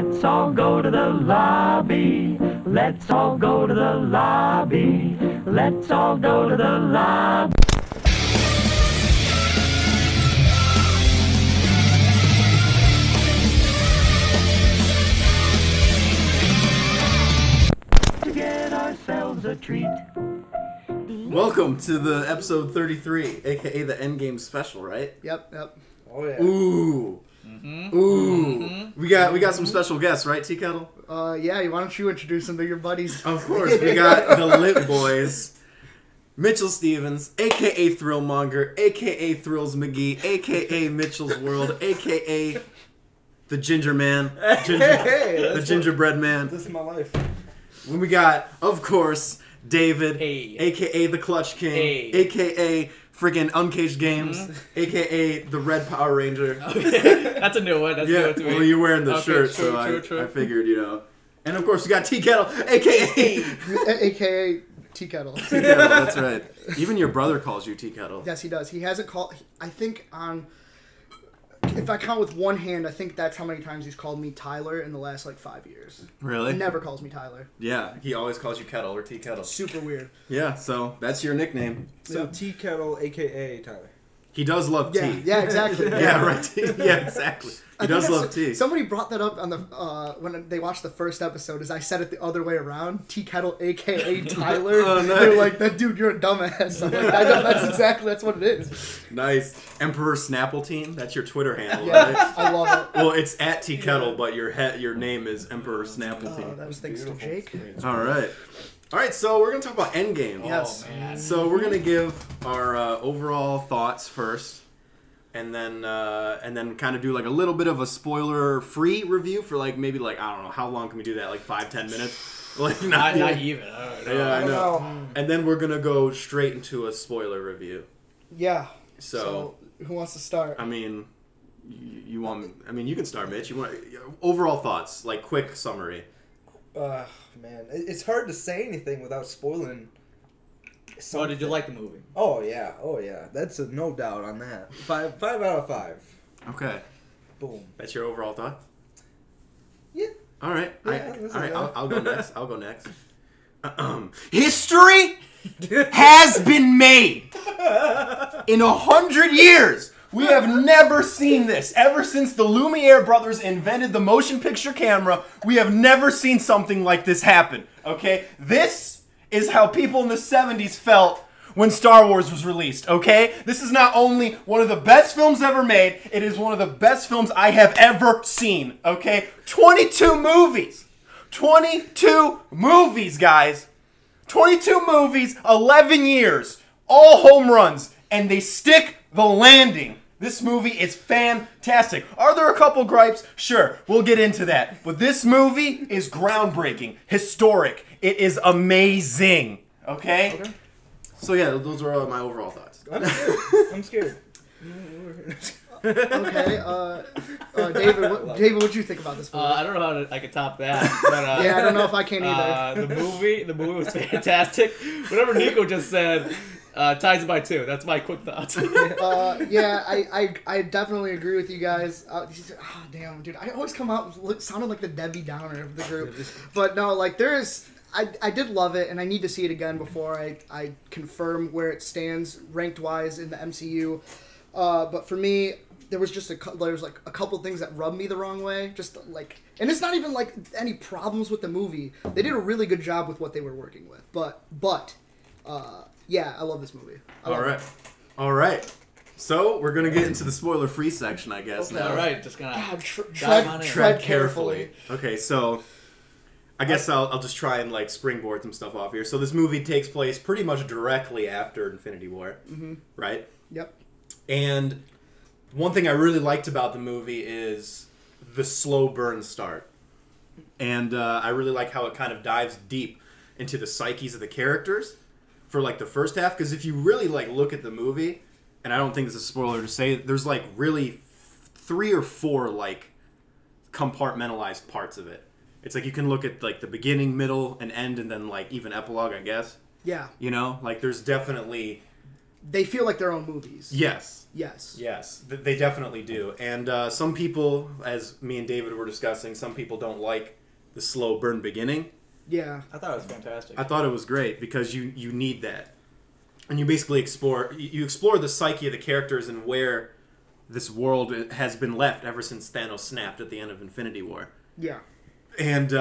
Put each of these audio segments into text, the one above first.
Let's all go to the lobby. Let's all go to the lobby. Let's all go to the lobby. To get ourselves a treat. Welcome to the episode 33, aka the Endgame special, right? Yep. Oh yeah. Ooh. We got some special guests, right, T-Kettle? Yeah, why don't you introduce them to your buddies? Of course, we got the Lit Boys, Mitchell Stevens, aka Thrillmonger, aka Thrills McGee, aka Mitchell's World, aka the Ginger Man, the Gingerbread Man. This is my life. When we got, of course, David, aka the Clutch King, aka freaking Uncaged Games, aka the Red Power Ranger. Okay. That's a new one. That's new one to me. Well, you're wearing the shirt, true, so true. I figured, you know. And of course, we got T-Kettle, aka AKA T-Kettle. T-Kettle, that's right. Even your brother calls you T-Kettle. Yes, he does. He hasn't called... I think on... If I count with one hand, I think that's how many times he's called me Tyler in the last, 5 years. Really? He never calls me Tyler. Yeah, he always calls you Kettle or T-Kettle. Super weird. Yeah, so that's your nickname. So T-Kettle, a.k.a. Tyler. He does love tea. Yeah, exactly. Yeah, right. Yeah, exactly. He does love tea. Somebody brought that up on the when they watched the first episode. As I said it the other way around, T-Kettle, aka Tyler. Oh, nice. They're like, "That dude, you're a dumbass." I'm like, I know, that's what it is. Nice. Emperor Snappletine, that's your Twitter handle, Yeah, right? I love it. Well, it's at T-Kettle, but your name is Emperor Snappletine. Oh, that was thanks to Jake. All right, so we're going to talk about Endgame. Yes. Oh, man. So we're going to give our overall thoughts first, and then kind of do a little bit of a spoiler-free review for maybe I don't know, how long can we do that? 5-10 minutes? Not even. Yeah, I know. And then we're going to go straight into a spoiler review. Yeah. So who wants to start? I mean, you want? I mean, you can start, Mitch. You want overall thoughts, quick summary. Man, it's hard to say anything without spoiling. So, did you like the movie? Oh yeah. That's a no doubt on that. Five out of 5. Okay. Boom. That's your overall thought. Yeah. All right. Yeah, All right. I'll go next. History has been made. In 100 years, we have never seen this. Ever since the Lumiere brothers invented the motion picture camera, we have never seen something like this happen. Okay? This is how people in the 70s felt when Star Wars was released. Okay? This is not only one of the best films ever made, it is one of the best films I have ever seen. Okay? 22 movies. 22 movies, guys. 22 movies, 11 years. All home runs. And they stick the landing. This movie is fantastic. Are there a couple gripes? Sure, we'll get into that. But this movie is groundbreaking, historic. It is amazing. Okay? So yeah, those are my overall thoughts. I'm scared. Okay, David, what'd you think about this movie? I don't know how I could top that. But, yeah, I don't know if I can either. The movie was fantastic. Whatever Niko just said ties it by 2. That's my quick thoughts. Yeah, I definitely agree with you guys. Damn, dude, I always come out sounding like the Debbie Downer of the group. But no, I did love it, and I need to see it again before I confirm where it stands ranked-wise in the MCU. But for me, there was just a couple things that rubbed me the wrong way. And it's not even any problems with the movie. They did a really good job with what they were working with. But yeah, I love this movie. All right. So we're gonna get into the spoiler-free section, I guess. Okay. Now. All right, just gonna tread carefully. Okay, so I guess I'll just try and springboard some stuff off here. So this movie takes place pretty much directly after Infinity War, right? Yep. And one thing I really liked about the movie is the slow burn start. And I really like how it kind of dives deep into the psyches of the characters for the first half. Because if you really look at the movie, and I don't think this is a spoiler to say, there's really 3 or 4 compartmentalized parts of it. It's you can look at the beginning, middle, and end, and then even epilogue, I guess. Yeah. You know, there's definitely they feel like their own movies. Yes. Yes. Yes, they definitely do. And some people, as me and David were discussing, some people don't like the slow burn beginning. Yeah. I thought it was fantastic. I thought it was great because you need that. And you basically explore the psyche of the characters and where this world has been left ever since Thanos snapped at the end of Infinity War. Yeah. And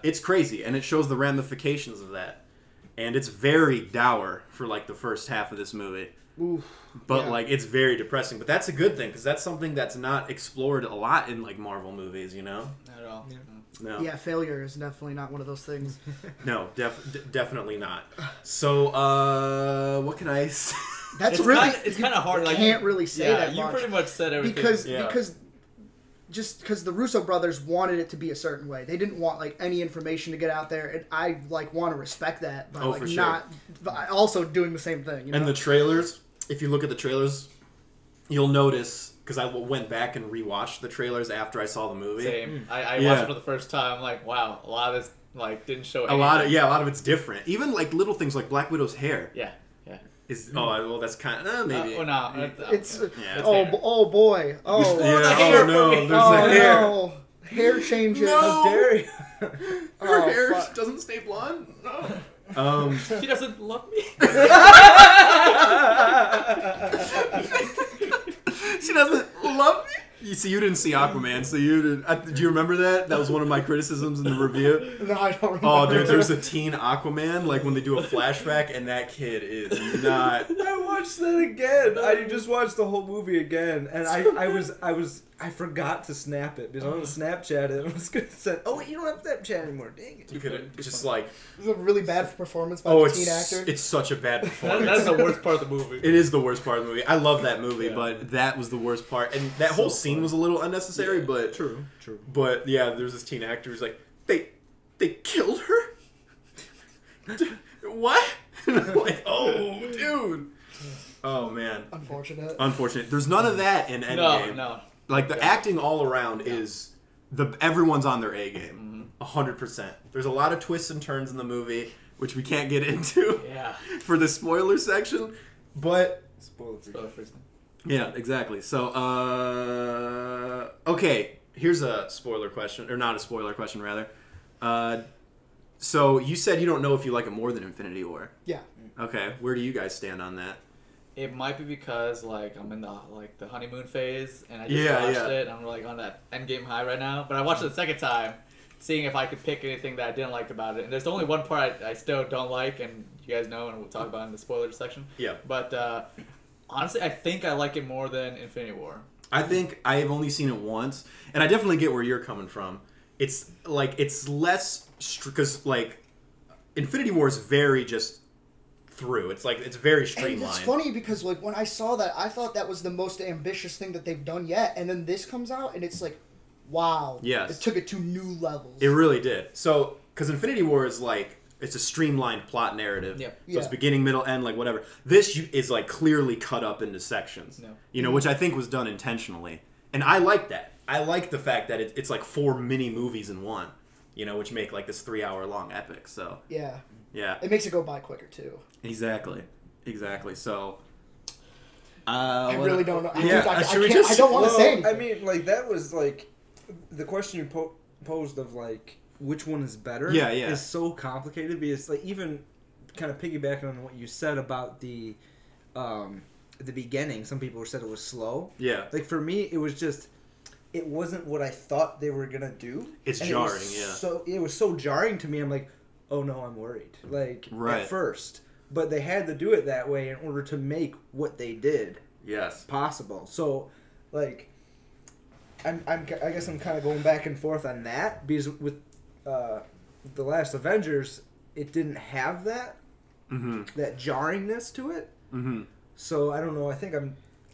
it's crazy, and it shows the ramifications of that. And it's very dour for like the first half of this movie. Oof. But Yeah. like it's very depressing. But that's a good thing because that's something that's not explored a lot in like Marvel movies, you know? Not at all. Yeah. No. Yeah, failure is definitely not one of those things. No, definitely not. So what can I say? That's It's really it's kind of hard. you Like can't really say that you much. pretty much said everything. because Yeah. because the Russo brothers wanted it to be a certain way. They didn't want like any information to get out there, and I like want to respect that, but Oh, like for sure. not but also doing the same thing. You know? And the trailers, if you look at the trailers, you'll notice, because I went back and rewatched the trailers after I saw the movie. Same. I Yeah. watched it for the first time. Like, wow, a lot of this like didn't show A lot of it's different. Even like little things like Black Widow's hair Yeah. is well that's kind of maybe. Oh no. it's Yeah. oh boy oh Yeah, the hair oh no, for me. there's oh the hair. no hair changes. No. How dare you? Her Oh, hair fuck. doesn't stay blonde. No. She doesn't love me. She doesn't love me. You see, you didn't see Aquaman, so you didn't. Do you remember that? That was one of my criticisms in the review. No, I don't remember. Oh, dude, there's a teen Aquaman, like when they do a flashback, and that kid is not. I watched that again. I just watched the whole movie again, and I forgot to snap it because I was on Snapchat and it was gonna say, "Oh, wait, you don't have Snapchat anymore." Dang it! You could just like. It was a really bad performance by Oh, the teen actor. it's such a bad performance. That's the worst part of the movie. It is the worst part of the movie. I love that movie, Yeah. but that was the worst part. And that whole scene was a little unnecessary, but True. But yeah, there's this teen actor who's like, they killed her? What? And I'm like, oh, dude. Oh, man. Unfortunate. There's none of that in Endgame. No. Like, the acting all around is... Everyone's on their A game. 100%. There's a lot of twists and turns in the movie, which we can't get into Yeah. for the spoiler section. But... Spoiler free. Yeah, exactly. So, okay, here's a spoiler question, or not a spoiler question, rather. So, you said you don't know if you like it more than Infinity War. Yeah. Okay, where do you guys stand on that? It might be because like I'm in the honeymoon phase and I just Yeah, watched yeah. it. And I'm like on that Endgame high right now. But I watched it the second time, seeing if I could pick anything that I didn't like about it. And there's only one part I still don't like, and you guys know, and we'll talk about it in the spoiler section. Yeah. But honestly, I think I like it more than Infinity War. I think I have only seen it once, and I definitely get where you're coming from. It's like, it's less, because like, Infinity War is very just through. It's like, it's very streamlined. And it's funny because like when I saw that, I thought that was the most ambitious thing that they've done yet, and then this comes out and it's like, wow. Yes. It took it to new levels. It really did. So, because Infinity War is like, it's a streamlined plot narrative. Yep. So it's Yeah. beginning, middle, end, like whatever. This is like clearly cut up into sections. No. You know, which I think was done intentionally. And I like that. I like the fact that it's like 4 mini movies in one. You know, which make like this 3-hour-long epic. So, Yeah. yeah. It makes it go by quicker too. Exactly. So, I really don't know. Yeah, I should we can't- just- I don't want to say anything. I mean, like that was like the question you posed of like which one is better. Yeah, yeah. Is so complicated because like even kind of piggybacking on what you said about the beginning, some people said it was slow. Yeah. Like for me, it was just. It wasn't what I thought they were gonna do. It's And jarring, it was yeah. So it was so jarring to me. I'm like, oh no, I'm worried. Like Right. at first, but they had to do it that way in order to make what they did Yes. possible. So, like, I guess I'm kind of going back and forth on that because with the last Avengers, it didn't have that that jarringness to it. Mm-hmm. So I don't know. I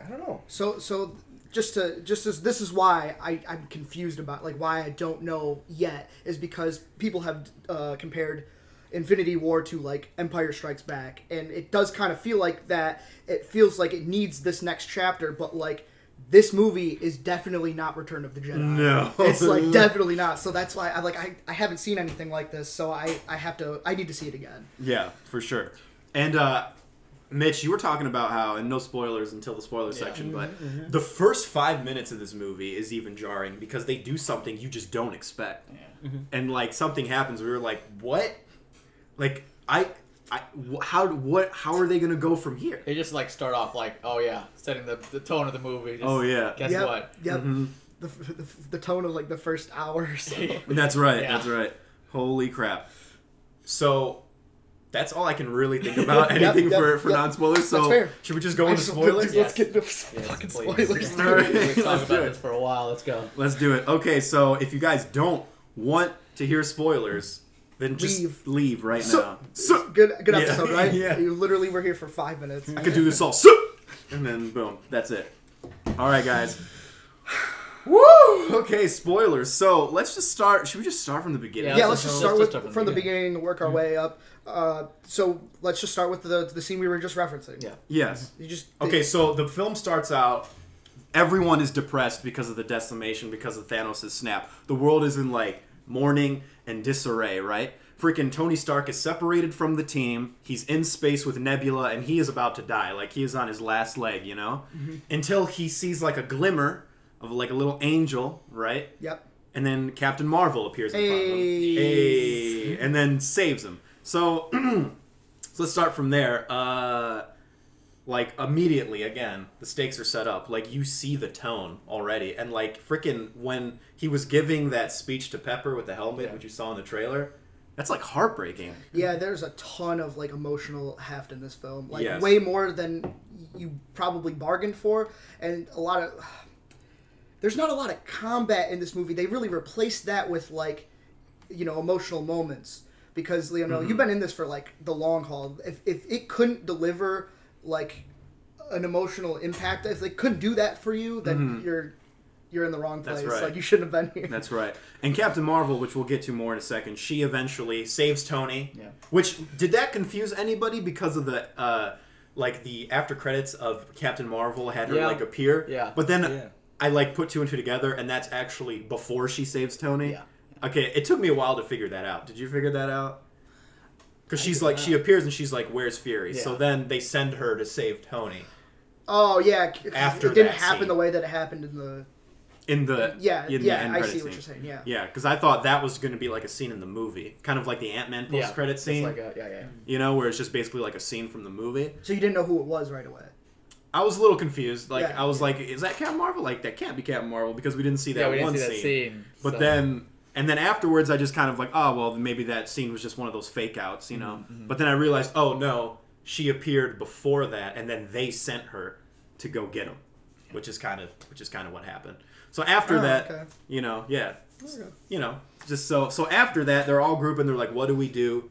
don't know. So just as this is why I'm confused about like why I don't know yet is because people have compared Infinity War to like Empire Strikes Back, and it does kind of feel like that. It feels like it needs this next chapter, but like this movie is definitely not Return of the Jedi. No. It's like definitely not. So that's why I haven't seen anything like this, so I need to see it again. Yeah, for sure. And Mitch, you were talking about how, and no spoilers until the spoiler section, but the first 5 minutes of this movie is even jarring because they do something you just don't expect. Yeah. And, like, something happens. We were like, what? Like, how are they going to go from here? They just, like, start off like, oh, yeah, setting the tone of the movie. Just, Oh, yeah. Guess what? Yep. The tone of, like, the first hour or so. That's right. Yeah. That's right. Holy crap. So... That's all I can really think about. Anything for non-spoilers. So That's fair. should we just go into spoilers? Let's get into fucking please. spoilers. All right. We've talked Let's about do it. this for a while. Let's go. Let's do it. Okay, so if you guys don't want to hear spoilers, then just leave right now. So, Good Yeah. episode, right? Yeah. You literally were here for 5 minutes. I could do this all. And then boom, that's it. All right, guys. Woo! Okay, spoilers. So let's just start. Should we just start from the beginning? Yeah, let's just start let's from the beginning and work our way up. So let's just start with the scene we were just referencing. Yeah. Yes. You just Okay, so the film starts out. Everyone is depressed because of the decimation, because of Thanos' snap. The world is in, like, mourning and disarray, right? Freaking Tony Stark is separated from the team. He's in space with Nebula, and he is about to die. Like, he is on his last leg, you know? Until he sees, like, a glimmer of, like, a little angel, right? Yep. And then Captain Marvel appears in front of him. Hey. And then saves him. So, so let's start from there. Like, immediately, again, the stakes are set up. Like, you see the tone already. And, like, freaking when he was giving that speech to Pepper with the helmet, which you saw in the trailer, that's, like, heartbreaking. Yeah, there's a ton of, like, emotional heft in this film. Like, Yes. way more than you probably bargained for. And a lot of... There's not a lot of combat in this movie. They really replaced that with, like, you know, emotional moments. Because, you know, you've been in this for, like, the long haul. If it couldn't deliver, like, an emotional impact, if they couldn't do that for you, then you're in the wrong place. That's right. Like, you shouldn't have been here. That's right. And Captain Marvel, which we'll get to more in a second, she eventually saves Tony. Yeah. Which, did that confuse anybody because of the, like, the after credits of Captain Marvel had her, like, appear? Yeah. But then I, like, put two and two together, and that's actually before she saves Tony? Yeah. Okay, it took me a while to figure that out. Did you figure that out? Because she's like, she appears and she's like, "Where's Fury?" Yeah. So then they send her to save Tony. Oh, yeah. After it didn't that happen scene. the way that it happened in the... In the the end I credit see what scene. you're saying, yeah. Yeah, because I thought that was going to be like a scene in the movie, kind of like the Ant-Man post-credit scene. It's like a, You know, where it's just basically like a scene from the movie. So you didn't know who it was right away? I was a little confused. Like, Yeah. I was like, is that Captain Marvel? Like, that can't be Captain Marvel because we didn't see that Yeah, we didn't one see that scene. But so. then, and then afterwards, I just kind of like, oh, well, maybe that scene was just one of those fake outs, you know? But then I realized, oh, no, she appeared before that, and then they sent her to go get him, which is kind of what happened. So after that, okay. you know, yeah, Okay. you know, just so after that, they're all grouping. They're like, what do we do?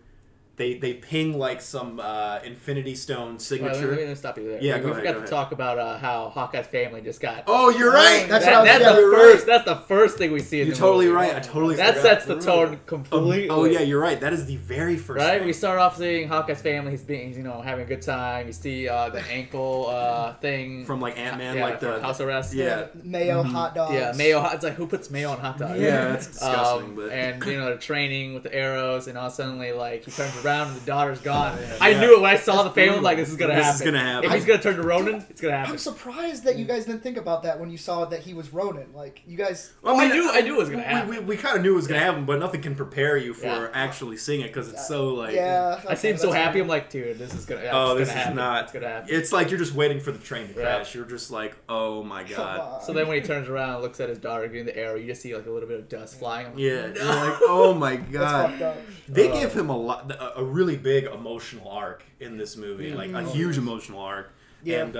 They ping like some Infinity Stone signature. Let me stop you there. Yeah, we go ahead, forgot go to ahead. talk about how Hawkeye's family just got. Oh, you're right. That's what I was- That's yeah, the you're first. right. That's the first thing we see in You're the totally movie. right. I totally That forgot. sets the tone completely. Oh yeah, you're right. That is the very first. Right, thing. we start off seeing Hawkeye's family. He's having a good time. You see the ankle thing from like Ant-Man, yeah, like the from House Arrest. Yeah. Mayo, hot dogs. Yeah, mayo. It's like, who puts mayo on hot dogs? Yeah, that's disgusting. But And they're training with the arrows, and all suddenly, like, he turns around and the daughter's gone. Yeah. I knew it when I saw the family. Like, this is gonna happen. This is gonna happen. If he's gonna turn to Ronin, it's gonna happen. I'm surprised that you guys didn't think about that when you saw that he was Ronin. Like, you guys... Well, I knew it was gonna happen. We kind of knew it was gonna happen, but nothing can prepare you for Yeah. actually seeing it because it's so like. Yeah. I seem so that's happy. fine. I'm like, dude, this is gonna. Yeah, Oh, it's this gonna is happen. not. It's gonna happen. It's like you're just waiting for the train to Yeah. crash. You're just like, oh my Come god. on. So then when he turns around and looks at his daughter getting the arrow, you just see like a little bit of dust flying. I'm like, Yeah, no. you're like, oh my That's god. fucked up. They give him a really big emotional arc in this movie, like a huge emotional arc. Yeah. And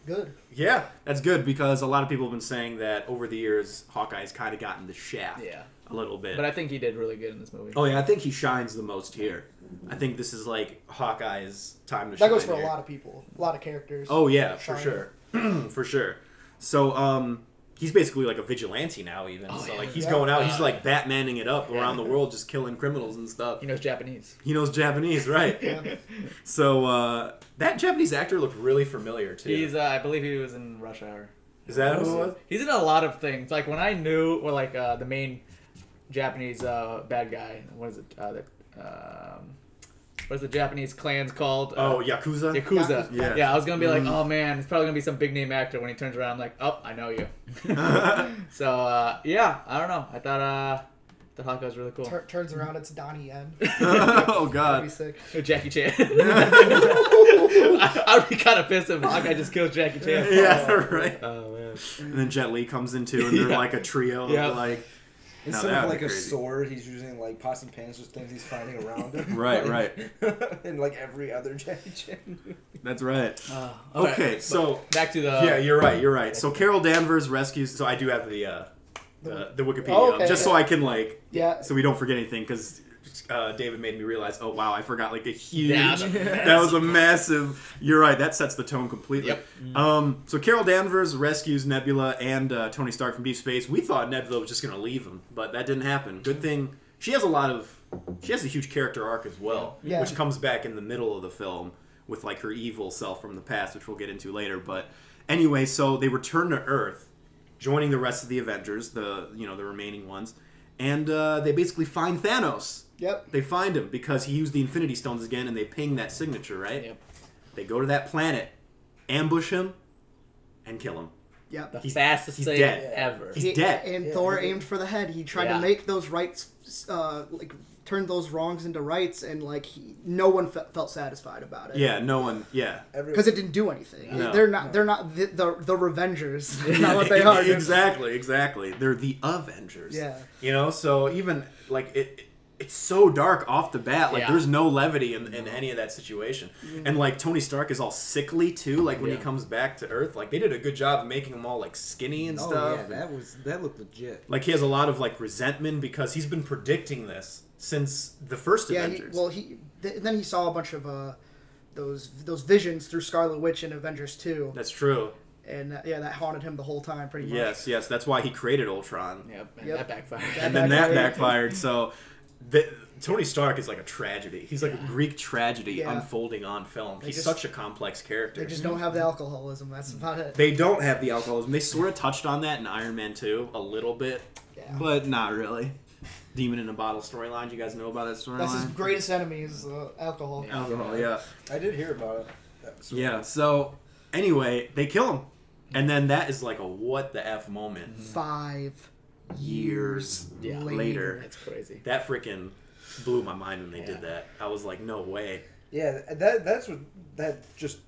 Good. yeah, that's good because a lot of people have been saying that over the years, Hawkeye's kind of gotten the shaft Yeah. a little bit. But I think he did really good in this movie. Oh yeah, I think he shines the most here. I think this is like Hawkeye's time to shine. That goes for here. a lot of people. A lot of characters. Oh yeah, for Shine. sure, for sure. So he's basically like a vigilante now, even. Oh, so yeah. like he's Yeah. going out, he's like Batmaning it up Yeah. around the world, just killing criminals and stuff. He knows Japanese. He knows Japanese, right? Yeah. So that Japanese actor looked really familiar too. He's, I believe he was in Rush Hour. Is that who it was? He's in a lot of things. Like when I knew, or like the main Japanese bad guy. What is it? what's the Japanese clans called? Yakuza? Yakuza. Yeah. Yeah, I was gonna be like, oh man, it's probably gonna be some big name actor. When he turns around, I'm like, oh, I know you. So yeah, I don't know. I thought the Hawkeye was really cool. Turns around, it's Donnie Yen. Oh That'd god. be sick. Jackie Chan. I'd be kind of pissed if Hawkeye just kills Jackie Chan. Yeah, right. Oh man. And then Jet Li comes in too, and they're Yeah. like a trio. Yeah. Like Instead that of would like be a crazy. sword, he's using like pots and pans, just things he's finding around him. Right, And like every other Jackie Chan movie. That's right. Okay, Okay, so back to the. yeah, you're right. So Carol Danvers rescues. So I do have the Wikipedia, Oh, okay, just okay. so I can like, Yeah. so we don't forget anything, because David made me realize, oh wow, I forgot like a huge. Yeah, that was a massive. You're right. That sets the tone completely. Yep. So Carol Danvers rescues Nebula and Tony Stark from deep space. We thought Nebula was just gonna leave him, but that didn't happen. Good thing she has a huge character arc as well, Yeah. which comes back in the middle of the film with like her evil self from the past, which we'll get into later. But anyway, so they return to Earth, joining the rest of the Avengers, the remaining ones, and they basically find Thanos. Yep. They find him because he used the Infinity Stones again, and they ping that signature, right? Yep. They go to that planet, ambush him, and kill him. Yep. The He's- fastest he's thing dead. ever. He's dead. And Yeah, Thor he- aimed for the head. He tried Yeah. to make those rights, turn those wrongs into rights, and no one felt satisfied about it. Yeah, no one. Yeah. Because it didn't do anything. No. They're not the Revengers. That's not what they are. Exactly. They're the Avengers. Yeah. So even like it's so dark off the bat. Like Yeah. there's no levity in any of that situation. And like Tony Stark is all sickly too. Like when he Yeah. comes back to Earth, like they did a good job of making him all like skinny and Oh stuff. yeah, that looked legit. Like he has a lot of like resentment because he's been predicting this since the first Yeah. Avengers. Then he saw a bunch of those visions through Scarlet Witch in Avengers 2, That's true. and that haunted him the whole time, pretty much. Yes. That's why he created Ultron. Yep. And Yep. that backfired. And then that backfired. So Tony Stark is like a tragedy. He's like a Greek tragedy Yeah. unfolding on film. He's just- such a complex character. They just don't have the alcoholism. That's about it. They don't have the alcoholism. They sort of touched on that in Iron Man 2 a little bit, Yeah. but not really. Demon in a Bottle storyline. Do you guys know about that storyline? That's his greatest enemy is alcohol. Alcohol, yeah. I did hear about it. Yeah, so anyway, they kill him. And then that is like a what the F moment. 5 Years Yeah. later. That's crazy. That freaking blew my mind when they Yeah. did that. I was like, no way. Yeah, that just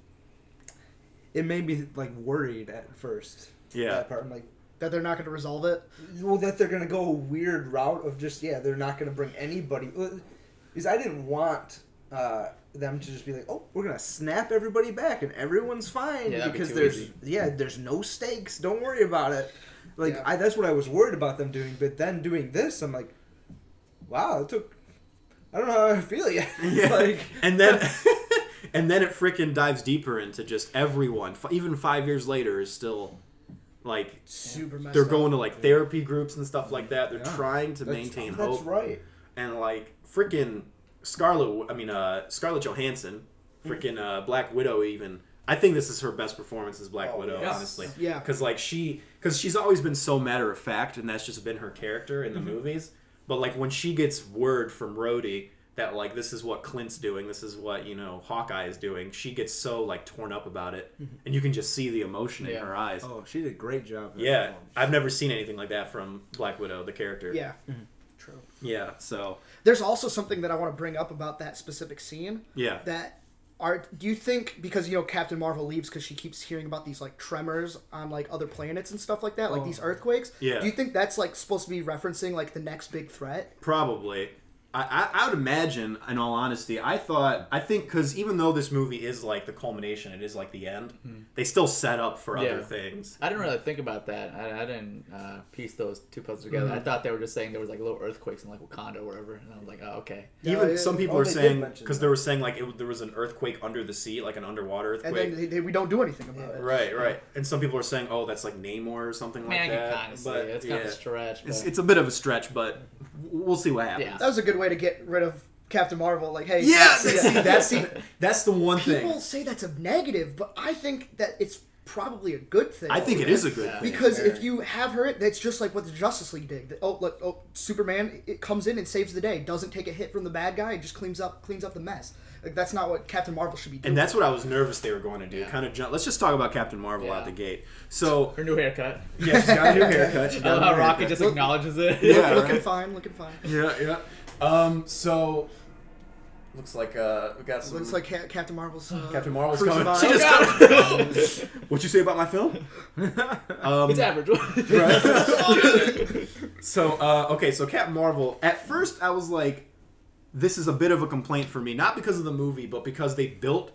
it made me like worried at first. Yeah. That part, I'm like, That they're not going to resolve it. well, that they're gonna go a weird route of just they're not gonna bring anybody. Because I didn't want them to just be like, oh, we're gonna snap everybody back and everyone's fine Yeah, that'd be because too there's easy. there's no stakes. Don't worry about it. Like Yeah. that's what I was worried about them doing. But then doing this, I'm like, wow, it took. I don't know how I feel yet. Yeah. Like, and then and then it freaking dives deeper into just everyone. Even 5 years later is still like Super messed they're up. going to like therapy groups and stuff like that. They're Yeah. trying to maintain that's hope. right. And like freaking Scarlett Johansson, freaking Black Widow even. I think this is her best performance as Black Oh, Widow, yes. honestly. Yeah. Because she's always been so matter of fact, and that's just been her character in the movies. But like when she gets word from Rhodey that like this is what Clint's doing, this is what Hawkeye is doing, she gets so like torn up about it, and you can just see the emotion in Yeah. her eyes. Oh, she did a great job. in that Yeah, film. I've never seen anything like that from Black Widow, the character. Yeah. True. Yeah. So There's also something that I want to bring up about that specific scene. yeah. Do you think, because Captain Marvel leaves because she keeps hearing about these like tremors on like other planets and stuff like that, like these earthquakes? Yeah. Do you think that's like supposed to be referencing like the next big threat? Probably. I would imagine, in all honesty, I think because even though this movie is like the culmination, it is like the end, they still set up for other Yeah. things. I didn't really think about that. I didn't piece those two puzzles together. I thought they were just saying there was like little earthquakes in like Wakanda or wherever, and I was like, oh, okay. Even Yeah, some people oh, are they did saying, mention because that. they were saying like there was an earthquake under the sea, like an underwater And earthquake. then we don't do anything about it. Right. And some people are saying, oh, that's like Namor or something I mean, like I can that. kind of see But it. It's kind of yeah. a stretch. But It's a bit of a stretch, but we'll see what happens. Yeah. That was a good way to get rid of Captain Marvel. Like, hey, Yeah, see, that's that's the one thing. people say that's a negative, but I think that it's probably a good thing. I think it is a good thing. Because if you have her, that's just like what the Justice League did. Superman it comes in and saves the day, doesn't take a hit from the bad guy, and just cleans up the mess. Like that's not what Captain Marvel should be doing. And that's what I was nervous they were going to do. Yeah. Kind of jump. Let's just talk about Captain Marvel out the gate. So Her new haircut. yeah, she's got a new haircut. She's I got love a how new Rocket haircut. just acknowledges it. Yeah, looking right? fine, looking fine. Yeah. So looks like we got some. Looks like Captain Marvel's. Captain Marvel's cruising coming. by. She just comes. What'd you say about my film? It's average. Right. So okay, so Captain Marvel. At first, I was like, this is a bit of a complaint for me, not because of the movie, but because they built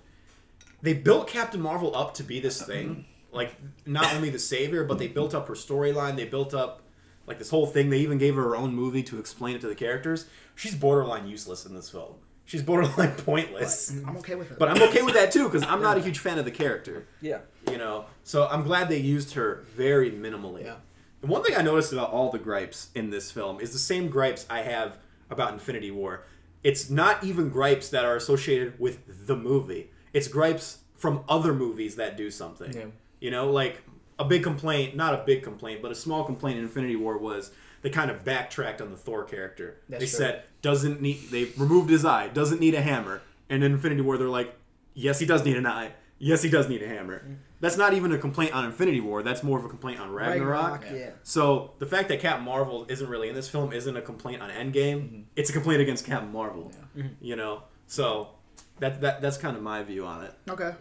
Captain Marvel up to be this thing. Like, not only the savior, but they built up her storyline. They built up like this whole thing. They even gave her own movie to explain it to the characters. She's borderline useless in this film. She's borderline pointless. I'm okay with it. But I'm okay with that too, because I'm not a huge fan of the character. Yeah. You know, so I'm glad they used her very minimally. Yeah. And one thing I noticed about all the gripes in this film is the same gripes I have about Infinity War. It's not even gripes that are associated with the movie. It's gripes from other movies that do something. Yeah. You know, like a big complaint, not a big complaint, but a small complaint in Infinity War was they kind of backtracked on the Thor character. That's they true. said, they removed his eye, doesn't need a hammer. And in Infinity War, they're like, yes, he does need an eye. Yes, he does need a hammer. That's not even a complaint on Infinity War. That's more of a complaint on Ragnarok. Yeah. So the fact that Captain Marvel isn't really in this film isn't a complaint on Endgame. It's a complaint against Captain Marvel. You know, so that's kind of my view on it. Okay.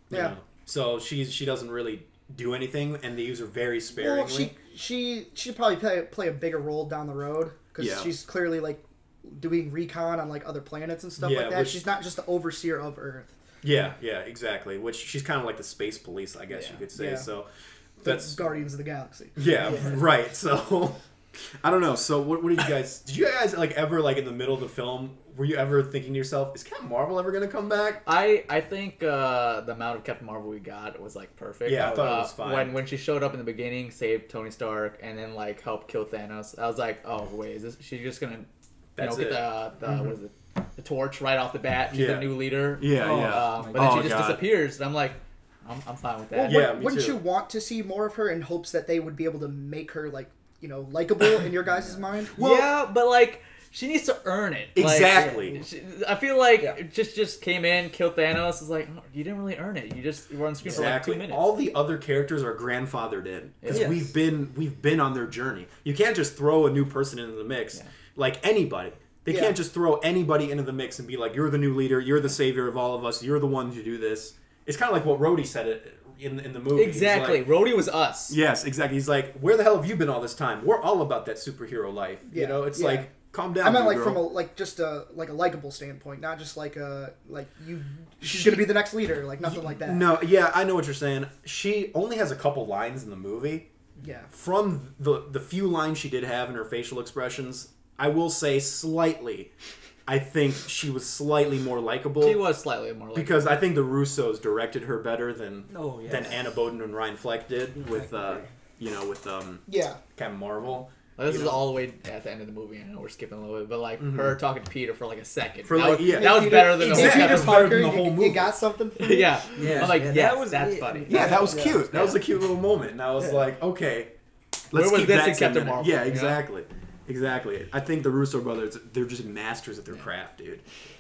you Yeah. know? So she doesn't really do anything, and they use her very sparingly. Well, she'd probably play a bigger role down the road because Yeah. she's clearly like doing recon on like other planets and stuff Yeah, like that. which- She's not just the overseer of Earth. Yeah, exactly. Which she's kind of like the space police, I guess Yeah. you could say. Yeah. So That's that's Guardians of the Galaxy. yeah, right. So I don't know. So what did you guys? Did you guys like ever like in the middle of the film? Were you ever thinking to yourself, is Captain Marvel ever gonna come back? I think the amount of Captain Marvel we got was like perfect. Yeah, I thought it was fine. When she showed up in the beginning, saved Tony Stark, and then like helped kill Thanos, I was like, oh wait, is this she just gonna That's get it. the what is it, the torch right off the bat? She's Yeah. the new leader. Yeah, yeah. But then Oh, she just God. disappears, and I'm like, I'm fine with that. Well, Yeah, me wouldn't too. you want to see more of her in hopes that they would be able to make her like likable in your guys' mind? Yeah, but like she needs to earn it. Exactly. I feel like it just came in, killed Thanos. It's like, oh, you didn't really earn it. You just were on screen for like Exactly. 2 minutes. All the other characters are grandfathered in because Yes. we've been on their journey. You can't just throw a new person into the mix like anybody. They Yeah. can't just throw anybody into the mix and be like, "You're the new leader. You're the savior of all of us. You're the one to do this." It's kind of like what Rhodey said it in the movie. He's Exactly. like- Rhodey was us. yes, exactly. He's like, "Where the hell have you been all this time? We're all about that superhero life." You Yeah, know, it's yeah. like, calm down. I meant big like from girl. a likable standpoint, not just like she's gonna be the next leader, like nothing like that. No, yeah, I know what you're saying. She only has a couple lines in the movie. Yeah. From the few lines she did have in her facial expressions, I will say slightly, I think she was slightly more likable. She was slightly more like Because I think the Russos directed her better than Oh, yeah. than Anna Boden and Ryan Fleck did with Yeah. Captain Marvel. This you is know. all the way at the end of the movie. I know we're skipping a little bit, but like her talking to Peter for like a second. For that like- was, yeah. that was Peter- better than the Hey, whole Exactly. Peter That's Captain better Parker, than the whole you movie. got something for me? Yeah. Yeah. I'm like, Yeah, yes, that's funny. Yeah, that was Yeah. cute. That was Yeah. a cute little moment, and I was like, okay, Where let's was keep this that in to a Captain minute. Marvel, Yeah, you know? exactly, exactly. I think the Russo brothers, they're just masters at their craft, dude.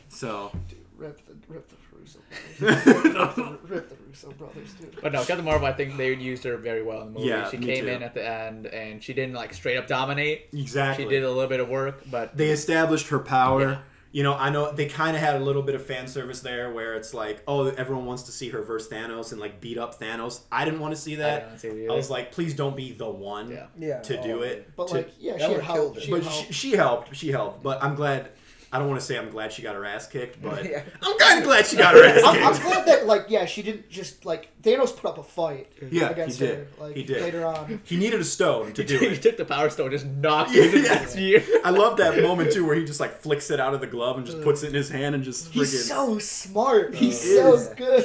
So. Rip the Russo brothers. Rip the Russo brothers, dude. But no, Captain Marvel, I think they used her very well in the movie. Yeah, she me came too. in at the end, and she didn't like straight up dominate. Exactly. She did a little bit of work, but They established her power. Yeah. You know, I know they kind of had a little bit of fan service there where it's like, oh, everyone wants to see her versus Thanos and like beat up Thanos. I didn't want to see I that. didn't wanna see it either. I was like, please don't be the one Yeah. to do it. But to- like, yeah, that she had would've help. killed it. She but had help. she helped. She helped. But I'm glad. I don't want to say I'm glad she got her ass kicked, but Yeah. I'm kind of glad she got her ass I'm kicked. glad that she didn't just Thanos put up a fight Yeah, against he her. did. Like He did. later on. He needed a stone to do he it. took the Power Stone, just knocked Yeah, it into yeah. the sphere. I love that moment too, where he just like flicks it out of the glove and just puts it in his hand and just freaking. He's so smart. He's He so is. good.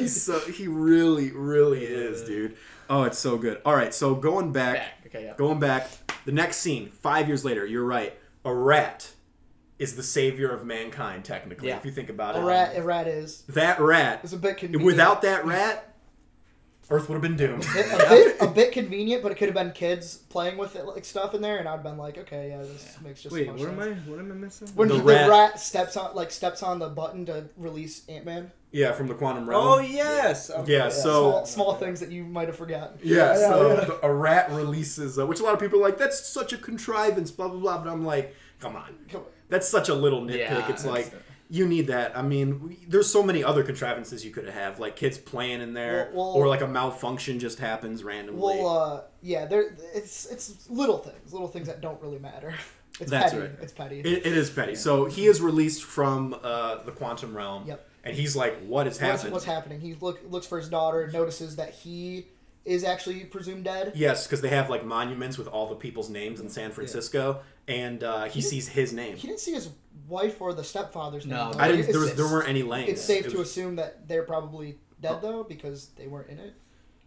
He really, really is, dude. Oh, it's so good. All right, so going back, Okay, yeah. going back, the next scene, 5 years later, you're right. A rat is the savior of mankind, technically, Yeah. if you think about A it. rat is. That rat, It's a bit convenient. without that rat, Earth would have been doomed. A bit convenient, but it could have been kids playing with it, like stuff in there, and I'd been like, okay, yeah, this makes just. Wait, so much what sense. am I missing? When The the rat- rat steps on the button to release Ant-Man. Yeah, from the quantum realm. Oh yes. Okay. Yeah, so Small things that you might have forgotten. yeah, so a rat releases, which a lot of people are like, that's such a contrivance, blah blah blah. But I'm like, come on, that's such a little nitpick. Yeah, it's like you need that. I mean, there's so many other contrivances you could have, like kids playing in there, or like a malfunction just happens randomly. Well, yeah, it's little things that don't really matter. It's That's petty. right. It's petty. It is petty. So he is released from the quantum realm. Yep. And he's like, what has happened? What's happening? He looks for his daughter, notices that he is actually presumed dead. Yes, because they have like monuments with all the people's names in San Francisco, and he sees his name. He didn't see his wife or the stepfather's name. No. though. I didn't. It's- There weren't any lanes. It's safe to assume that they're probably dead though, because they weren't in it.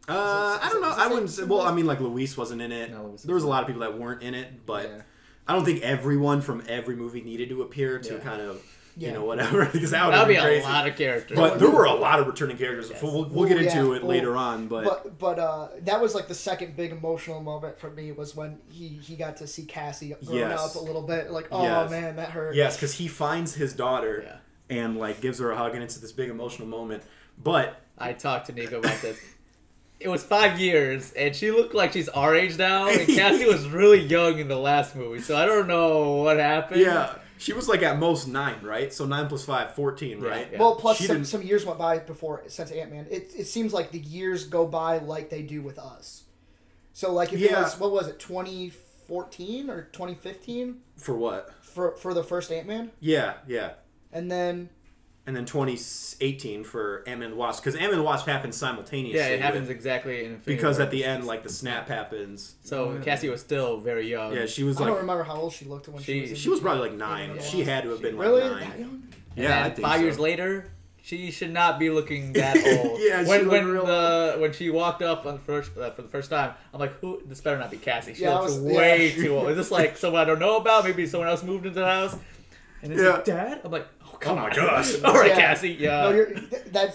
I don't know. is it I wouldn't safe say. to Well, assume I mean, like Luis wasn't in it. No, Luis There was a lot of people that weren't in it, but Yeah. I don't think everyone from every movie needed to appear to Yeah. kind of, you Yeah. know, whatever. Because that would That'd be be crazy. a lot of characters. But there were a lot of returning characters. Yes. We'll get into it Well, later on. But that was like the second big emotional moment for me was when he got to see Cassie grown Yes. up a little bit. Like, oh Yes. man, that hurt. yes, because he finds his daughter Yeah. and like gives her a hug, and it's this big emotional moment. But I talked to Niko about this. It was 5 years, and she looked like she's our age now, and Cassie was really young in the last movie, so I don't know what happened. yeah, she was like at most 9, right? So 9 plus 5, 14, right? Yeah. Well, plus She some, didn't- some years went by since Ant-Man. It seems like the years go by like they do with us. So like if it Yeah. was, what was it, 2014 or 2015 For what? for the first Ant-Man, Yeah. and then 2018 for Ant-Man and the Wasp, because Ant-Man and the Wasp happens simultaneously. Yeah, it happens with- exactly in Infinity because War. at the end, like the snap happens. So Cassie was still very young. Yeah, she was I don't like, remember how old she looked when she was. in she was the- probably like 9. Yeah. She had to have been like really 9. that young. And Yeah, I then think 5 years so. later, she should not be looking that old. Yeah, she when looked real when she walked up on for the first time, I'm like, who? This better not be Cassie. She Yeah, I looks was- way yeah. too old. Is this like someone I don't know about? Maybe someone else moved into the house. And it's Yeah. like, Dad? I'm like, oh come Oh my on. gosh. All right, Yeah. Cassie. Yeah. No,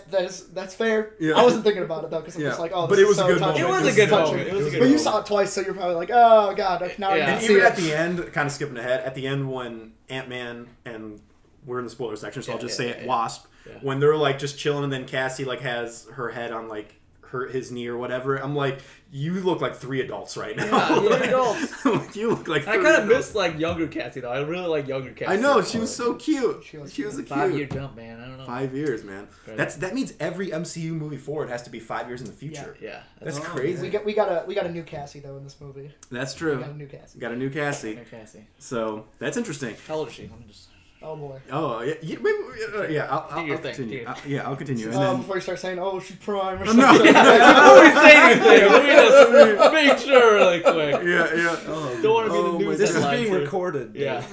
that's fair. Yeah. I wasn't thinking about it though because I'm Yeah. just like, oh, But this it was is a so good touching. moment. It was a good touching. moment. It was a good But you moment. saw it twice, so you're probably like, oh god, now Yeah. I can And see even it. at the end, kind of skipping ahead, at the end when Ant-Man and we're in the spoiler section, so I'll just say it, Wasp, Yeah. when they're like just chilling and then Cassie like has her head on like his knee or whatever, I'm like, you look like 3 adults right now. Yeah, you're adults. Like, you look like I 3 kind of adults. miss like younger Cassie though. I really like younger Cassie. I know, she was so cute. She was She was a 5-year cute. jump, man. I don't know. 5 years, man. Crazy. That means every MCU movie forward has to be 5 years in the future. Yeah. That's Oh, crazy. we got a new Cassie though in this movie. That's We true. got a new Cassie. Got a new Cassie. Okay, Cassie. So that's interesting. How old is she? Let me just. Oh boy. Oh yeah, maybe, I'll Do your thing, continue. do your Yeah, I'll continue. And then, Before you start saying, oh, she's prime or no, something. Before we say anything, let me just make sure really quick. yeah. Don't want to be Oh, the my news This is headlines being here. recorded. Yeah.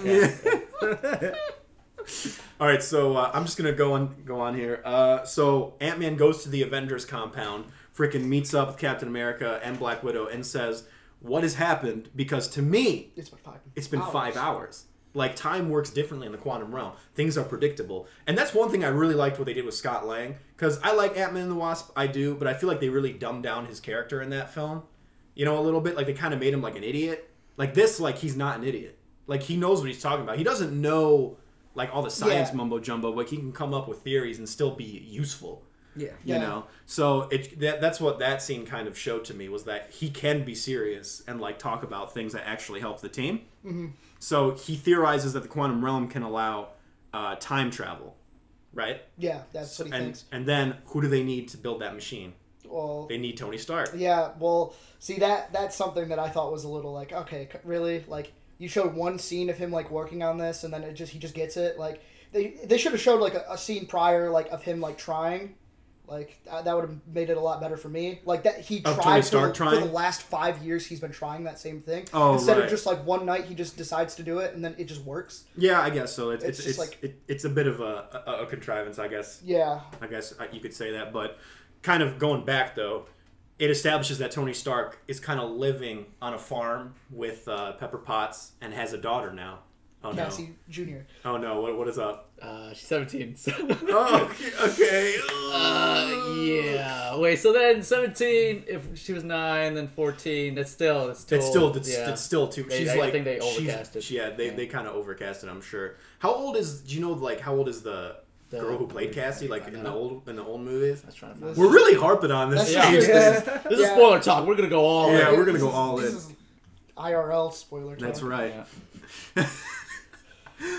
All right, so I'm just gonna go on here. So Ant-Man goes to the Avengers compound, freaking meets up with Captain America and Black Widow, and says, "What has happened?" Because to me, It's been 5 hours. Like, time works differently in the quantum realm. Things are predictable. And that's one thing I really liked what they did with Scott Lang. Because I like Ant-Man and the Wasp, I do, but I feel like they really dumbed down his character in that film. You know, a little bit. Like, they kind of made him like an idiot. Like, this, like, he's not an idiot. Like, he knows what he's talking about. He doesn't know, like, all the science mumbo-jumbo. Like, he can come up with theories and still be useful. Yeah. You know? So, that's what that scene kind of showed to me, was that he can be serious and, like, talk about things that actually help the team. Mm-hmm. So he theorizes that the quantum realm can allow time travel, right? Yeah, that's what he thinks. And then who do they need to build that machine? Well, They need Tony Stark. yeah, well, see that's something that I thought was a little like, okay, really? Like, you showed one scene of him like working on this, and then he just gets it. Like, they should have showed like a scene prior, like of him like trying. Like, that would have made it a lot better for me. Like, that he Of tried Tony for Stark the trying? last 5 years. He's been trying that same thing. Oh, Instead right. of just like one night, he just decides to do it, and then it just works. Yeah, I guess so. It's It's just like- it's a bit of a contrivance, I guess. Yeah. I guess you could say that. But kind of going back, though, it establishes that Tony Stark is kind of living on a farm with Pepper Potts and has a daughter now. Oh, Cassie Jr. Oh no, what is up? She's 17. So. Oh, okay. Yeah. Wait. So then 17. If she was 9, then 14. That's still. It's still too. She's I like. think they overcasted. Yeah, they kind of overcasted. I'm sure. How old is? Do you know like how old is the girl who played Cassie? Like in the old movies. I was trying to find We're really harping on this. Yeah. This is spoiler talk. We're gonna go all. Yeah, in. we're gonna go all in. This is IRL spoiler talk. That's right. Yeah.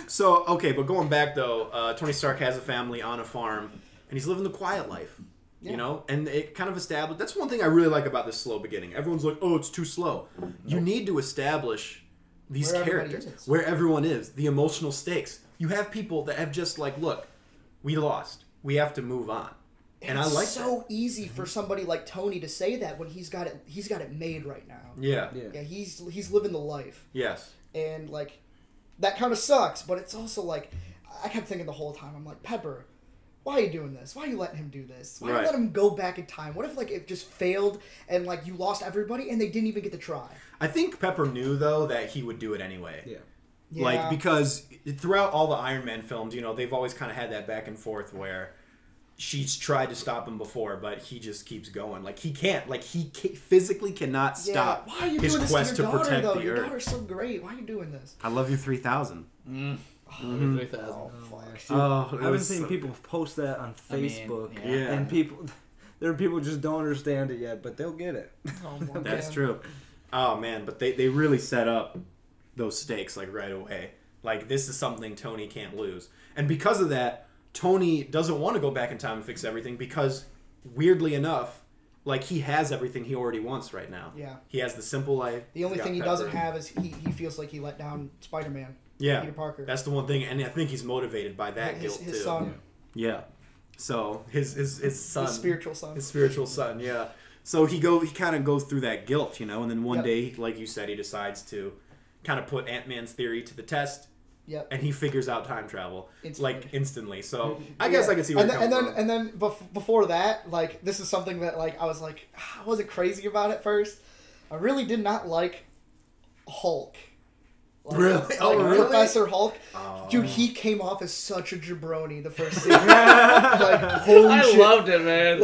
So, okay, but going back though, Tony Stark has a family on a farm, and he's living the quiet life, you know? And it kind of established, that's one thing I really like about this slow beginning. Everyone's like, oh, it's too slow. You need to establish these characters, where everyone is, the emotional stakes. You have people that have just like, look, we lost. We have to move on. And I like it's so easy for somebody like Tony to say that when he's got it made right now. Yeah. Yeah, he's living the life. Yes. And like that kind of sucks, but it's also like I kept thinking the whole time, I'm like, Pepper, why are you doing this? Why are you letting him do this? Why let him go back in time? What if like it just failed and like you lost everybody and they didn't even get to try? I think Pepper knew though that he would do it anyway. Yeah. Like because throughout all the Iron Man films, you know, they've always kind of had that back and forth where she's tried to stop him before, but he just keeps going. Like he can't. Like he physically cannot stop Why are you his doing this quest to your daughter, protect though? the Your Earth. daughter's so great. Why are you doing this? I love you 3000. 3,000. Oh, fuck. I've been seeing people post that on Facebook, and there are people just don't understand it yet, but they'll get it. Oh, my That's God. true. Oh man, but they really set up those stakes like right away. Like this is something Tony can't lose, and because of that, Tony doesn't want to go back in time and fix everything because, weirdly enough, like he has everything he already wants right now. Yeah. He has the simple life. The only He's got thing he Pepper. doesn't have is he feels like he let down Spider-Man. Yeah, Peter Parker. That's the one thing, and I think he's motivated by that guilt his too. son. Yeah. So his son, His spiritual son. his spiritual son. Yeah. So he kind of goes through that guilt, you know, and then one day, like you said, he decides to kind of put Ant-Man's theory to the test. Yep. And he figures out time travel instantly. So I Yeah. guess I can see where and then before that, like this is something that like I was like I wasn't crazy about at first. I really did not like Hulk. Like, Really? Oh, really? Professor Hulk. Oh. Dude, he came off as such a jabroni the first scene. Like, holy I shit. loved it, man.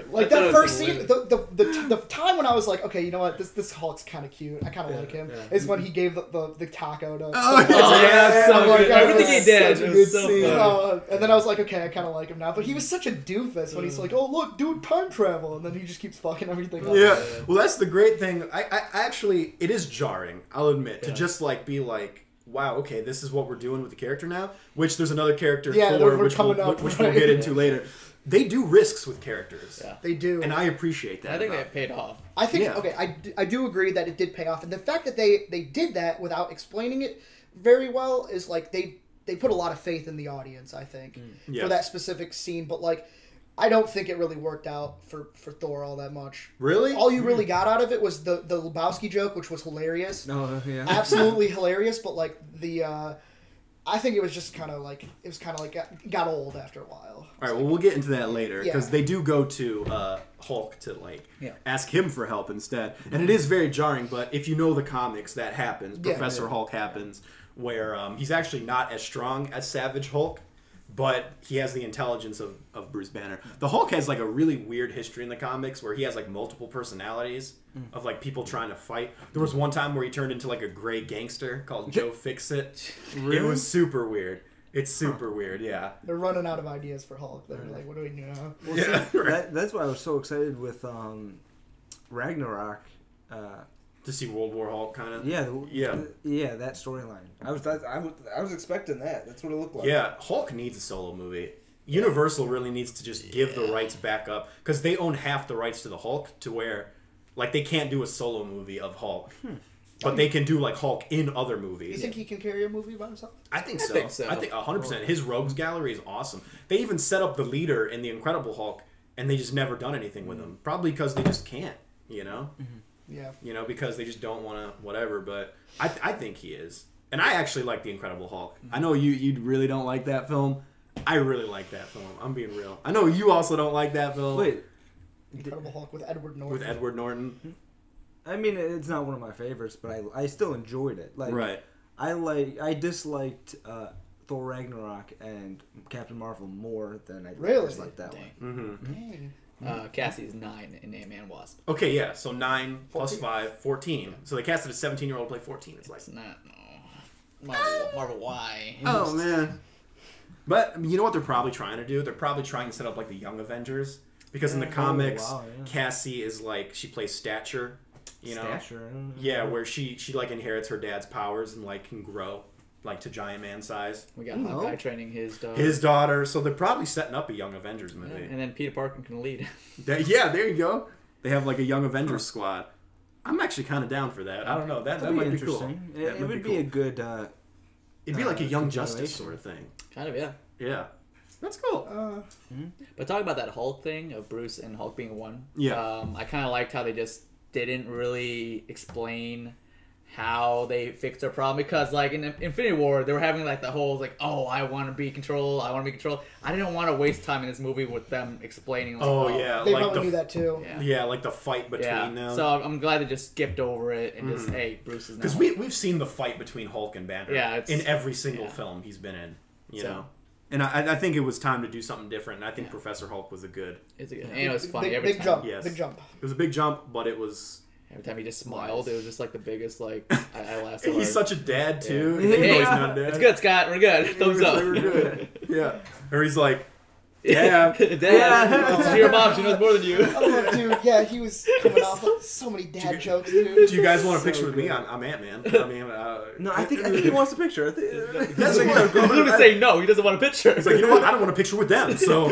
Like that first scene, the time when I was like, okay, you know what, this Hulk's kind of cute. I kind of like him. Is when he gave the taco to. Oh, yeah, so I'm like, good. oh, Everything he this is did such a was good so scene. funny. And then I was like, okay, I kind of like him now. But he was such a doofus when he's like, oh look, dude, time travel, and then he just keeps fucking everything up. Yeah. Well, that's the great thing. I actually, it is jarring, I'll admit, to just like be like, wow, okay, this is what we're doing with the character now. Which there's another character, Thor, which we'll get into later. They do risks with characters. Yeah. They do. And I appreciate that. I think that paid off. I think, Yeah. okay, I do agree that it did pay off. And the fact that they did that without explaining it very well is like they put a lot of faith in the audience, I think, Yes. for that specific scene. But like, I don't think it really worked out for Thor all that much. Really? All you really got out of it was the Lebowski joke, which was hilarious. No, yeah. Absolutely hilarious, but like I think it was just kind of like got old after a while. All right, well, we'll get into that later because Yeah. they do go to Hulk to like ask him for help instead, and it is very jarring. But if you know the comics, that happens. Yeah. Professor Hulk happens, where he's actually not as strong as Savage Hulk, but he has the intelligence of Bruce Banner. The Hulk has like a really weird history in the comics where he has like multiple personalities of like people trying to fight. There was one time where he turned into like a gray gangster called Joe Fixit. It was super weird. It's super weird, yeah. They're running out of ideas for Hulk. They're like, what do we do now? Well, Yeah, see, right. that's why I was so excited with Ragnarok. To see World War Hulk kind of. Yeah, that storyline. I was expecting that. That's what it looked like. Yeah, Hulk needs a solo movie. Universal really needs to just give the rights back up because they own half the rights to the Hulk to where, like, they can't do a solo movie of Hulk, but they can do like Hulk in other movies. You think he can carry a movie by himself? I think so. I think so. I think 100%. His rogues gallery is awesome. They even set up the leader in the Incredible Hulk, and they just never done anything with him. Probably because they just can't. You know. Yeah. You know, because they just don't want to, whatever. But I think he is. And I actually like The Incredible Hulk. I know you really don't like that film. I really like that film. I'm being real. I know you also don't like that film. Wait, Incredible Hulk with Edward Norton. With Edward Norton. I mean, it's not one of my favorites, but I still enjoyed it. Like, Right. I disliked Thor Ragnarok and Captain Marvel more than I Really? disliked that one. Dang. Cassie's 9 in Ant-Man Wasp. Okay, yeah. So 9 plus 14. 5, 14. So they casted a 17-year-old to play 14. It's like, It's not. No. Marvel, why? oh man. But you know what they're probably trying to do? They're probably trying to set up like the Young Avengers because in the comics, wow, yeah. Cassie is like she plays Stature. You know. Stature, I don't know. Yeah, where she like inherits her dad's powers and like can grow like to giant man size. We got Ooh, Hawkeye no. training his dog. His daughter, so they're probably setting up a Young Avengers Yeah, movie. and then Peter Parker can lead. Yeah, there you go. They have like a Young Avengers squad. I'm actually kind of down for that. I don't know. That That'd might be be cool. interesting. That It might would be cool. a good. It'd be like a Young Justice continuation. sort of thing. Kind of, yeah. Yeah, that's cool. But talking about that Hulk thing of Bruce and Hulk being one. Yeah. I kind of liked how they just didn't really explain how they fixed their problem, because like in Infinity War they were having like the whole like, oh, I want to be control, I didn't want to waste time in this movie with them explaining like, Oh yeah, They like probably knew that too. yeah. yeah, like the fight between Yeah. them. So I'm glad they just skipped over it and just, hey, Bruce is now Because we've seen the fight between Hulk and Banner Yeah, it's- in every single yeah. film he's been in, you So- know. And I think it was time to do something different. And I think Professor Hulk was a good. It's a good, and it was funny Big, every big time. jump. Yes. Big jump. It was a big jump, but it was. Every time he just smiled, it was just like the biggest like I laughed so He's hard. such a dad too. Yeah. Even though Hey, he's not a dad. It's good, Scott. We're good. Thumbs up. We're good. Yeah. Or he's like, yeah. Dad, it's your mom. She knows more than you. Oh, dude, yeah, he was coming off with so many dad jokes, dude. Do you guys want a picture with me? I'm Ant-Man. I mean, No, I think he wants a picture. I think, That's what He's going to say no. He doesn't want a picture. He's like, you know what? I don't want a picture with them. So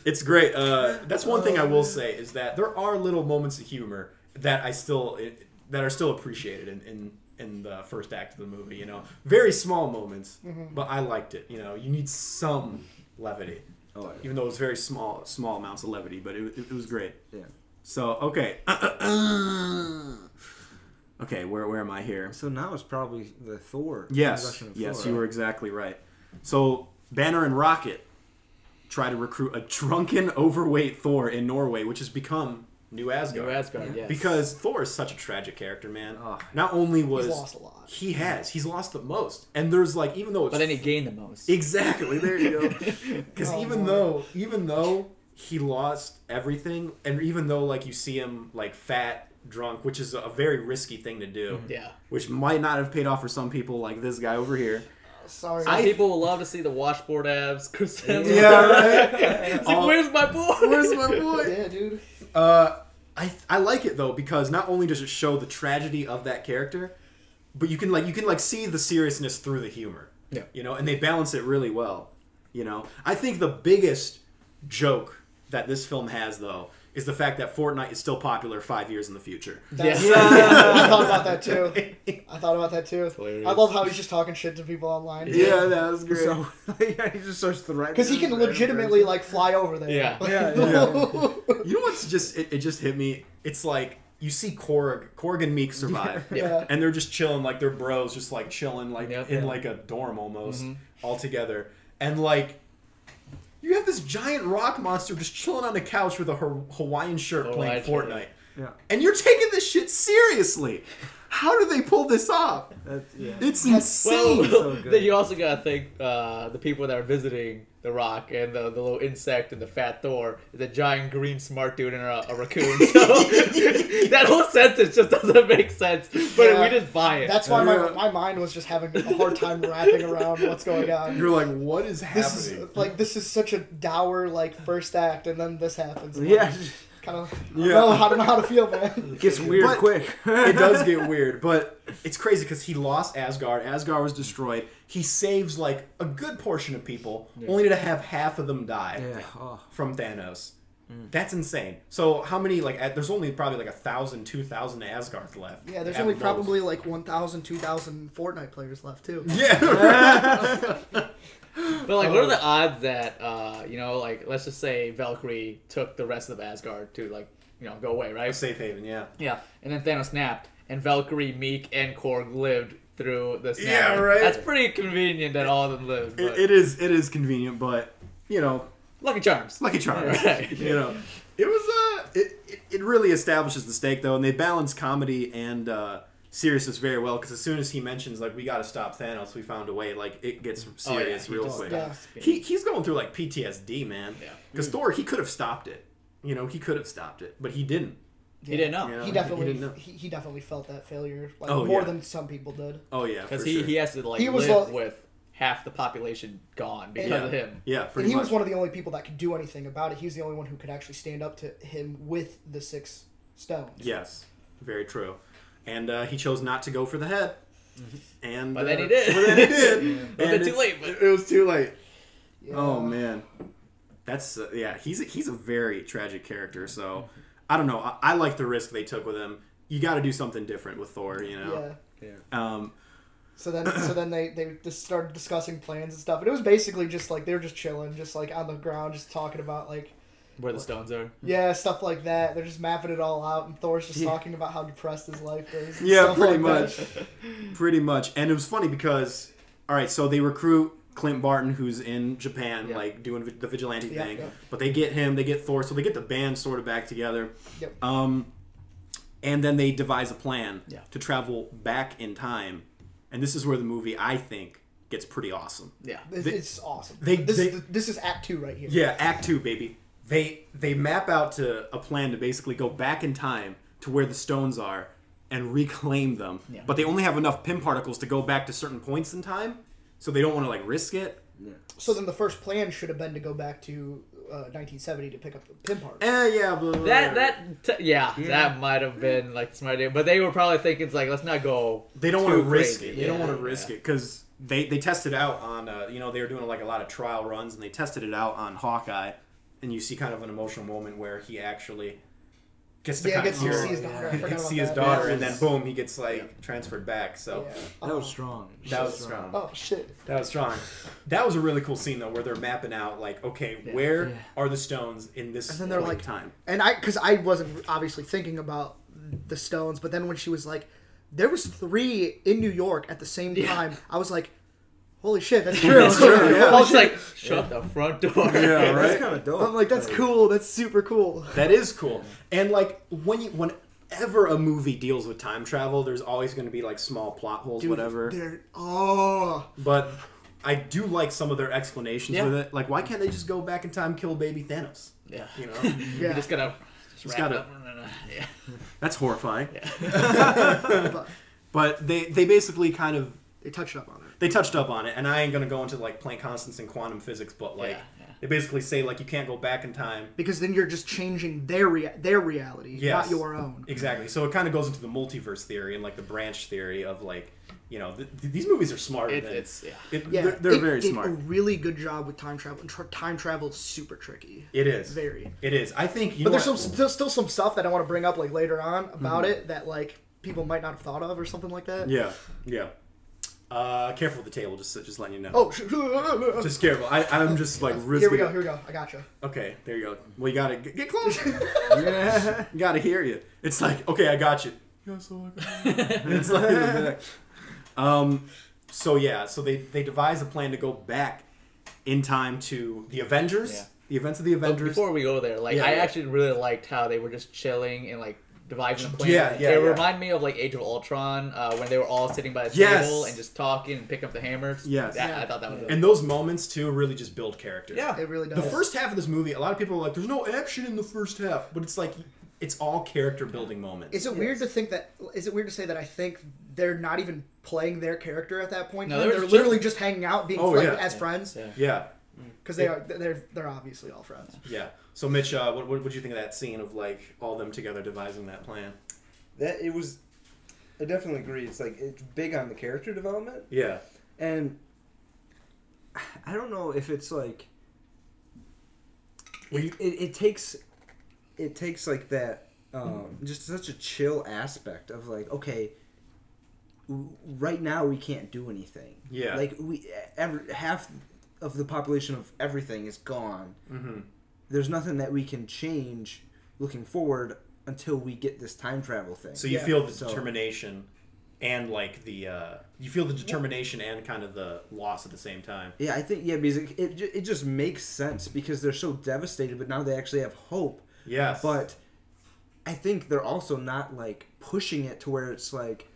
it's great. That's one thing I will say is that there are little moments of humor that are still appreciated in the first act of the movie. You know, very small moments, but I liked it. You know, you need some levity, even though it was very small amounts of levity, but it was great. Yeah. So okay, okay, where am I here? So now it's probably the Thor. Yes, introduction of yes, Thor. you were exactly right. So Banner and Rocket try to recruit a drunken, overweight Thor in Norway, which has become New Asgard. New Asgard, yes. Because Thor is such a tragic character, man. Oh. Not only was He's lost a lot. he's lost the most, and there's like even though it's But then he gained the most. exactly there you go. Because Oh, even boy. though he lost everything, and even though like you see him like fat, drunk, which is a very risky thing to do, Yeah. which might not have paid off for some people like this guy over here. Sorry. Some people will love to see the washboard abs. Chris Hemsworth. Yeah, right. It's like, where's my boy? Where's my boy? Yeah, dude. I like it though because not only does it show the tragedy of that character, but you can see the seriousness through the humor. Yeah. You know, and they balance it really well. You know, I think the biggest joke that this film has though is the fact that Fortnite is still popular 5 years in the future. That's, Yeah. I thought about that too. hilarious. I love how he's just talking shit to people online. Yeah, that was great. So yeah, he just starts to write. Because he can legitimately like fly over there. Yeah. Yeah, You know what's just it just hit me? It's like you see Korg and Meek survive. Yeah. And they're just chilling like they're bros, just like chilling like Yep. in Yeah. like a dorm almost all together. And like you have this giant rock monster just chilling on the couch with a Hawaiian shirt playing Hawaiian Fortnite. shirt. Yeah. And you're taking this shit seriously. How do they pull this off? That's, yeah. It's Well, insane. So good. then you also gotta think the people that are visiting the Rock and the little insect and the fat Thor is a giant green smart dude and a raccoon. So that whole sentence just doesn't make sense, but Yeah. we just buy it. That's why my mind was just having a hard time wrapping around what's going on. You're like, what is This happening? is this is such a dour like first act, and then this happens. Yeah, Kind of. Yeah. I don't know how to feel, man. it gets weird But- quick. It does get weird, but it's crazy because he lost Asgard. Asgard was destroyed. He saves like a good portion of people, only to have half of them die Yeah. Oh. from Thanos. That's insane. So how many there's only probably like 1,000, 2,000 Asgards left. Yeah, there's At only most. probably like 1,000, 2,000 Fortnite players left too. Yeah. But like, what are the odds that like let's just say Valkyrie took the rest of Asgard to like go away, right? Safe haven. Yeah. Yeah, and then Thanos snapped, and Valkyrie, Meek, and Korg lived through the snap. Yeah, right. That's pretty convenient that all of them lived. But It is convenient, but Lucky Charms. Lucky Charms. Right. It was it really establishes the stake though, and they balance comedy and serious very well, because as soon as he mentions like we got to stop Thanos, we found a way, like it gets serious real quick. Yeah. He's going through like PTSD, man. Yeah. Because Thor, he could have stopped it. You know, he could have stopped it, but he didn't. He didn't know. You know? He definitely didn't know. he definitely felt that failure Oh, more yeah. than some people did. Oh yeah, Because for sure. he has to like He was live like- with half the population gone because Yeah. of him. Yeah, And pretty he much. was one of the only people that could do anything about it. He was the only one who could actually stand up to him with the 6 stones. Yes, very true. And he chose not to go for the head. And But then he did. But then he did. A And bit too it's- late, but It was too late. Yeah. Oh man, that's yeah. He's a very tragic character. So I don't know. I like the risk they took with him. You got to do something different with Thor. You know. Yeah. So then they just started discussing plans and stuff. And it was basically just like they were just chilling, just like on the ground, just talking about like where the stones are. stuff like that. They're just mapping it all out, and Thor's just talking about how depressed his life is. and Yeah, stuff pretty like much. that. Pretty much. And it was funny because, all right, so they recruit Clint Barton, who's in Japan, Yeah. like doing the vigilante Yeah, thing. yeah. But they get him, they get Thor, so they get the band sort of back together. Yep. And then they devise a plan Yeah. to travel back in time. And this is where the movie, I think, gets pretty awesome. Yeah. It's awesome. they- This is Act 2 right here. Yeah, Act 2, baby. They map out to a plan to basically go back in time to where the stones are and reclaim them. Yeah. But they only have enough Pym particles to go back to certain points in time, so they don't want to like risk it. So then the first plan should have been to go back to 1970 to pick up the Pym part. Yeah, but That might have been like the smart idea, but they were probably thinking it's like let's not go. they don't want to too risk crazy. it. They don't Yeah, want to risk it because they tested out on they were doing like a lot of trial runs, and they tested it out on Hawkeye, and you see kind of an emotional moment where he actually gets to kind gets of to hear see his daughter. I he forgot gets to about see his that. daughter, That and then was- boom, he gets like transferred back. So. Yeah. That was strong. That was strong. Oh shit. That was strong. That was a really cool scene though, where they're mapping out like, okay, where are the stones in this And then they're point like, in time? And because I wasn't obviously thinking about the stones, but then when she was like, there was 3 in New York at the same time, I was like, holy shit, that's true. I was like, shut the front door. Yeah, That's kind of dope. I'm like, that's cool. That's super cool. That is cool. And like whenever a movie deals with time travel, there's always going to be like small plot holes, whatever. But I do like some of their explanations Yeah. with it. Like, why can't they just go back in time, kill baby Thanos? Yeah. You know, Yeah. You just gotta. Just wrap gotta- up. Yeah. that's horrifying. But But they basically kind of they touched up on it. they touched up on it, and I ain't gonna go into like Planck constants and quantum physics, but like Yeah. they basically say like you can't go back in time. Because then you're just changing their reality, Yes. not your own. Exactly. So it kind of goes into the multiverse theory and like the branch theory of like, these movies are smarter. It's yeah. Yeah, they're it very did smart. a really good job with time travel. And time travel is super tricky. It is. Very. It is. I think. But there's still some stuff that I want to bring up like later on about it that like people might not have thought of or something like that. Yeah. Yeah. Careful with the table. Just letting you know. Oh, Just careful. I'm just like risking. Here we go. I gotcha. Okay. There you go. Well, you gotta get close. Yeah. You gotta hear you. It's like, okay, I got you. It's like in the back. So yeah, so they devise a plan to go back in time to the Avengers, Yeah. the events of the But Avengers. before we go there, like Yeah, I yeah. actually really liked how they were just chilling and like devising a plan. Yeah, yeah, It yeah. reminded me of like Age of Ultron when they were all sitting by the Yes. table and just talking and picking up the hammers. Yes. I thought that was really And those moments too really just build character. Yeah. It really does. The first half of this movie, a lot of people are like, "There's no action in the first half," but it's like it's all character building moments. Is it weird to think that? Is it weird to say that I think they're not even playing their character at that point? No, they're they're just literally just hanging out, being Oh, yeah. as friends, Yeah. Yeah, because they're obviously all friends. yeah. So Mitch, what did you think of that scene of like all them together devising that plan? I definitely agree. It's like it's big on the character development, Yeah, and I don't know if it's like it takes like that just such a chill aspect of like, okay, right now we can't do anything. Yeah. Like half of the population of everything is gone. Mm-hmm. There's nothing that we can change looking forward until we get this time travel thing. So you Yeah. feel the So- determination and like the determination and kind of the loss at the same time. Yeah, I think because it just makes sense because they're so devastated, but now they actually have hope. Yes, But I think they're also not like pushing it to where it's like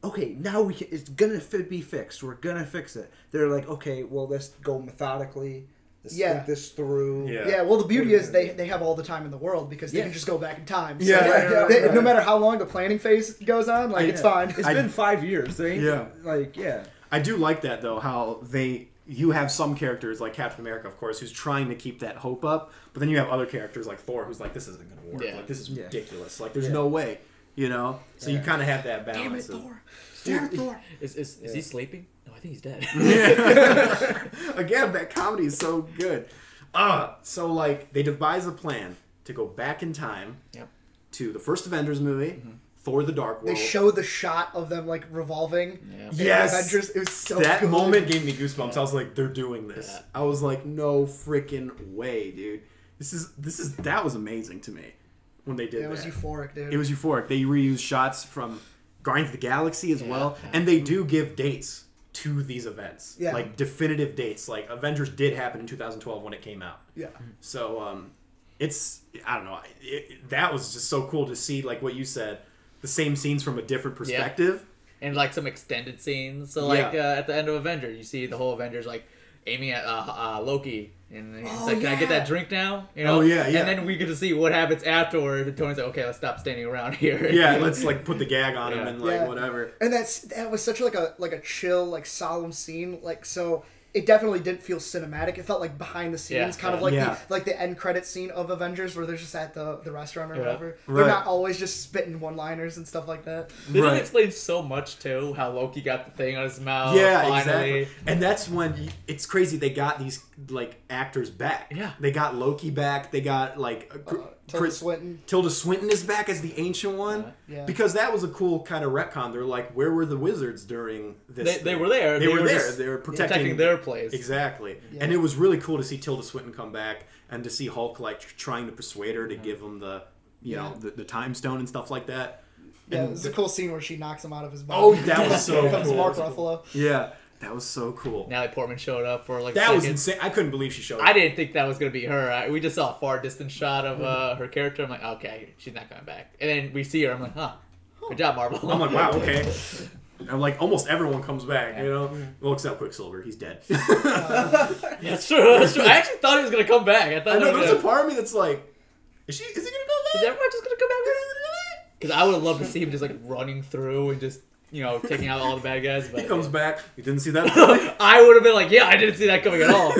okay, now it's gonna be fixed. We're gonna fix it. They're like, okay, well, let's go methodically. Let's think this through. Yeah. Well, the beauty is they have all the time in the world because they can just go back in time. So Yeah. no matter how long the planning phase goes on, like it's fine. It's been 5 years. They ain't I do like that though, how you have some characters like Captain America, of course, who's trying to keep that hope up, but then you have other characters like Thor, who's like, this isn't going to work. Yeah. Like, this is ridiculous. Like, there's no way, you know? So you kind of have that balance. Damn it, Thor. Damn it, Thor. Is he sleeping? No, I think he's dead. Again, that comedy is so good. So, like, they devise a plan to go back in time to the first Avengers movie, Thor: The Dark World. They show the shot of them like revolving. Yeah. Yes, Avengers. It was so that good. moment gave me goosebumps. I was like, they're doing this. Yeah. I was like, no freaking way, dude. That was amazing to me when they did that. It was euphoric, dude. It was euphoric. They reused shots from Guardians of the Galaxy as well, and they do give dates to these events, like definitive dates. Like Avengers did happen in 2012 when it came out. Yeah. So I don't know. That was just so cool to see, like what you said, the same scenes from a different perspective. And like some extended scenes. So like at the end of Avengers, you see the whole Avengers like aiming at Loki, and he's like, "Can I get that drink now?" You know? Oh yeah. And then we get to see what happens afterward. And Tony's like, "Okay, let's stop standing around here." Yeah, let's like put the gag on him and like whatever. And that was such like a chill, like solemn scene. Like so. It definitely didn't feel cinematic. It felt like behind the scenes, kind of like the end credit scene of Avengers, where they're just at the restaurant or whatever. They're not always just spitting one-liners and stuff like that. They didn't explain so much too how Loki got the thing on his mouth. Yeah, finally. exactly. And that's when it's crazy. They got these like actors back. Yeah, they got Loki back. They got like Tilda Swinton is back as the Ancient One. Yeah. Because that was a cool kind of retcon. They're like, where were the wizards during this? They were there. They were there. They were protecting their place. Exactly. Yeah. And it was really cool to see Tilda Swinton come back and to see Hulk like trying to persuade her to give him the the time stone and stuff like that. Yeah, and it was a cool scene where she knocks him out of his body. Oh, that was so cool. Mark Ruffalo. Yeah. That was so cool. Natalie Portman showed up for like that was insane. I couldn't believe she showed up. I didn't think that was going to be her. We just saw a far distant shot of her character. I'm like, okay, she's not coming back. And then we see her. I'm like, good job, Marvel. I'm like, wow, okay. I'm like, almost everyone comes back, you know? Well, except Quicksilver. He's dead. That's true. That's true. I actually thought he was going to come back. I know, there's a part of me that's like, is he going to come back? Is everyone just going to come back? Because I would have loved to see him just like running through and just, taking out all the bad guys. But, he comes back. You didn't see that? I would have been like, yeah, I didn't see that coming at all.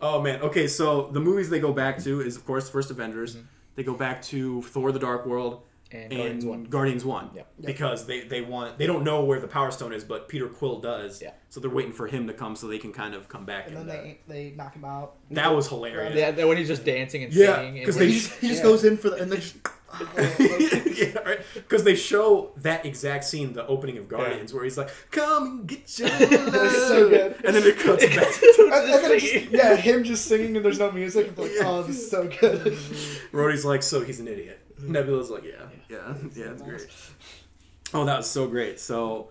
Oh, man. Okay, so the movies they go back to is, of course, First Avengers. Mm-hmm. They go back to Thor: The Dark World. And Guardians 1. Yep. Because they don't know where the Power Stone is, but Peter Quill does. Yeah. So they're waiting for him to come so they can kind of come back. And then they knock him out. That was hilarious. Yeah, when he's just dancing and singing. Because he just goes in for the... And they just... yeah, right. Because they show that exact scene, the opening of Guardians, where he's like, "Come and get your love." It was so good. And then it cuts back. Him just singing and there's no music. I'm like, oh, this is so good. Rhodey's like, so he's an idiot. Nebula's like, yeah, it's great. Oh, that was so great. So,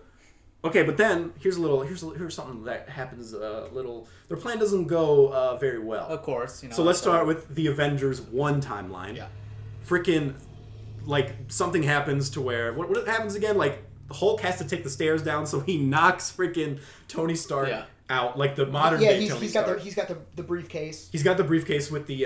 okay, but then here's something that happens. Their plan doesn't go very well. Of course, So let's start with the Avengers 1 timeline. Yeah. Freaking, like, something happens to where what happens again? Like, Hulk has to take the stairs down, so he knocks freaking Tony Stark out, like the modern day Tony Stark. He's got the briefcase. He's got the briefcase with the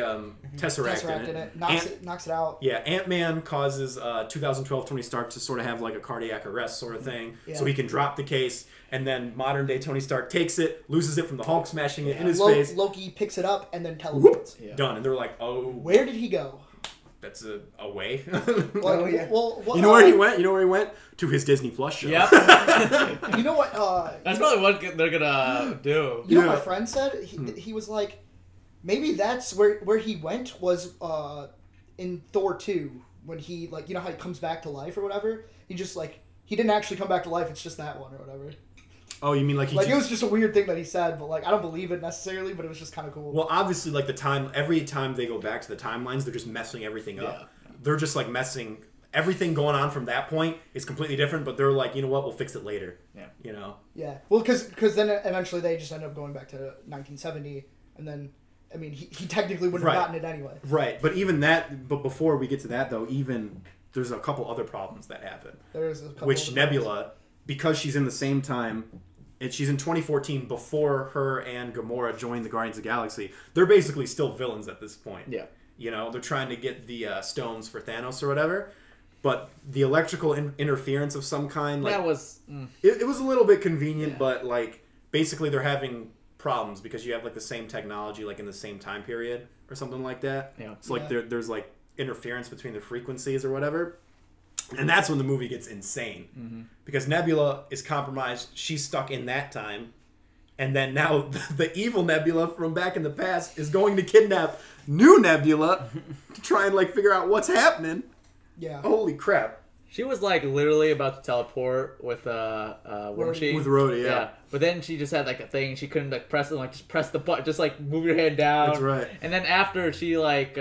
Tesseract in it. Knocks it out. Yeah, Ant-Man causes 2012 Tony Stark to sort of have like a cardiac arrest sort of thing, so he can drop the case, and then modern day Tony Stark takes it, loses it from the Hulk smashing it in his face. Loki picks it up and then teleports. Done, and they're like, oh. Where did he go? That's away. Well, you know where he went? You know where he went? To his Disney Plus show. Yep. You know what? That's probably what they're gonna do. You know what my friend said? He was like, maybe that's where he went was in Thor 2 when he like, you know how he comes back to life or whatever. He just like he didn't actually come back to life. It's just that one or whatever. Oh, you mean like it was just a weird thing that he said, but like I don't believe it necessarily, but it was just kind of cool. Well, obviously, like every time they go back to the timelines, they're just messing everything up. Yeah. They're just like messing everything going on from that point is completely different. But they're like, you know what? We'll fix it later. Yeah. You know. Yeah. Well, because then eventually they just end up going back to 1970, and then I mean he technically wouldn't have gotten it anyway. Right. But even that. But before we get to that though, even there's a couple other problems that happen. There's a couple Which of Nebula, because she's in the same time, and she's in 2014 before her and Gamora joined the Guardians of the Galaxy. They're basically still villains at this point. Yeah. You know, they're trying to get the stones for Thanos or whatever. But the electrical interference of some kind, like That was... it was a little bit convenient, Yeah. but like basically they're having problems because you have like the same technology like in the same time period or something like that. Yeah. So like Yeah. there's like interference between the frequencies or whatever. And that's when the movie gets insane. Because Nebula is compromised. She's stuck in that time. And then now the evil Nebula from back in the past is going to kidnap new Nebula to try and like figure out what's happening. Yeah. Holy crap. She was like literally about to teleport with War Machine. With Rhodey, yeah. But then she just had like a thing she couldn't like press it, like just press the button, just like move your hand down. That's right. And then after she like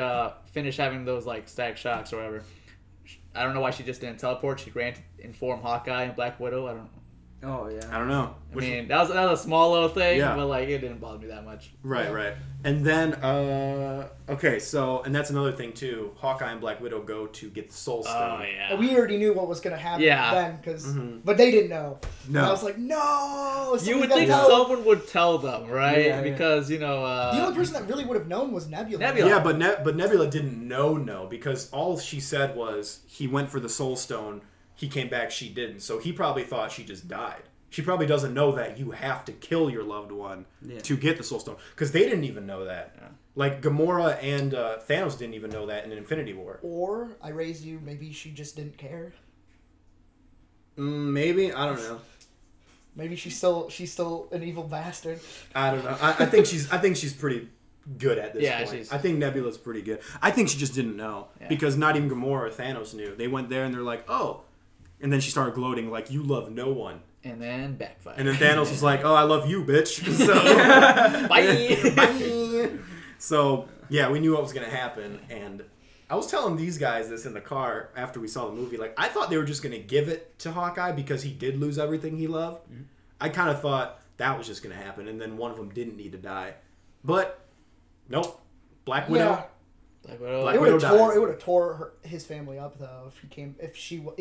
finished having those like static shocks or whatever, I don't know why she just didn't teleport. She ran to inform Hawkeye and Black Widow. I don't know. Oh yeah. I don't know. I mean, that was a small little thing, Yeah. but like it didn't bother me that much. Right, Yeah. right. And then, okay, so, and that's another thing too. Hawkeye and Black Widow go to get the Soul Stone. yeah. We already knew what was going to happen Yeah. then, but they didn't know. No. And I was like, no. You somebody would gotta think tell them. someone would tell them, right? Yeah, yeah. Because you know. The only person that really would have known was Nebula. Nebula. Yeah, but Nebula didn't know because all she said was he went for the Soul Stone, he came back, she didn't. So he probably thought she just died. She probably doesn't know that you have to kill your loved one to get the Soul Stone. Because they didn't even know that. Yeah. Like, Gamora and Thanos didn't even know that in Infinity War. Or, I raised you, maybe she just didn't care. Maybe? I don't know. Maybe she's still an evil bastard. I don't know. I think she's pretty good at this Yeah, point. she's- I think Nebula's pretty good. I think she just didn't know. Yeah. Because not even Gamora or Thanos knew. They went there and they're like, oh. And then she started gloating like, you love no one. And then backfire. And then Thanos was like, oh, I love you, bitch. So, Bye. bye. So, yeah, we knew what was going to happen. And I was telling these guys this in the car after we saw the movie. Like, I thought they were just going to give it to Hawkeye because he did lose everything he loved. I kind of thought that was just going to happen. And then one of them didn't need to die. But, nope. Black Widow. Yeah. Black Widow. Black It Widow would have dies. tore his family up though if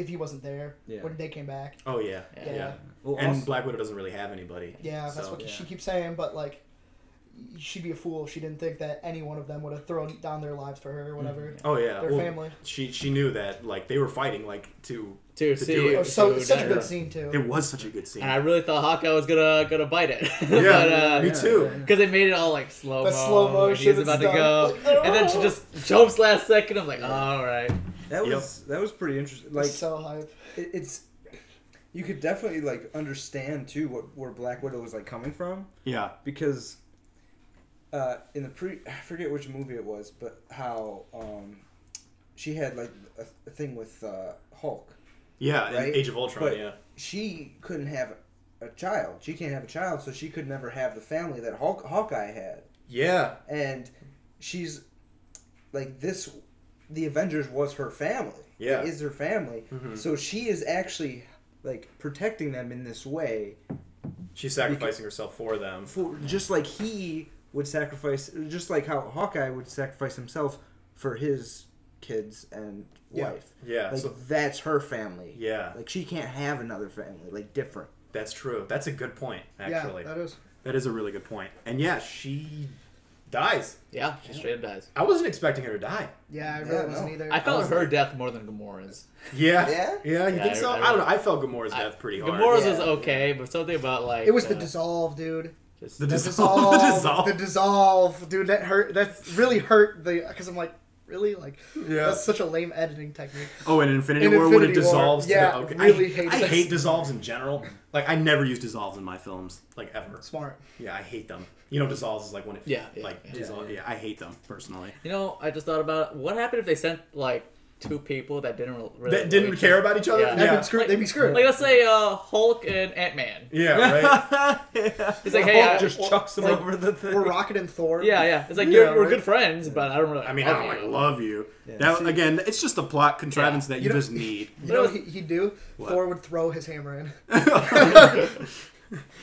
he wasn't there Yeah. when they came back. Oh, yeah. Yeah. Yeah. Well, And also- Black Widow doesn't really have anybody. Yeah, that's So- what she keeps saying. But like, she'd be a fool if she didn't think that any one of them would have thrown down their lives for her or whatever. Oh, yeah. Their family. She knew that, like, they were fighting, like, to To do see. it. It was so to such a die. good scene too. It was such a good scene. And I really thought Hawkeye was gonna bite it. Yeah, me yeah, too. Because they made it all like slow mo. The slow motion He's about to and go, stuff. Like, and then she just jumps last second. I'm like, all right. That was pretty interesting. Like Like so hype. it's you could definitely like understand too where Black Widow was like coming from Yeah. because in the I forget which movie it was, but how she had like a thing with Hulk. Yeah, in Right? Age of Ultron, But yeah. she couldn't have a child. She can't have a child, so she could never have the family that Hawkeye had. Yeah. And she's like this. The Avengers was her family. Yeah. It is her family. Mhm. So she is actually like protecting them in this way, She's sacrificing herself for them. for just like he would sacrifice, just like how Hawkeye would sacrifice himself for his kids and Yeah. wife. Yeah. Like So, that's her family. yeah, Like she can't have another family. Like different. that's true. That's a good point, actually. Yeah, that is. That is a really good point. And yeah, she dies. Yeah, she straight up dies. I wasn't expecting her to die. Yeah, I really Yeah, wasn't no. either. I felt was her like- death more than Gamora's. Yeah. Yeah? Yeah, you Yeah, think so? I I don't know. I felt Gamora's death pretty hard. Gamora's Yeah. was okay, but something about like It was the dissolve, dude. just The The dissolve. dissolve. The dissolve. The dissolve, dude. That hurt. That's really hurt. Because I'm like, really, like, Yeah. that's such a lame editing technique. Oh, in Infinity In War when it Infinity War, dissolves. yeah, to the, okay. really I hate I this. hate dissolves in general. Like, I never use dissolves in my films, like, ever. Smart. Yeah, I hate them. You know, dissolves is like when it, Yeah, yeah, like, yeah. dissolve. Yeah, I hate them, personally. You know, I just thought about what happened if they sent like two people that didn't really That didn't know each care other? about each other? Yeah. Yeah. They'd be screwed. Like let's say Hulk and Ant-Man. Yeah, right? It's like, hey, Hulk I, just chucks him like, over the thing. We're Rocket and Thor. yeah. It's like Yeah, we're right. good friends, but I don't really. I mean, I don't like love you. Yeah. That, See- again, it's just a plot contrivance Yeah. that You you know- just need. You know what he'd do? What? Thor would throw his hammer in.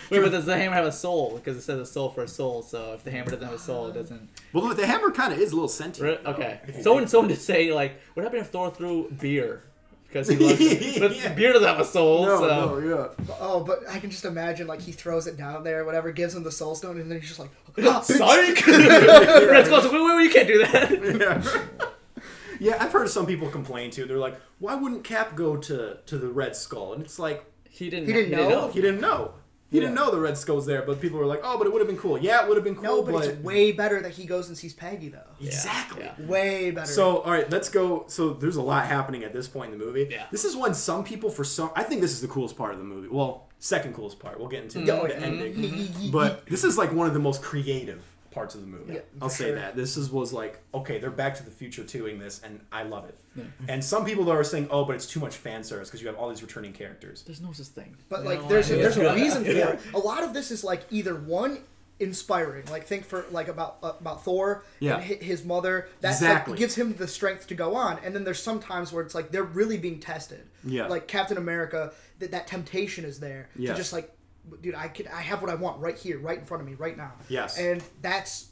Wait, but does the hammer have a soul? Because it says a soul for a soul. So if the hammer doesn't have a soul, it doesn't. Well, the hammer kind of is a little sentient. though, Okay. if you Someone think did say like, what happened if Thor threw beer because he loves it. But beer doesn't have a soul, so. yeah. Oh, but I can just imagine, like, he throws it down there, whatever, gives him the soul stone, and then he's just like, Psych! Red Skull's like, wait, you can't do that. Yeah, I've heard some people complain too. They're like, why wouldn't Cap go to the Red Skull? And it's like, He didn't know. he didn't know. He didn't know the Red Skull's there, but people were like, oh, but it would have been cool. Yeah, it would have been cool. No, but it's way better that he goes and sees Peggy, though. Exactly. Yeah. Way better. So, all right, let's go. So, there's a lot happening at this point in the movie. Yeah. This is when some people, I think this is the coolest part of the movie. Well, second coolest part. We'll get into the ending. But this is like one of the most creative parts of the movie. Yeah, I'll say sure. that. Was like, okay, they're Back to the Future 2ing this, and I love it. Yeah. And some people are saying, oh, but it's too much fan service because you have all these returning characters. There's no such thing. But, like, there's a reason for it. A lot of this is, like, either one, inspiring. Like, think for, like, about Thor and his mother. That's like, gives him the strength to go on. And then there's some times where it's like they're really being tested. Yeah. Like Captain America, that temptation is there to just, like, dude, I have what I want right here, right in front of me, right now. Yes. And that's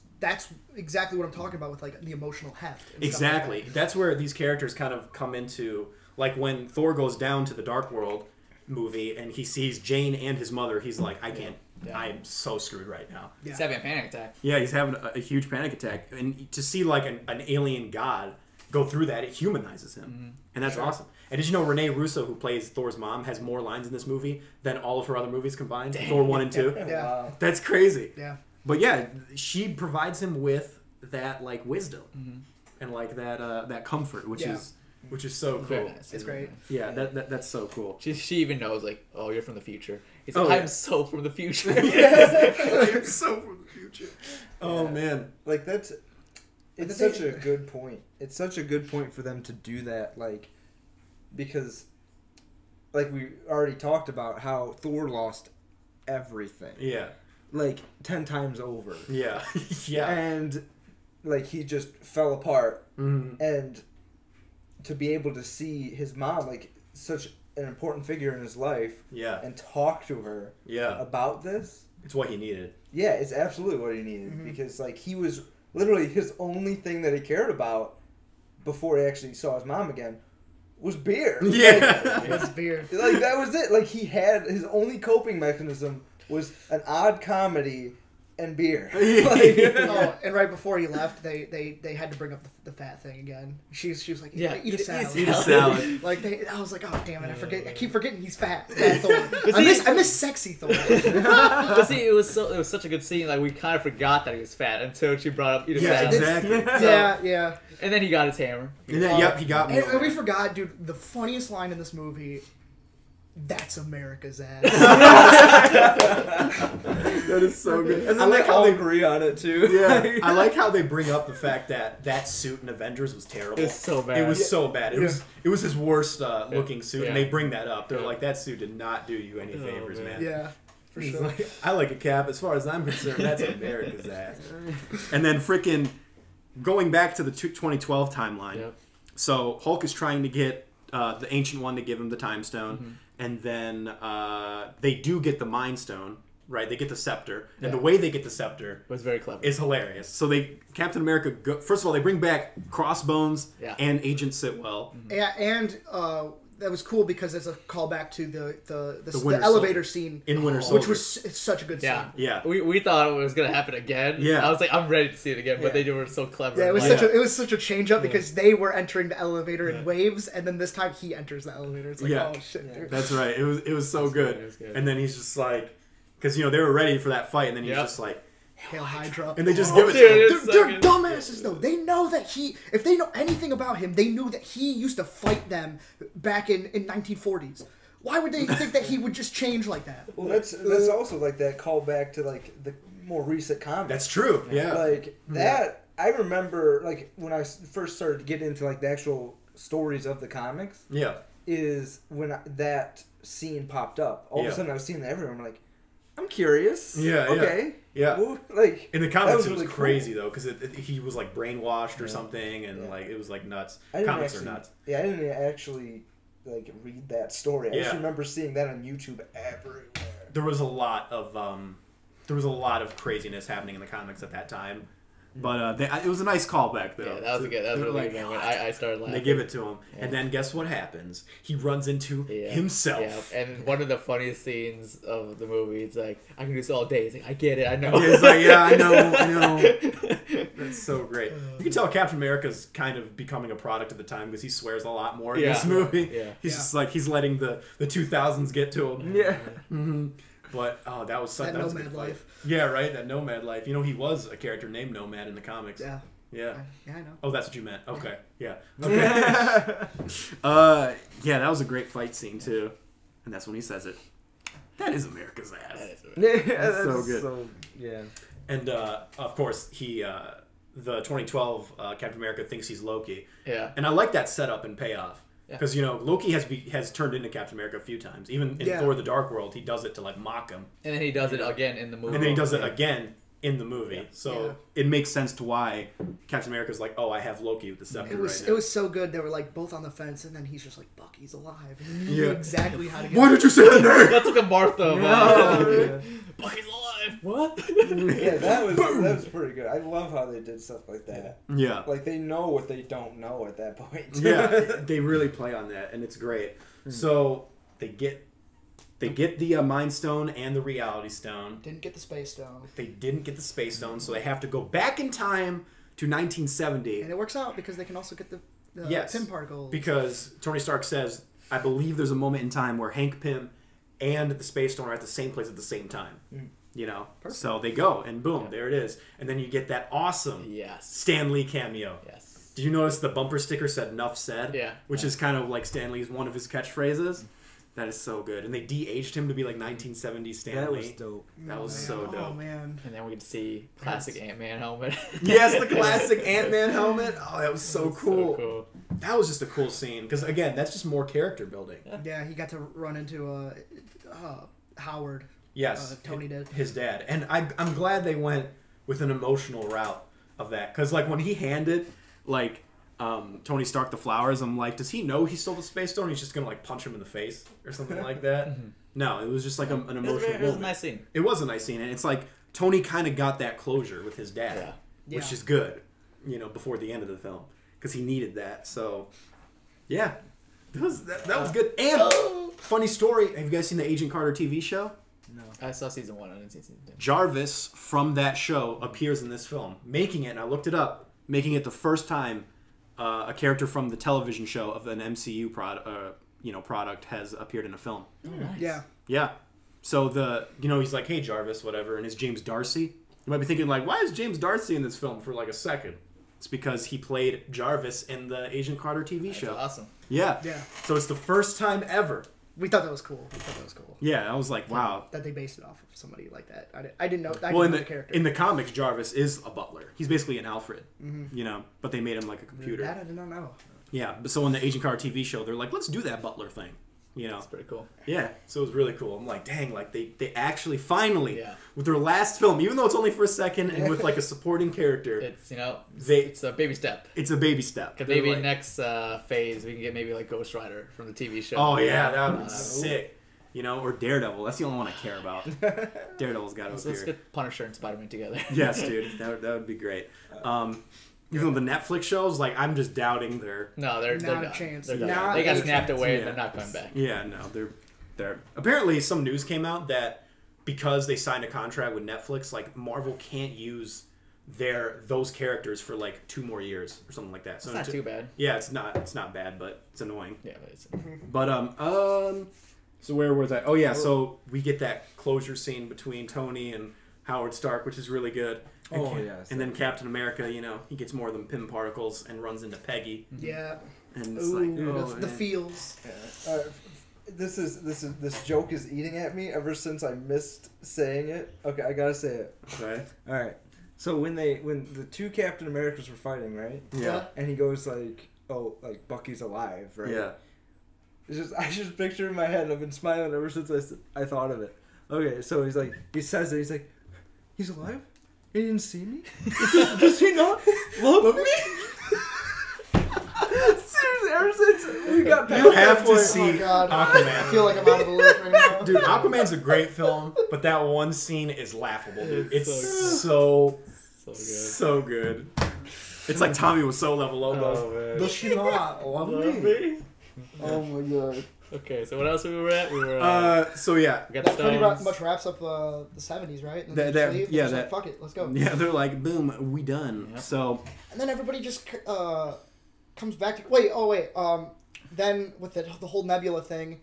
exactly what I'm talking about with, like, the emotional heft. Exactly. That's where these characters kind of come into, like, when Thor goes down to the Dark World movie and he sees Jane and his mother, he's like, I can't. Yeah. I'm so screwed right now. Yeah. He's having a panic attack. Yeah, he's having a huge panic attack. And to see, like, an alien god go through that, it humanizes him. Mm-hmm. And that's awesome. And did you know Renee Russo, who plays Thor's mom, has more lines in this movie than all of her other movies combined? Dang. Thor 1 and 2? Yeah. Wow. That's crazy. Yeah. But yeah, she provides him with that, like, wisdom and, like, that comfort, which is so cool. Nice. It's great. Yeah, that's so cool. She even knows, like, oh, you're from the future. He's like, I'm so from the future. I'm so from the future. Oh, man. Like, it's such a good point. It's such a good point for them to do that, like, because, like, we already talked about how Thor lost everything. Yeah. Like, 10 times over. Yeah. Yeah. And, like, he just fell apart. Mm-hmm. And to be able to see his mom, like, such an important figure in his life. Yeah. And talk to her. Yeah. About this. It's what he needed. Yeah, it's absolutely what he needed. Mm-hmm. Because, like, he was literally his only thing that he cared about before he actually saw his mom again was beer. Yeah. It was beer. Like, that was it. Like, he had his only coping mechanism was an odd comedy and beer. And right before he left, they had to bring up the fat thing again. She was like, eat a salad. Eat a salad. Like, I was like, oh damn it, I keep forgetting he's fat. Thor. I miss sexy Thor. But see, it was such a good scene. Like, we kind of forgot that he was fat until she brought up eat a salad. Exactly. Yeah. And then he got his hammer. And then, he got me. And we forgot, dude, the funniest line in this movie. That's America's ass. That is so good. And then they all agree on it too. Yeah, I like how they bring up the fact that suit in Avengers was terrible. It's so bad. It was so bad. It was his worst looking suit, and they bring that up. They're like, that suit did not do you any favors, man. Yeah, for sure. Like, I like a Cap. As far as I'm concerned, that's America's ass. And then frickin' going back to the 2012 timeline. Yep. So Hulk is trying to get the Ancient One to give him the Time Stone. Mm-hmm. And then they do get the Mind Stone, right? They get the scepter, and the way they get the scepter was very clever. Is hilarious. So Captain America. First of all, they bring back Crossbones and Agent Sitwell. Mm-hmm. Yeah, and that was cool because it's a callback to the elevator scene in Winter Soldier, which was such a good scene. Yeah. We thought it was gonna happen again. Yeah, I was like, I'm ready to see it again, but they were so clever. Yeah, it was such a change up because they were entering the elevator in waves, and then this time he enters the elevator. It's like, oh shit, dude. That's right. It was so good. It was good. And then he's just like, because they were ready for that fight, and then he's just like, Hail Hydra. And they just give it to him. They're dumbasses, though. They know that if they know anything about him, they knew that he used to fight them back in 1940s. Why would they think that he would just change like that? Well, that's also like that callback to like the more recent comics. That's true. Yeah. Like that, I remember like when I first started to get into like the actual stories of the comics. Yeah. Is when that scene popped up. All of a sudden I was seeing that everywhere. I'm like, I'm curious. Yeah. Okay. Yeah. Well, like in the comics, it was really crazy though, because he was like brainwashed or something, and like it was like nuts. Comics are nuts. Yeah, I didn't actually like read that story. I just remember seeing that on YouTube everywhere. There was a lot of craziness happening in the comics at that time. But it was a nice callback, though. Yeah, that was good. That was really good. I started laughing. They give it to him, and then guess what happens? He runs into himself. Yeah. And one of the funniest scenes of the movie, it's like, I can do this all day. He's like, I get it, I know. He's like, yeah, I know. That's so great. You can tell Captain America's kind of becoming a product of the time because he swears a lot more in this movie. Yeah. He's just like, he's letting the 2000s get to him. Yeah. Mm-hmm. But that was such That was a nomad good fight. life. Yeah, right. That nomad life. You know, he was a character named Nomad in the comics. Yeah. Yeah. Yeah, I know. Oh, that's what you meant. Okay. Yeah. Okay. Yeah, that was a great fight scene too, and that's when he says it. That is America's ass. That's so good. Yeah. And of course, the 2012 Captain America thinks he's Loki. Yeah. And I like that setup and payoff. Yeah. Because, Loki has turned into Captain America a few times. Even in Thor the Dark World, he does it to, like, mock him. And then he does it again in the movie. And then he does it again in the movie. So it makes sense to why Captain America's like, oh, I have Loki with the scepter right now. It was so good. They were, like, both on the fence, and then he's just like, Bucky's alive. And he knew exactly how to get Why did you say that name? That's like a Martha. Bucky's alive. What? Yeah, that was pretty good. I love how they did stuff like that. Yeah. Like, they know what they don't know at that point. Yeah, they really play on that, and it's great. So they get the Mind Stone and the Reality Stone. Didn't get the Space Stone. They didn't get the Space Stone, so they have to go back in time to 1970. And it works out because they can also get the Yes, Pym particles. because Tony Stark says, I believe there's a moment in time where Hank Pym and the Space Stone are at the same place at the same time. So they go, and boom, there it is. And then you get that awesome Stan Lee cameo. Yes. Did you notice the bumper sticker said "Nuff said"? Yeah. Which is kind of like Stan Lee's one of his catchphrases. That is so good. And they de-aged him to be like 1970s Stan Lee. That was dope. That was so dope. Oh, man. And then we get to see classic Ant-Man helmet. Yes, the classic Ant-Man helmet. Oh, that was so cool. So cool. That was just a cool scene. Because, again, that's just more character building. Yeah, he got to run into Howard. Yes. Tony did. His dad. And I'm glad they went with an emotional route of that. Because, like, when he handed, like, Tony Stark the flowers, I'm like, does he know he stole the Space Stone? He's just going to, like, punch him in the face or something like that? No, it was just, like, an emotional moment. It was a nice scene. It was a nice scene. And it's like, Tony kind of got that closure with his dad. Which is good, before the end of the film. Because he needed that. So, yeah. That was good. And, funny story, have you guys seen the Agent Carter TV show? No. I saw season 1. I didn't see season 2. Jarvis from that show appears in this film, making it, and I looked it up, making it the first time a character from the television show of an MCU product has appeared in a film. Oh, nice. Yeah. Yeah. So he's like, hey, Jarvis, whatever, and it's James Darcy. You might be thinking, like, why is James Darcy in this film for like a second? It's because he played Jarvis in the Agent Carter TV show. Awesome. Yeah. Yeah. So it's the first time ever. We thought that was cool. Yeah, I was like, wow. That they based it off of somebody like that. I didn't know. Well, in the character. in the comics, Jarvis is a butler. He's basically an Alfred, but they made him like a computer. That I did not know. Yeah, but so in the Agent Carter TV show, they're like, let's do that butler thing. That's pretty cool. Yeah, so it was really cool. I'm like, dang, like they actually finally, with their last film, even though it's only for a second and with like a supporting character, it's it's a baby step. It's a baby step. Because maybe next phase we can get maybe like Ghost Rider from the TV show. Oh yeah, that would be sick. Or Daredevil. That's the only one I care about. Daredevil's got to appear. Let's get Punisher and Spider-Man together. Yes, dude, that would be great. Even though the Netflix shows, like, I'm just doubting their... No, they're not done. a chance. They're done. Not they got a snapped chance. away Yeah. and they're not coming back. Yeah, no, they're... Apparently, some news came out that because they signed a contract with Netflix, like, Marvel can't use those characters for, like, 2 more years or something like that. So It's not too bad. Yeah, it's not bad, but it's annoying. Yeah, but it's... But, so where was I? Oh, yeah, so we get that closure scene between Tony and Howard Stark, which is really good. And then Captain America, he gets more of them Pym particles and runs into Peggy. Yeah. And it's The feels. This joke is eating at me ever since I missed saying it. Okay, I gotta say it. Okay. All right. So when the 2 Captain Americas were fighting, right? Yeah. And he goes like, "Oh, like Bucky's alive," right? Yeah. I just picture in my head, and I've been smiling ever since I thought of it. Okay, so he says it. He's like, "He's alive? He didn't see me? Does he not love me?" Seriously, ever since we got past You have that to point- see Oh, God. Aquaman. I feel like I'm out of the loop right now. Dude, Aquaman's a great film, but that one scene is laughable, dude. It's so So good. So good. It's like Tommy was so level low. man. Does she not love me? Oh my god. Okay, so what else we were at? We were. So yeah. We got the That pretty Stones. much wraps up the 70s, right? And That- they that- just leave, yeah, they're just that- like, fuck it, let's go. Yeah, they're like, boom, we done. Yep. So And then everybody just comes back to then with the whole Nebula thing,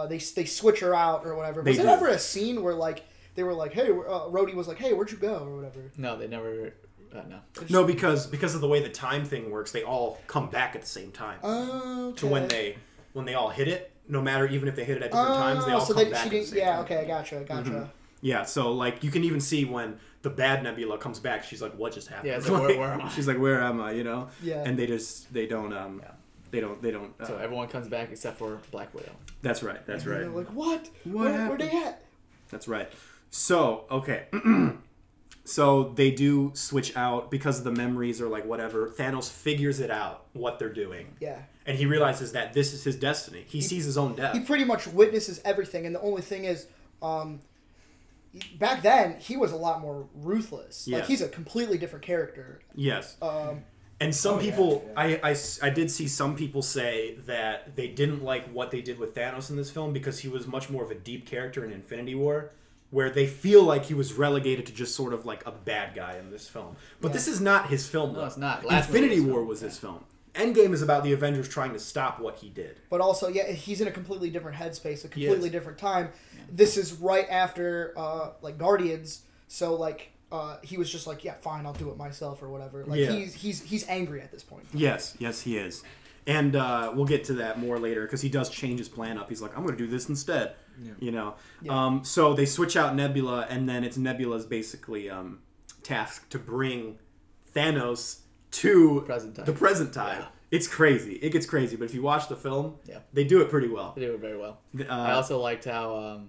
they switch her out or whatever. They Was there do. ever a scene where like they were like, hey, Rhodey was like, hey, where'd you go or whatever? No, they never. No. no, because of the way the time thing works, they all come back at the same time. Okay. To when they all hit it, no matter even if they hit it at different times, they all come back at the same time. okay, gotcha. Yeah, so like you can even see when the bad Nebula comes back, she's like, "What just happened?" Yeah, it's like, where am I? She's like, "Where am I?" You know. Yeah. And they don't. They don't. So everyone comes back except for Black Widow. That's right. That's And right. they're like, what? What Where they at? That's right. So okay. So they do switch out because the memories or like whatever. Thanos figures it out what they're doing, Yeah. and he realizes that this is his destiny. He sees his own death. He pretty much witnesses everything, and the only thing is, back then he was a lot more ruthless. Like Yes. he's a completely different character. Yes. And some people, I did see some people say that they didn't like what they did with Thanos in this film because he was much more of a deep character in Infinity War, where they feel like he was relegated to just sort of like a bad guy in this film. But Yeah. this is not his film. No, though. it's not. Last Infinity one was War was his film. Endgame is about the Avengers trying to stop what he did. But also, yeah, he's in a completely different headspace, a completely Yes. different time. This is right after like Guardians, so like he was just like, yeah, fine, I'll do it myself or whatever. Like Yeah. he's angry at this point. Yes, he is. And we'll get to that more later because he does change his plan up. He's like, I'm going to do this instead. Yeah. You know? Yeah. So they switch out Nebula, and then it's Nebula's basically task to bring Thanos to Present time. the present time. Yeah. It's crazy. It gets crazy. But if you watch the film, Yeah. they do it pretty well. They do it very well. Uh, I also liked how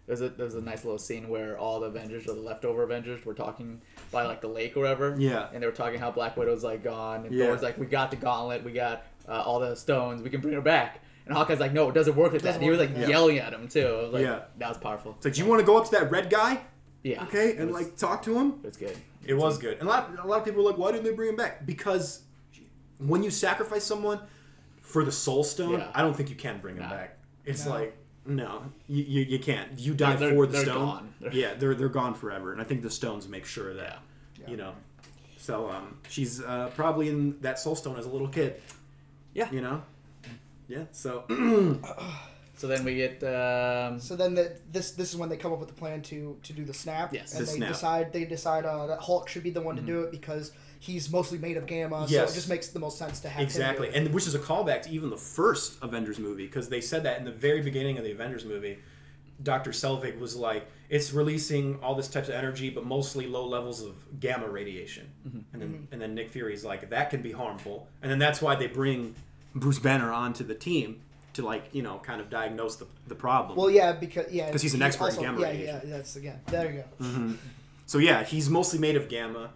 there was a nice little scene where all the Avengers or the leftover Avengers were talking by like the lake or whatever. Yeah. And they were talking how Black Widow's like gone, and Yeah. Thor's like, we got the gauntlet, we got all the stones, we can bring her back. And Hawkeye's like, no, it doesn't work like that. And he was like Yeah. yelling at him too. I was like, Yeah. that was powerful. It's like, do you want to go up to that red guy? Yeah. Okay, It and was- like talk to him? it was good. It was good. And a lot of people are like, why didn't they bring him back? Because when you sacrifice someone for the Soul Stone, Yeah. I don't think you can bring him Nah. back. It's No. like, no, you can't. You die They're- for the they're stone. gone. Yeah, they're gone forever. And I think the stones make sure of that, Yeah. you know. So she's probably in that Soul Stone as a little kid. Yeah. You know? Yeah, so... So then we get So then this is when they come up with the plan to do the snap. Yes. And The they snap. decide that Hulk should be the one to do it because he's mostly made of gamma. So Yes. it just makes the most sense to have Exactly, him do it. and which is a callback to even the first Avengers movie, because they said that in the very beginning of the Avengers movie, Dr. Selvig was like, it's releasing all this types of energy, but mostly low levels of gamma radiation. And then Nick Fury's like, that can be harmful. And then that's why they bring Bruce Banner onto the team to, like, you know, kind of diagnose the problem. Well, yeah, because he's an expert in gamma yeah, radiation. Yeah, that's again. There you go. So yeah, he's mostly made of gamma.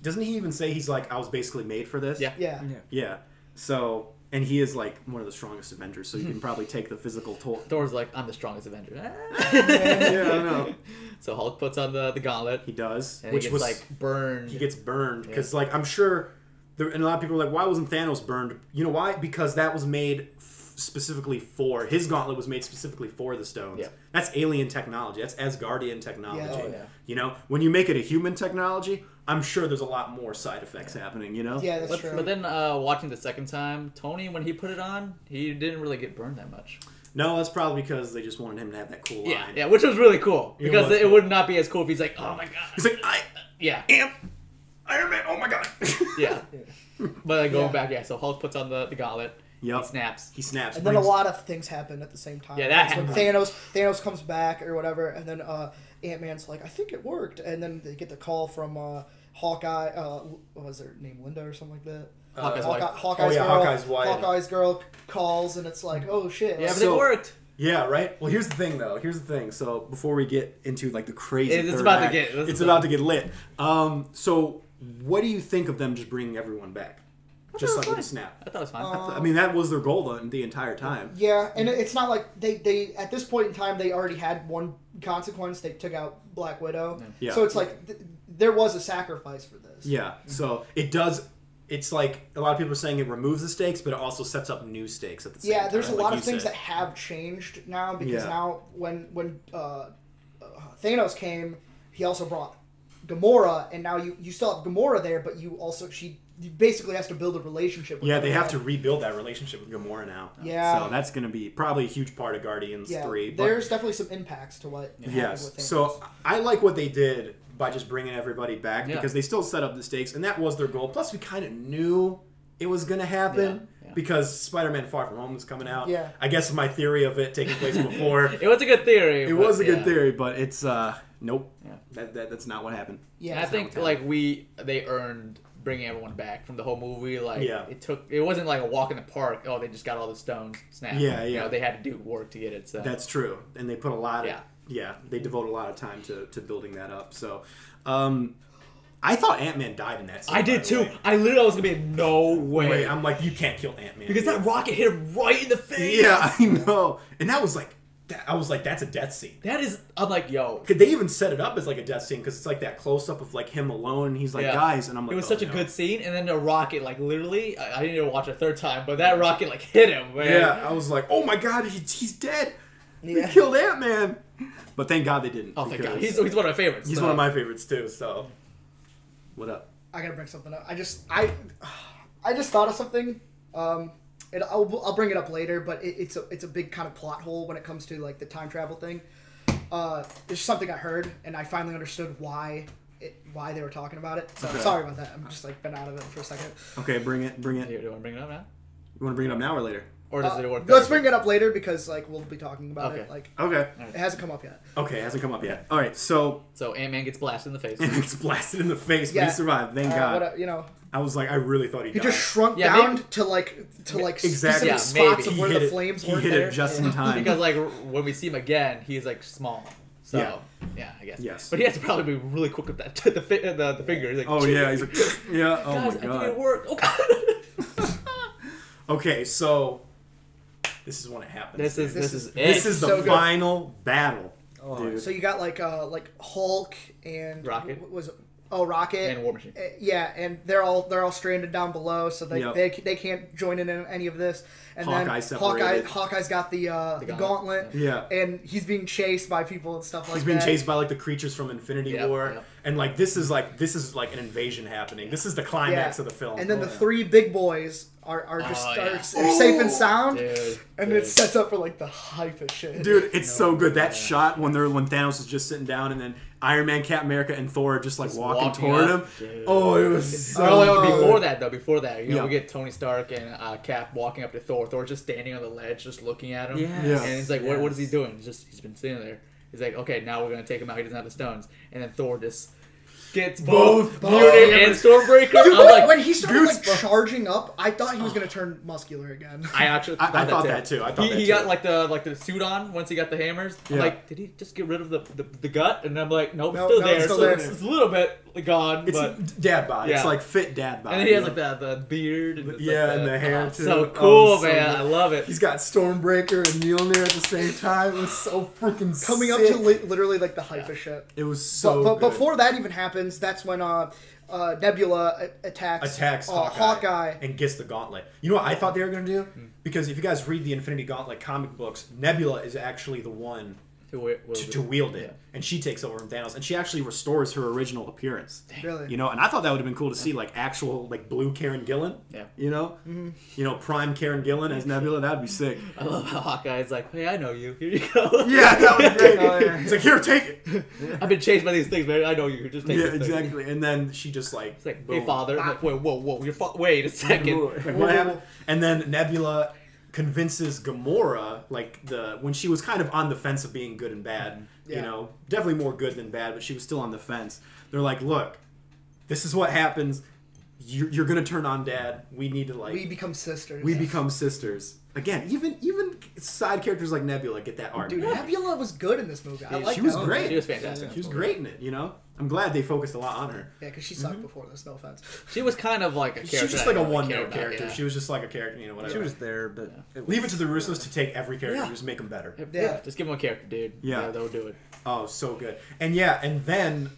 Doesn't he even say he's like, I was basically made for this? Yeah. Yeah. Yeah. So, and he is like one of the strongest Avengers, so you can probably take the physical toll. Thor's like, I'm the strongest Avenger. Yeah, I know. So Hulk puts on the gauntlet, He does, and which he gets was like burned. he gets burned because, like, I'm sure, and a lot of people are like, why wasn't Thanos burned? You know why? Because that was made specifically for his gauntlet was made specifically for the stones. Yeah. That's alien technology. That's Asgardian technology. Yeah. Oh, yeah. You know, when you make it a human technology, I'm sure there's a lot more side effects happening. You know. Yeah, that's But, true. but then watching the second time, Tony, when he put it on, he didn't really get burned that much. No, that's probably because they just wanted him to have that cool Yeah, line. yeah, which was really cool It because was it cool. would not be as cool if he's like, oh my god. He's like, I Yeah, am Iron Man. Oh my god. yeah. But like, going Yeah. back, yeah. So Hulk puts on the gauntlet. Yep. He snaps. He snaps. And then a brings- lot of things happen at the same time. Yeah, that That's when happened. Thanos comes back or whatever, and then Ant-Man's like, I think it worked. And then they get the call from Hawkeye, what was her name, Linda or something like that? Hawkeye's wife. Hawkeye's yeah, girl, Hawkeye's wife. Hawkeye's girl calls, and it's like, oh shit. Yeah, but So- it worked. Yeah, right. Well, here's the thing, though. Here's the thing. So before we get into like the crazy, It's third about to act, get- this it's is about to get lit. So what do you think of them just bringing everyone back, just like with the snap? I thought it was fine. I mean, that was their goal the entire time. Yeah, and it's not like they at this point in time they already had one consequence. They took out Black Widow, Yeah. so it's like there was a sacrifice for this. Yeah, so it does. It's like a lot of people are saying it removes the stakes, but it also sets up new stakes at the same time. Yeah, there's a like lot you of things said. that have changed now because now when Thanos came, he also brought Gamora, and now you still have Gamora there, but she basically has to build a relationship with Yeah, Gamora. they have to rebuild that relationship with Gamora now. Yeah. So that's going to be probably a huge part of Guardians 3. But there's definitely some impacts to what happened with Thanos. So I like what they did by just bringing everybody back because they still set up the stakes, and that was their goal. Plus, we kind of knew it was going to happen because Spider-Man Far From Home was coming out. Yeah. I guess my theory of it taking place before. It was a good theory. It was a good theory, but it's nope. Yeah. That's not what happened. Yeah, And I think like they earned bringing everyone back from the whole movie. Like it wasn't like a walk in the park. Oh, they just got all the stones. Snap. Yeah, You know, they had to do work to get it. So That's true, and they put a lot of they devote a lot of time to building that up. So, I thought Ant-Man died in that scene. I did too. I literally was gonna be no way. Wait, I'm like, you can't kill Ant-Man because that rocket hit him right in the face. Yeah, I know, and that was like. I was like, that's a death scene. That is, I'm like, yo. Could they even set it up as like a death scene? Because it's like that close up of like him alone, and he's like, guys, and I'm like, it was such a good scene, and then the rocket, like literally, I didn't even watch it a third time, but that rocket like hit him. Man. Yeah, I was like, oh my god, he's dead. Yeah. They killed Ant-Man. But thank God they didn't. Oh, thank God. He's one of my favorites. He's one of my favorites too. So, what up? I gotta bring something up. I just thought of something. I'll bring it up later, but it's a big kind of plot hole when it comes to like the time travel thing. There's something I heard, and I finally understood why they were talking about it. So sorry about that. I'm just like been out of it for a second. Okay, bring it. Do you want to bring it up now? You want to bring it up now or later? Or does it work? Let's bring it up later because like we'll be talking about it. Like Okay. it hasn't come up yet. Okay, it hasn't come up yet. All right, so Ant-Man gets blasted in the face. and it's blasted in the face, but he survived. Thank God. What I was like, I really thought he died. he just shrunk Yeah, down maybe- to Exactly. specific Yeah, spots maybe. of where the flames He weren't hit there. it just in time. Because like when we see him again, he's like small. So yeah, I guess. Yes. But he has to probably be really quick with that the finger. He's like, Oh yeah, he's like, yeah. Oh guys, my I think God. it worked. Oh God. Okay, so this is when it happens. This is it. This is the so good. final battle, dude. So you got like Hulk and Rocket. what was it? Oh, Rocket And War Machine. Yeah, and they're all stranded down below, so they can't join in any of this. And Hawkeye then separated. Hawkeye's got the gauntlet. Yeah. and he's being chased by people and stuff like that. He's being chased by like the creatures from Infinity War, yep. and like this is like an invasion happening. This is the climax of the film. And then the three big boys are safe and sound, and it sets up for like the hypest shit. Dude, it's so good. That shot when Thanos is just sitting down, and then Iron Man, Captain America, and Thor are just like walking toward him. Dude. Oh, it was so Before good. that, you know, we get Tony Stark and Cap walking up to Thor. Thor's just standing on the ledge, just looking at him. Yes. And he's like, what is he doing? He's been sitting there. He's like, okay, now we're gonna take him out. He doesn't have the stones. And then Thor just gets both Mutant and Stormbreaker. Dude, I'm like, when he started like charging up, I thought he was gonna turn muscular again. I thought that too. He got like the suit on once he got the hammers. I'm Yeah. like, did he just get rid of the gut? And I'm like, nope, No, still no, there. it's still So there. it's a little bit gone, It's but dad bod. It's Yeah. like fit dad bod. and then he has like the beard and it's Yeah, like and the hair, it's too. So Oh, cool, so man. good. I love it. He's got Stormbreaker and Mjolnir at the same time. It was so freaking Coming up sick. to literally like the hypest shit. It was so But good. before that even happens, that's when Nebula attacks Hawkeye. and gets the gauntlet. You know what I thought they were going to do? Because if you guys read the Infinity Gauntlet comic books, Nebula is actually the one to wield it. And she takes over from Thanos, and she actually restores her original appearance. Really? You know, and I thought that would have been cool to see, like, actual, like, blue Karen Gillan. Yeah. You know? Mm-hmm. You know, prime Karen Gillan as Nebula. That would be sick. I love how Hawkeye's like, hey, I know you. Here you go. Yeah, that was great. Oh, yeah. He's like, here, take it. I've been chased by these things, man. I know you. Just take Yeah, this thing. exactly. And then she just, like, It's like, boom. hey, father. I'm like, whoa. Wait a second. Like, what happened? And then Nebula convinces Gamora, like when she was kind of on the fence of being good and bad, you know, definitely more good than bad, but she was still on the fence. They're like, look, this is what happens. You're gonna turn on Dad. We need to We become sisters. We become sisters. Again, even side characters like Nebula get that arc. Dude, Nebula was good in this movie. I like she was that. great. She was fantastic. She was great in it, you know? I'm glad they focused a lot on her. Yeah, because she sucked before this. No offense. She was kind of like a character. She was just that like I a really cared one-note about, character. yeah. She was just like a character, you know, whatever. She was there, but Leave it to the Russos to take every character Yeah. and just make them better. Yeah. Just give him a character, dude. Yeah. They'll do it. Oh, so good. And yeah, and then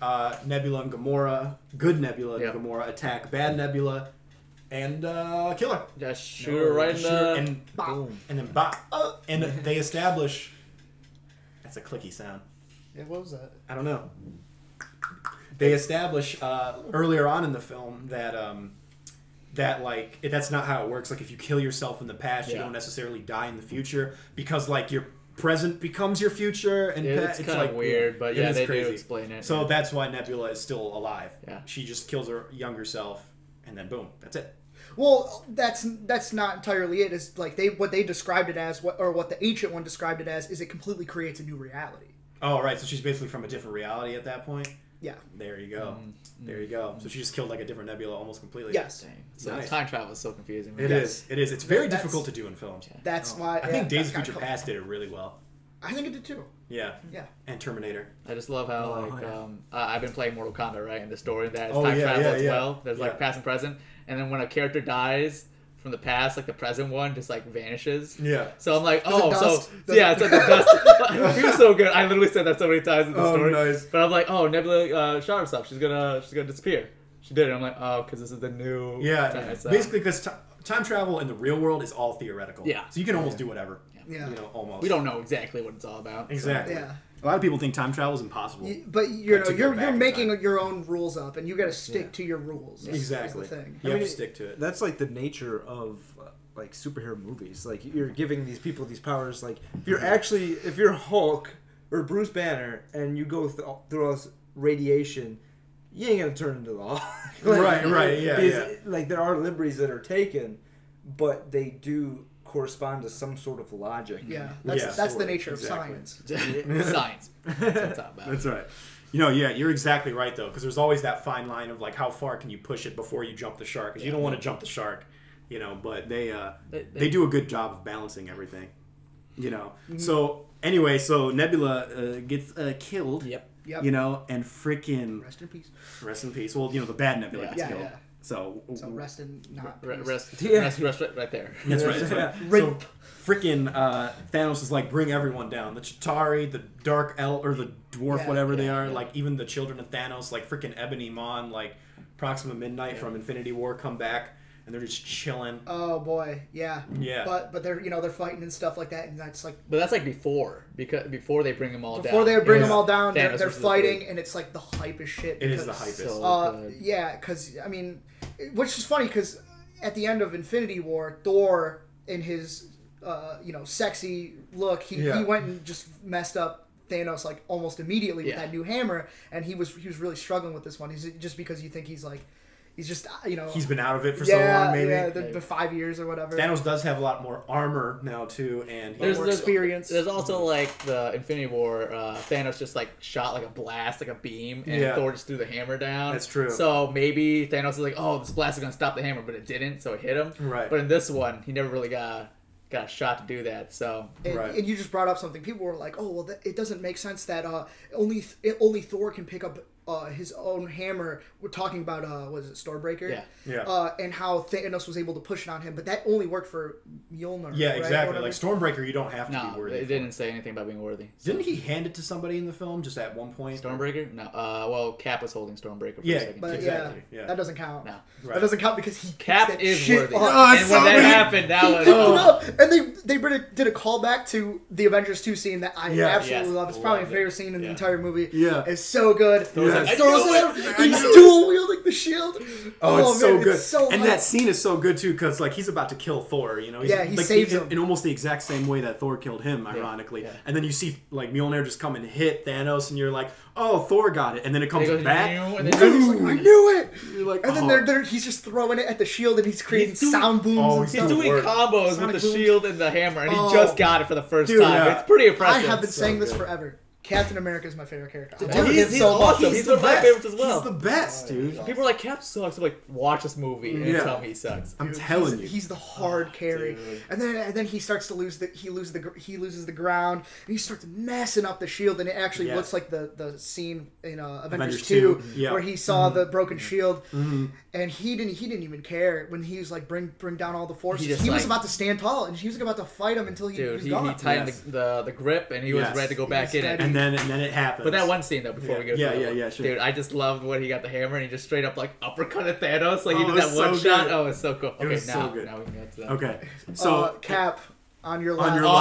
Nebula and Gamora, good Nebula and Yeah. Gamora attack bad Nebula and kill her. Just shoot her right in Shoot her the. and boom. and then bop. And they establish. That's a clicky sound. Yeah, what was that? I don't know. They establish earlier on in the film that that like that's not how it works. Like if you kill yourself in the past, you Yeah. don't necessarily die in the future because like your present becomes your future, and It's kind of like weird, but it yeah, is they crazy. do explain it. So that's why Nebula is still alive. Yeah. She just kills her younger self, and then boom, that's it. Well, that's not entirely it. Is like what they described it as, what the ancient one described it as, is it completely creates a new reality. Oh, right. So she's basically from a different reality at that point. Yeah. There you go. There you go. So she just killed like a different Nebula almost completely. Yes. Dang. So Nice. time travel is so confusing. Man. It is. It is. It's very That's- difficult to do in films. That's why. I think Days of that's Future got Past did it really well. I think it did too. Yeah. Yeah. And Terminator. I just love how Oh, like yeah. I've been playing Mortal Kombat, right? And the story that is Oh, time yeah, travel yeah, as yeah. well. There's like Yeah. past and present, and then when a character dies from the past, like the present one just like vanishes. Yeah. So I'm like, Does it oh, dust? so Does yeah, it- it's like the dust. It was so good. I literally said that so many times in the Oh, story. nice. But I'm like, oh, Nebula shot herself. She's gonna disappear. She did it. I'm like, oh, because this is the new. Yeah. time, so- Basically, because time travel in the real world is all theoretical. Yeah. So you can almost do whatever. Yeah. You know, almost. we don't know exactly what it's all about. so- Exactly. Yeah. A lot of people think time travel is impossible. But you know, to go you're back in making time. your own rules up, and you got to stick Yeah. to your rules. That's Exactly. the thing. You I have mean, to stick to it. That's like the nature of like superhero movies. Like you're giving these people these powers. Like if you're Hulk or Bruce Banner, and you go through all this radiation, you ain't gonna turn into the Hulk. Right, yeah, Because, yeah. like there are liberties that are taken, but they do correspond to some sort of logic. Yeah, Yeah. that's the nature Exactly. of science. Science. That's what I'm talking about. That's right. You know, yeah, you're exactly right though, because there's always that fine line of like how far can you push it before you jump the shark? Because you don't want to jump the shark, you know. But they do a good job of balancing everything, you know. So anyway, so Nebula gets killed. Yep. Yep. You know, and freaking Rest in peace. rest in peace. Well, you know, the bad Nebula gets Yeah, killed. yeah. So So rest in not Re- peace. Rest, Yeah. rest right there. That's right. That's right. Right. So freaking Thanos is like, bring everyone down. The Chitauri, the Dark Elf, or the Dwarf, Yeah, whatever they yeah, are. yeah. Like even the children of Thanos, like freaking Ebony Maw, like Proxima Midnight from Infinity War, come back and they're just chilling. Oh boy, yeah. Yeah. But they're they're fighting and stuff like that, and that's like But that's like before before they bring them all down. before they bring was them all down, Thanos they're versus the fighting, Thing. and it's like the hypest shit. It is the because- hypest. So good. Yeah, because I mean, which is funny because at the end of Infinity War, Thor in his sexy look, he Yeah. went and just messed up Thanos like almost immediately with Yeah. that new hammer, and he was really struggling with this one. He's just because you think he's just He's been out of it for so long, maybe. yeah, the 5 years or whatever. Thanos does have a lot more armor now too, and There's- more experience. There's also like the Infinity War. Thanos just like shot like a blast, like a beam, and Yeah. Thor just threw the hammer down. That's true. So maybe Thanos is like, "Oh, this blast is gonna stop the hammer," but it didn't, so it hit him. Right. But in this one, he never really got a shot to do that. So And, Right. and you just brought up something. People were like, "Oh, well, it doesn't make sense that only Thor can pick up his own hammer." We're talking about was it Stormbreaker? Yeah. Yeah. And how Thanos was able to push it on him, but that only worked for Mjolnir. Yeah, right? exactly. Whatever. Like Stormbreaker, you don't have to no, be worthy. it for. didn't say anything about being worthy. Didn't he hand it to somebody in the film just at one point? Stormbreaker? No. Well, Cap was holding Stormbreaker for Yeah, a second. But Exactly, yeah, yeah. that doesn't count. No. Right. That doesn't count because he Cap picked that is shit worthy. up. Oh, it's And when so that good. happened, that was Picked it up, and they did a callback to the Avengers 2 scene that I Yeah. absolutely Yes. love. It's probably my Love it. favorite scene in the Yeah. entire movie. Yeah. It's so good. Yes. He throws I it knew at I him. He's knew dual wielding the shield. Oh, it's so man, good. It's so and hype. that scene is so good too, because like he's about to kill Thor. You know, Yeah, he like, saves him. in almost the exact same way that Thor killed him, ironically. yeah. And then you see like Mjolnir just come and hit Thanos, and you're like, "Oh, Thor got it!" And then it comes And he goes, back. "Meow," and And then he's like, I knew it. You're like, And then oh. he's just throwing it at the shield, and he's creating He's doing- sound booms Oh, and he's He's stuff. doing doing work. combos Sonic with the booms. shield and the hammer, and he Oh. just got it for the first Dude, time. yeah. It's pretty I impressive. have been saying this good. forever. Captain America is my favorite character. I Dude, love him he's so awesome. much. He's one of my favorites as well. He's the best, dude. People are like, Cap sucks. I'm like, watch this movie and Yeah. tell me he sucks. I'm telling you. He's the hard carry, dude. and then he starts to lose he loses the ground, and he starts messing up the shield, and it actually Yes. looks like the scene in Avengers Avengers 2 yeah. where he saw the broken shield, Mm-hmm. and he didn't even care when he was like bring down all the forces. He He, just, was like- about to stand tall, and he was about to fight him until he Dude, was he gone. tightened Yes. the grip and he was Yes. ready to go He back was in it. steady. And then it happens. But that one scene though, before we go to Yeah, that yeah, one, yeah, sure. dude, I just loved when he got the hammer and he just straight up like uppercut at Thanos, like he Oh, did it that was one so shot. good. Oh, it's so cool. Okay, was so now good. we can get to that. Okay. So Cap on your left. on your Oh,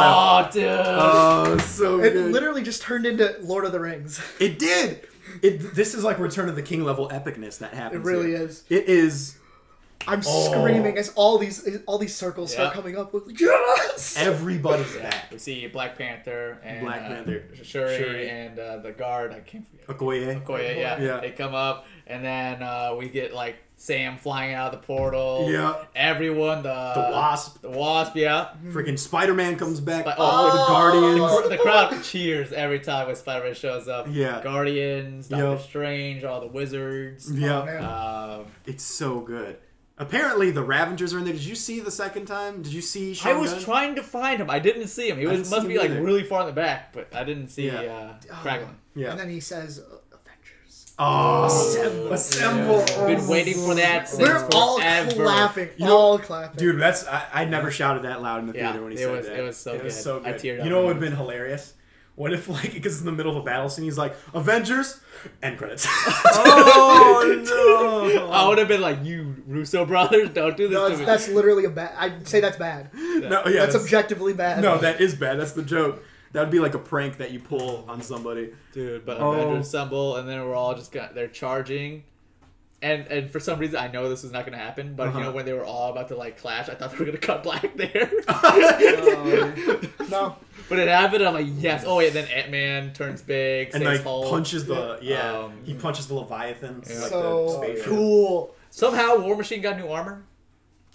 left. dude. Oh, so It good. literally just turned into Lord of the Rings. It did. This is like Return of the King level epicness that happens. It really here. is. It is. I'm Oh. screaming as all these circles start Yeah. coming up with yes. Everybody's Yeah, back. we see Black Panther and Black Panther. Shuri, Shuri. and the guard. I can't forget. Okoye. Okoye, yeah. Yeah. They come up, and then we get like Sam flying out of the portal. Yeah. Everyone, The Wasp. the Wasp, yeah. Freaking Spider-Man comes back. But- the Guardians. The crowd cheers every time when Spider-Man shows up. Yeah. Guardians, Doctor Yep. Strange, all the wizards. Yeah. man. It's so good. Apparently, the Ravengers are in there. Did you see the second time? Did you see I Sean was Gunn? trying to find him. I didn't see him. He I was didn't must see be him like either. really far in the back, but I didn't see Yeah. Kraglin. Yeah. And then he says, Avengers. Oh, assemble. Been waiting for that since We're all forever. clapping. You know- all clapping. Dude, I never shouted that loud in the Yeah, theater when he it said was- that. it was so good. so I good. teared up. You know what would have been hilarious? What if, like, because it's in the middle of a battle scene, he's like, Avengers, end credits. Oh, no. I would have been like, you Russo brothers, don't do this No, to me. that's literally a bad. I'd say that's bad. No, yeah, That's objectively bad. No, that is bad. That's the joke. That would be like a prank that you pull on somebody. Dude, but Oh. Avengers assemble, and then we're all just they're charging. And for some reason, I know this was not going to happen, but you know, when they were all about to like clash, I thought they were going to cut black there. No. But it happened, I'm like, yes. Oh, wait, then Ant-Man turns big, And saves like Hulk. punches the he Um, punches the Leviathan. yeah. Like So the spaceship. cool. Somehow War Machine got new armor.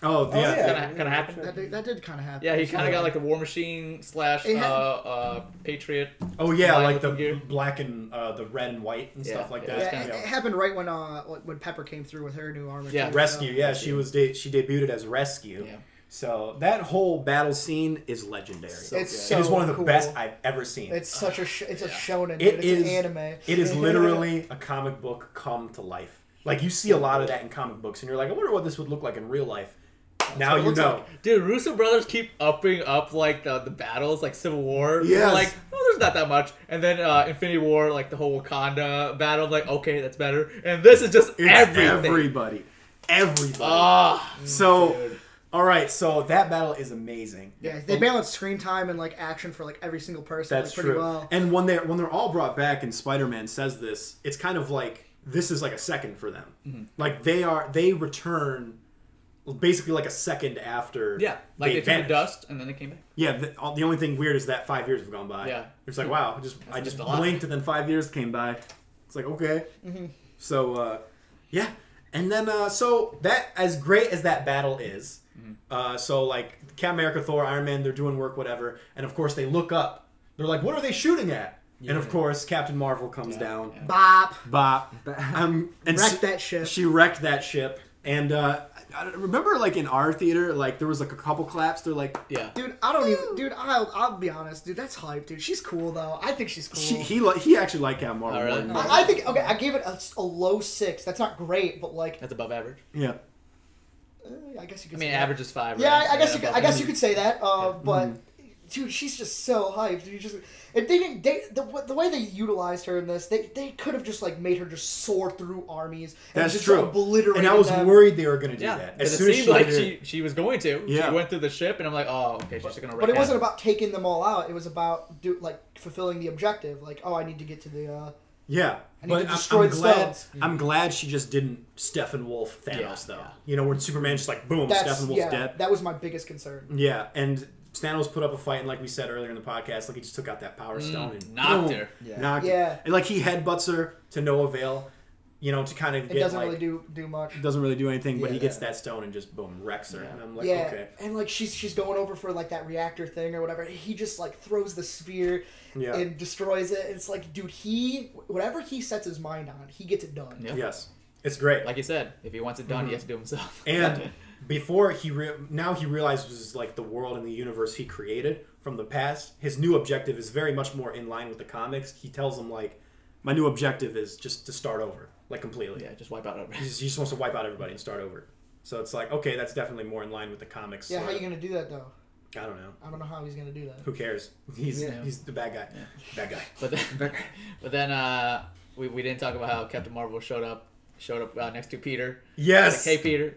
Oh yeah. yeah. Kind of happened. That did kind of happen. Yeah, he kind of got like the War Machine / It had- Patriot. Oh yeah, Black like the looking gear. black and the red and white and Yeah, stuff like yeah, that. Yeah, it happened right when Pepper came through with her new armor. Yeah. too, Rescue, so- yeah, she debuted as Rescue. Yeah. So that whole battle scene is legendary. It's it so is one of the cool. best I've ever seen. It's such a it's a shonen. It It's is an anime. It is literally a comic book come to life. Like you see a lot of that in comic books, and you're like, I wonder what this would look like in real life. Now what it you looks know. Dude, Russo brothers keep upping up like the battles, like Civil War. Yes. They're like, oh, there's not that much. And then Infinity War, like the whole Wakanda battle, like, okay, that's better. And this is just It's everything. Everybody. Ah, So, dude. all right. So that battle is amazing. Yeah, they balance screen time and like action for like every single person That's like, pretty true. well. And when they're all brought back, and Spider-Man says this, it's kind of like this is like a second for them. Mm-hmm. Like they return basically like a second after. Yeah, like they turned vanished. to dust, and then they came back. Yeah, the only thing weird is that 5 years have gone by. Yeah. It's like, wow, I just just a lot. blinked and then 5 years came by. It's like, okay. Mm-hmm. So, yeah. And then, so that, as great as that battle is, so like Captain America, Thor, Iron Man, they're doing work, whatever. And of course they look up. They're like, what are they shooting at? And of course Captain Marvel comes down. Yeah. Bop. Bop. And Wrecked that ship. She wrecked that ship. And I remember, like, in our theater, like, there was, like, a couple claps. They're like... Yeah. Dude, I don't even. Dude, I'll be honest, dude. That's hype, dude. She's cool though. I think she's cool. He actually liked Captain Marvel. Oh, really? more than me. I think okay. I gave it a low 6. That's not great, but like That's above average. Yeah. I guess you I could. mean, say that. average is 5. Yeah, right? I guess above I guess you average. could say that. But dude, she's just so hyped. You just if they didn't the way they utilized her in this, they could have just like made her just soar through armies. And That's just true. obliterate And I was them. worried they were going to do Yeah, that. because As it soon as seemed she like did it. she was going to. Yeah. She went through the ship, and I'm like, oh, okay, she's just gonna. But it wasn't about taking them all out. It was about fulfilling the objective. Like, oh, I need to get to the. Yeah. I need But to destroy I'm the glad. stones. I'm glad she just didn't Stephen Wolf Thanos, Yeah, though. yeah. You know, where Superman just like, boom, Stephen Wolf's dead. That was my biggest concern. Yeah, and Thanos put up a fight, and like we said earlier in the podcast, like he just took out that Power Stone and knocked boom, her. Yeah. knocked Yeah. her. And like he headbutts her to no avail. you know, to kind of get It doesn't like, really do much. doesn't really do anything, but Yeah, he gets yeah. that stone and just boom wrecks her. And I'm like, Yeah, okay, and like she's going over for like that reactor thing or whatever. He just like throws the sphere yeah, and destroys it. It's like, dude, whatever he sets his mind on, he gets it done. Yep. yes, it's great. Like you said, if he wants it done, he has to do it himself. And before now he realizes like the world and the universe he created from the past. His new objective is very much more in line with the comics. He tells him like, my new objective is just to start over, like completely. Yeah, just wipe out everything. He just wants to wipe out everybody and start over. So it's like, okay, that's definitely more in line with the comics. Yeah, how you gonna do that though? I don't know. I don't know how he's gonna do that. Who cares? He's the bad guy. Yeah. Bad guy. But then we didn't talk about how Captain Marvel showed up next to Peter. Yes. Like, hey Peter,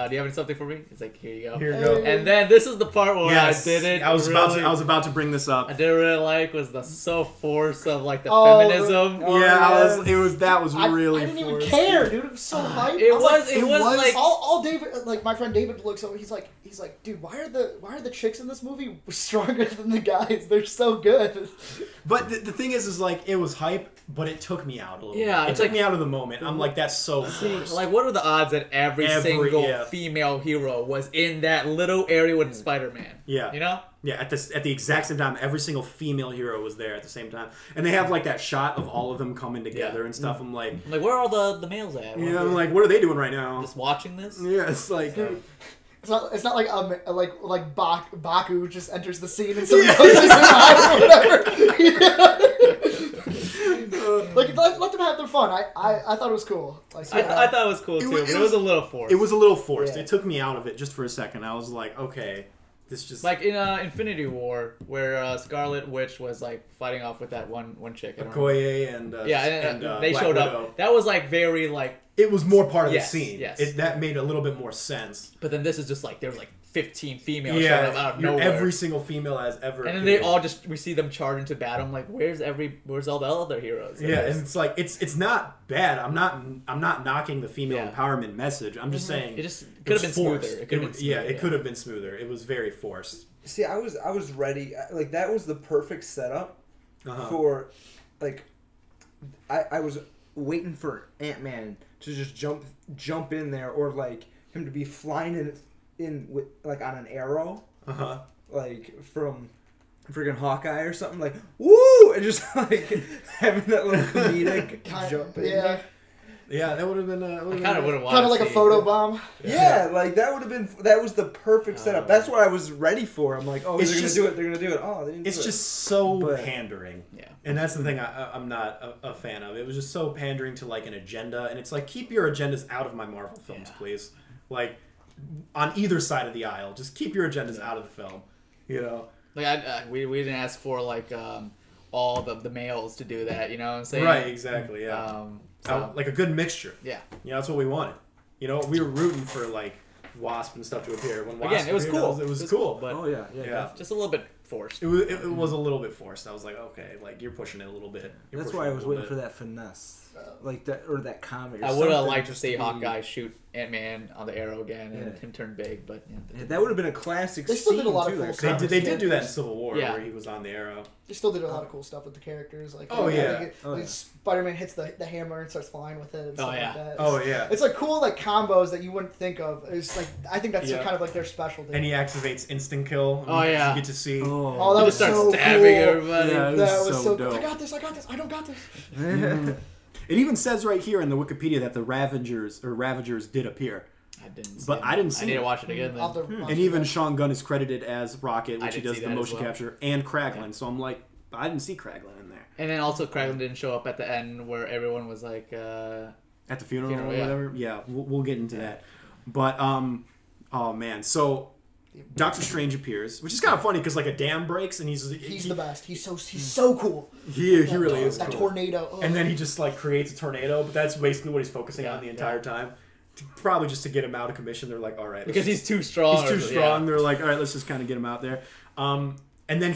do you have something for me? It's like, here you go. Here you go. And then this is the part where Yes. I didn't. I was really, about to bring this up. I didn't really like was the force of like the Oh, feminism. Oh, yeah, yeah. that was really I didn't even forced. care, dude. It was so hype. It I'm was like, like all David, like my friend David looks over. He's like, dude, why are the chicks in this movie stronger than the guys? They're so good. But the thing is like it was hype, but it took me out a little. Yeah, bit. It it's took like- me out of the moment. I'm like, that's so forced. like what are the odds that every single yeah. female hero was in that little area with Spider-Man? Yeah. You know? Yeah, at the exact same time, every single female hero was there at the same time, and they have like that shot of all of them coming together Yeah. and stuff. I'm like, I'm like, where are all the males at? yeah, I'm like, what are they doing right now? Just watching this? Yeah, it's like, It's not like Baku just enters the scene and someone pushes him out or whatever. Like let them have their fun. I thought it was cool. Like I thought it was cool too, but it was a little forced. it was a little forced. Yeah. It took me out of it just for a second. I was like, okay, this just like in Infinity War, where Scarlet Witch was like fighting off with that one chick. I don't remember. Okoye and They Black showed Widow. up. That was like very like. It was more part of Yes, the scene. yes. That made a little bit more sense. But then this is just like there was like 15 females showing up out of nowhere. Every single female has ever. And then they appeared. all we see them charge into battle. I'm like, where's all the other heroes? Yeah, and it's like it's not bad. I'm not knocking the female Yeah. empowerment message. I'm just saying It just could have been it's smoother. forced. It could have been smoother. Yeah, it could have been smoother. It was very forced. See, I was ready. Like that was the perfect setup Uh-huh. for, like, I was waiting for Ant-Man to just jump in there, or like him to be flying in with like on an arrow, Uh-huh. like from freaking Hawkeye or something, like woo, and just like having that little comedic jump in. Yeah, Yeah, that would have been. I kind of would have wanted kind of like to a see photo it. bomb. Yeah, like that was the perfect setup. That's what I was ready for. I'm like, oh, It's they're just- gonna do it. They're gonna do it. Oh, they didn't. It's do just so But- pandering. Yeah. And that's the thing I'm not a fan of. It was just so pandering to like an agenda, and it's like, keep your agendas out of my Marvel films, Yeah. please. Like on either side of the aisle, just keep your agendas out of the film. You know. Like we didn't ask for like all the males to do that. You know what I'm saying? Right. Exactly. Yeah. Like a good mixture. Yeah. You know, that's what we wanted. You know, we were rooting for like Wasp and stuff to appear. When Wasp Again, it was appeared, cool. It was cool. but Oh yeah. Yeah. just a little bit forced. It was a little bit forced. I was like, okay, like you're pushing it a little bit. That's why I was waiting for that finesse, like that, or that comedy. Or I would have something liked to just see be- Hawkeye shoot Ant-Man on the arrow again and Yeah. him turn big, but Yeah, that would have been a classic. They still did a scene, lot of too, cool that stuff. They did do that in characters. Civil War Yeah. where he was on the arrow. They still did a lot of cool stuff with the characters. Like, Oh, yeah. Spider-Man hits the hammer and starts flying with it. And stuff yeah. like that. Oh yeah. It's like cool like combos that you wouldn't think of. It's like I think that's Yeah. kind of like their specialty. And he activates instant kill. Oh, yeah. You get to see. Oh, that He was just starts so stabbing cool. everybody. Yeah, it That was so dope. I got this. I don't got this. It even says right here in the Wikipedia that the Ravagers did appear. I didn't. See But it. I didn't see I need it. to watch it again. I'll Then. have to watch And it. even Sean Gunn is credited as Rocket, I which he did does see the that as motion well. capture, and Kraglin. So I'm like, I didn't see Kraglin in there. And then also Kraglin didn't show up at the end where everyone was like, At the funeral, Funeral, or yeah. whatever? Yeah, we'll get into that. But, oh man. So, Doctor Strange appears, which is kind of funny because like a dam breaks and He's the best. He's so cool. He really is That cool. tornado. Oh. And then he just like creates a tornado, but that's basically what he's focusing Yeah, on the entire time. Probably just to get him out of commission. They're like, all right, because he's too strong. he's too or- strong. yeah. They're like, all right, let's just kind of get him out there. And then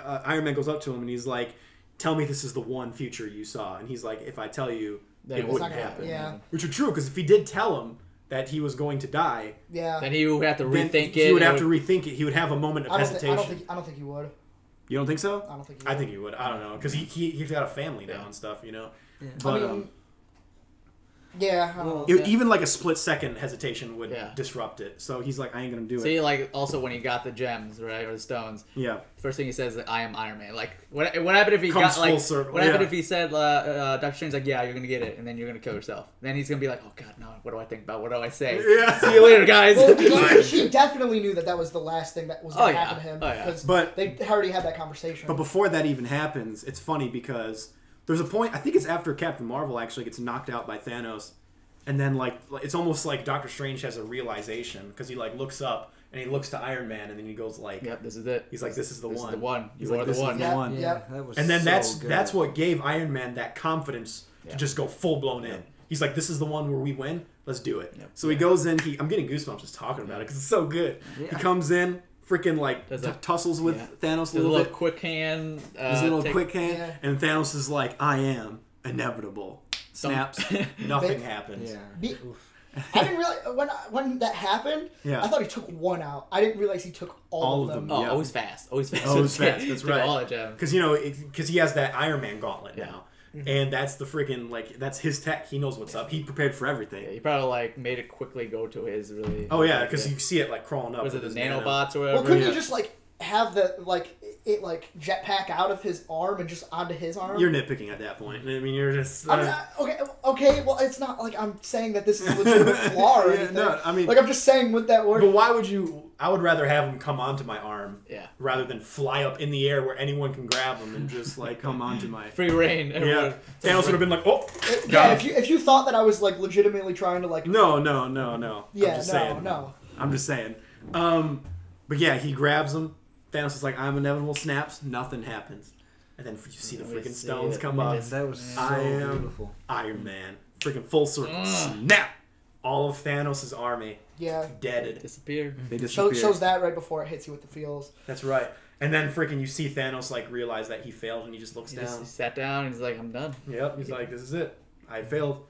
Iron Man goes up to him and he's like, tell me this is the one future you saw. And he's like, if I tell you, Then it it's wouldn't not gonna happen. happen, yeah. Which are true, because if he did tell him that he was going to die, yeah. Then he would have to then rethink he it. would It have to rethink it. He would have a moment of I hesitation. don't think he would. You don't think so? I don't think he would. I think he would. I don't know, because he's got a family now and stuff, you know. Yeah. But I mean, Yeah. Even like a split second hesitation would Yeah. disrupt it. So he's like, I ain't gonna do it. See, like, also when he got the gems, right, or the stones, Yeah. first thing he says is, I am Iron Man. Like, what happened if he Comes got, like, full circle, what happened yeah. if he said, Dr. Strange's like, yeah, you're gonna get it, and then you're gonna kill yourself. Then he's gonna be like, oh god, no, what do I think about? What do I say? Yeah. See you later, guys. Well, he definitely knew that was the last thing that was going to happen to him. Because But- they already had that conversation. But before that even happens, it's funny because there's a point, I think it's after Captain Marvel actually gets knocked out by Thanos, and then like it's almost like Doctor Strange has a realization because he like looks up and he looks to Iron Man and then he goes like, Yep, this is it. he's like, this is the This one. is the one. He's You like, are this the is one. the Yeah. one. Yep. That was And then so that's good. what gave Iron Man that confidence to Yeah. just go full blown in. He's like, this is the one where we win. Let's do it. Yep. So he goes in. I'm getting goosebumps just talking about it because it's so good. Yeah. He comes in, freaking like Does a- tussles with yeah. Thanos a There's a little little bit. quick hand. His little take- quick hand, Yeah. and Thanos is like, I am inevitable. Snaps. Nothing They- happens. Yeah. Be- I didn't realize when that happened. Yeah. I thought he took one out. I didn't realize he took all of them. Oh, Yeah. always fast. Always fast. Always fast, that's Took right. all the gems. Because because he has that Iron Man gauntlet Yeah. now, and that's the freaking like that's his tech. He knows what's up. He prepared for everything. Yeah, he probably like made it quickly go to his really. Oh yeah, because you see it like crawling up. Was it with the his nanobots or whatever? Well, couldn't Yeah. you just like have the it jetpack out of his arm and just onto his arm? You're nitpicking at that point. I mean, you're just. I mean, okay. Well, it's not like I'm saying that this is a legitimate flaw or Yeah, anything. no, I mean- like I'm just saying with that word. But why would you? I would rather have him come onto my arm, Yeah. rather than fly up in the air where anyone can grab him and just like come onto my. Free reign. Yeah, Everyone. Thanos would have been like, oh, Yeah, got him. if you thought that I was like legitimately trying to like. No. Yeah, I'm just no, saying. no. I'm just saying. But yeah, he grabs him. Thanos is like, I'm inevitable. Snaps. Nothing happens. And then you see the We freaking see stones it. come up. And that was so I am beautiful. Iron Man. Freaking full circle. Snap. All of Thanos' army Yeah. deaded. Disappeared. They disappear. Shows that right before it hits you with the feels. That's right. And then freaking you see Thanos like realize that he failed and he just looks He down. just he sat down and he's like, I'm done. Yep. He's like, this is it. I failed.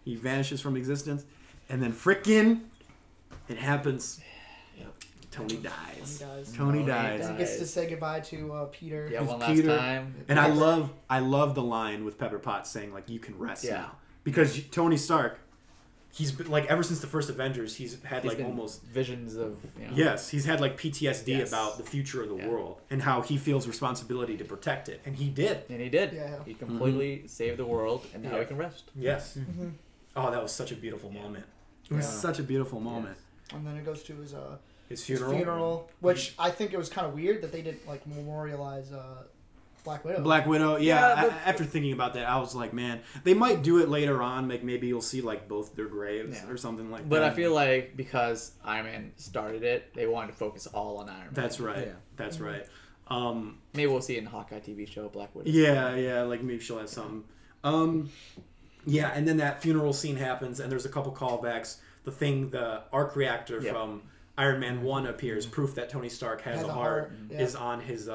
He vanishes from existence. And then freaking it happens. Yep. Tony dies. Guys. Tony Tony dies. He gets to say goodbye to Peter. Yeah, It's one last Peter. time. And I love the line with Pepper Potts saying like, you can rest Yeah. now. Because Tony Stark, he's been like ever since the first Avengers, he's had He's like been almost visions of yes, he's had like PTSD Yes. about the future of the Yeah. world and how he feels responsibility to protect it, and he did. And he did. Yeah. He completely saved the world, and now Yeah. he can rest. Yes. Oh, that was such a beautiful moment. It was Yeah. such a beautiful moment. And then it goes to his His his funeral. funeral, which I think it was kind of weird that they didn't like memorialize Black Widow. Black Widow. Yeah, Yeah. but- After thinking about that, I was like, man, they might do it later on. Like maybe you'll see like both their graves Yeah. or something like But that. I feel like because Iron Man started it, they wanted to focus all on Iron Man. that's right. Yeah. That's right. Maybe we'll see it in the Hawkeye TV show, Black Widow. Yeah, like maybe she'll have something. Yeah, and then that funeral scene happens, and there's a couple callbacks. The arc reactor Yep. from Iron Man 1 appears, proof that Tony Stark has a heart, yeah. is on his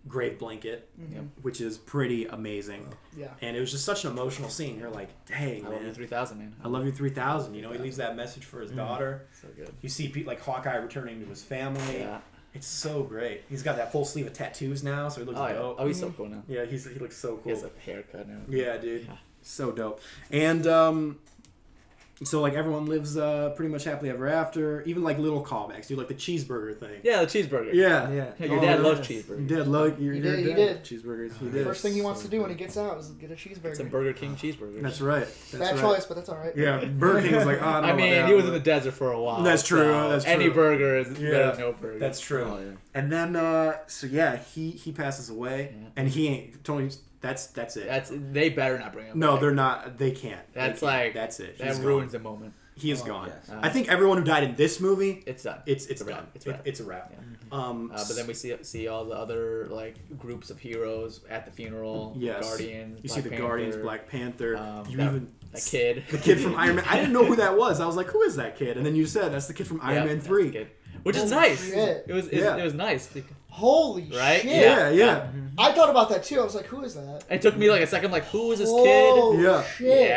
grave blanket, Yep. which is pretty amazing. Yeah. And it was just such an emotional scene. You're like, dang, I love you man. 3000, man. I love you 3000. You know, he leaves that message for his daughter. So good. You see like Hawkeye returning to his family. Yeah. It's so great. He's got that full sleeve of tattoos now, so he looks Oh, yeah. dope. Oh, he's so cool now. Yeah, he looks so He has cool. a haircut now. Yeah, dude. Yeah. So dope. And so like everyone lives pretty much happily ever after. Even like little callbacks, dude, like the cheeseburger thing. Yeah, the cheeseburger. Yeah. Yeah. Yeah, your Oh, dad yeah. loves cheeseburgers. Dad love your He did, he dad did. cheeseburgers. He The did. first thing he wants to do when he gets out is get a cheeseburger. Some Burger King cheeseburgers. That's right. That's Bad right. choice, but that's all right. Yeah, Burger King was like, oh, I don't know I about mean, that, he was in but- the desert for a while. That's true, so that's Any true. burger is Yeah, better than no burger. That's true. Oh, yeah. And then so yeah, he passes away, Yeah. and he ain't Tony. That's it. They better not bring him No, back. they're not. They can't. They That's can't. like That's it. That He's ruins gone. the moment. He is Oh, gone. yes. I think everyone who died in this movie, It's done. it's a done. wrap. It's a wrap. It's a wrap. Yeah. But then we see all the other like groups of heroes at the funeral. Yes. Guardians. You Black see the Panther, Guardians, Black Panther. You that, even that kid. the kid from Iron Man. I didn't know who that was. I was like, who is that kid? And then you said that's the kid from Iron Yeah, Man that's 3. the kid. Which is Holy nice. shit. It was Yeah. it was nice. because- Holy Right? shit. Yeah. I thought about that too. I was like, who is that? It took me like a second. Like, who is this Oh, kid? Yeah. shit.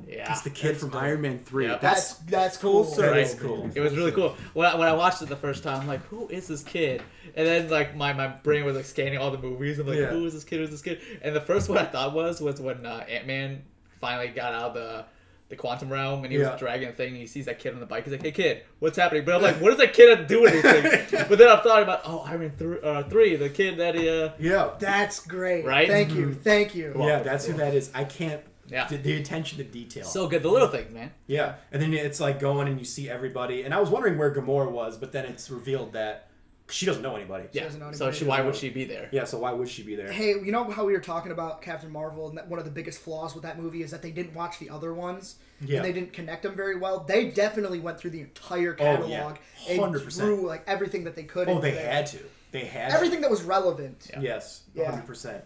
Yeah. It's the kid from Iron Man 3. Yep. That's cool. That Right. is cool. It was really cool. When I watched it the first time, I'm like, who is this kid? And then like my brain was like scanning all the movies. I'm like, Yeah. who is this kid? Who's this kid? And the first one I thought was when Ant-Man finally got out of the quantum realm, and he Yeah. was dragging a thing, and he sees that kid on the bike. He's like, "Hey kid, what's happening?" But I'm like, "What does that kid have to do with anything?" But then I'm thought about, Iron Man 3, the kid that he. Yeah. That's great. Right? Thank you. Thank you. Yeah, that's who that is. I can't. Yeah. The attention to detail. So good, the little things, man. Yeah, and then it's like going and you see everybody, and I was wondering where Gamora was, but then it's revealed that she doesn't know anybody. Yeah. doesn't know So anybody. why would she be there? Yeah, so why would she be there? Hey, you know how we were talking about Captain Marvel, and that one of the biggest flaws with that movie is that they didn't watch the other ones, Yeah. and they didn't connect them very well. They definitely went through the entire Oh, yeah. catalog 100%. and threw like everything that they could. Oh, into they there. had to. They had Everything that was relevant. Yeah. Yes, Yeah. 100%.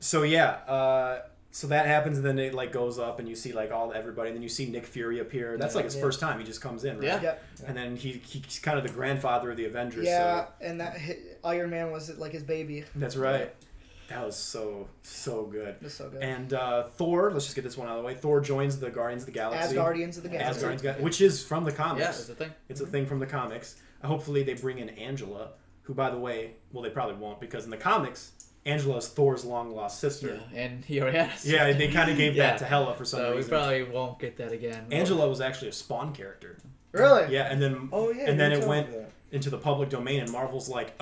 So yeah, so that happens, and then it like goes up, and you see like everybody, and then you see Nick Fury appear. That's like his first time. He just comes in, right? Yeah. Yep. And then he's kind of the grandfather of the Avengers. Yeah, So and that Iron Man was like his baby. that's right. That was so good. It was so good. And Thor, let's just get this one out of the way. Thor joins the Guardians of the Galaxy. As Guardians of the Galaxy. Which is from the comics. Yeah, that's the thing. It's a thing from the comics. Hopefully they bring in Angela, who, by the way, well, they probably won't, because in the comics, Angela is Thor's long-lost sister. Yeah, and he already has. Yeah, they kind of gave Yeah. that to Hela for some So we reason. probably won't get that again. Angela was actually a Spawn character. Really? Yeah, and then Oh, yeah, and then you it told went me that. into the public domain, and Marvel's like,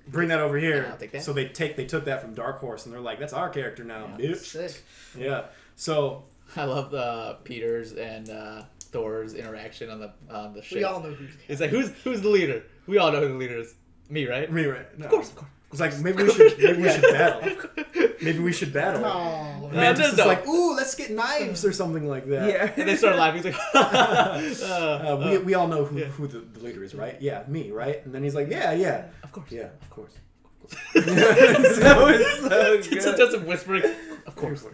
bring that over here. I'll take that. So they took that from Dark Horse, and they're like, that's our character now, bitch. Sick. Yeah. So I love Peter's and Thor's interaction on the ship. We all know who. It's like who's the leader? We all know who the leader is. Me, right? me, right? No. Of course. It's like maybe we should battle. Maybe we should battle. No. Mantis is no. like, ooh, let's get knives or something like that. Yeah. And they start laughing. He's like, We all know who the leader is, right? Yeah, me, right? And then he's like, yeah. of course. Yeah, of course. That was so It's good. just a whispering. Of course.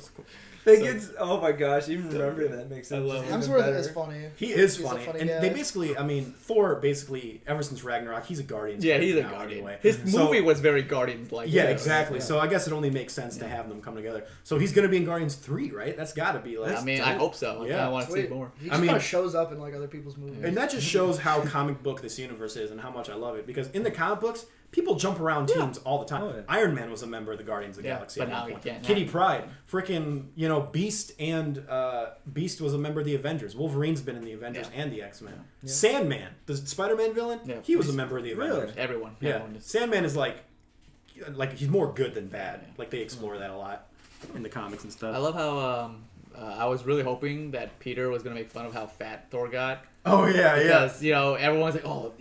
They get, oh my gosh, even remembering that makes sense. love it. even Hemsworth better. is funny. He is He's a funny. funny And guy. they basically, I mean, Thor basically, ever since Ragnarok, he's a Guardian. Yeah, he's a now Guardian. Anyway. His So- movie was very Guardians-like. Yeah, exactly. Yeah. So I guess it only makes sense to have them come together. So he's going to be in Guardians 3, right? That's got to be. Like, I mean, I hope so. Yeah. I want to see Wait, more. He I just mean- kind of shows up in like other people's movies. And that just shows how comic book this universe is and how much I love it. Because in the comic books, people jump around teams all the time. Oh, yeah. Iron Man was a member of the Guardians of the Yeah, Galaxy but at now one he point. can't. Kitty Pryde, freaking, Beast and Beast was a member of the Avengers. Wolverine's been in the Avengers Yeah. and the X-Men. Sandman, the Spider-Man villain, Yeah. he was a member of the Really? Avengers. Everyone. Yeah, Everyone is. Sandman is like he's more good than bad. Like they explore that a lot in the comics and stuff. I love how I was really hoping that Peter was gonna make fun of how fat Thor got. Oh yeah, Because, everyone's like, oh,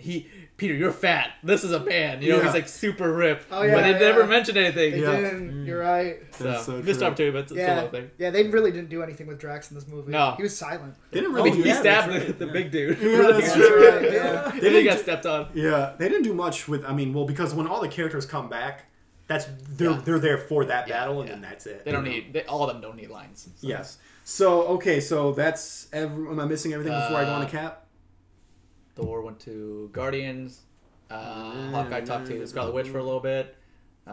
Peter, you're fat. This is a man. Yeah. He's like super ripped. Oh, yeah, But they yeah. never mentioned anything. They Yeah. didn't. You're right. That's so Missed true. opportunity, but it's a Yeah, little thing. yeah. They really didn't do anything with Drax in this movie. No. He was silent. They didn't really He do that. stabbed that's right, the yeah. big dude. Yeah, that's That's true. right. Yeah. Then he didn't got do- stepped on. Yeah, they didn't do much with. I mean, well, because when all the characters come back, they're Yeah. there for that Yeah, battle, and yeah. then that's it. They don't need. All of them don't need lines. So. Yes. So okay, so that's. Am I missing everything before I go on to Cap? Thor went to Guardians. Hawkeye talked to Scarlet Witch for a little bit.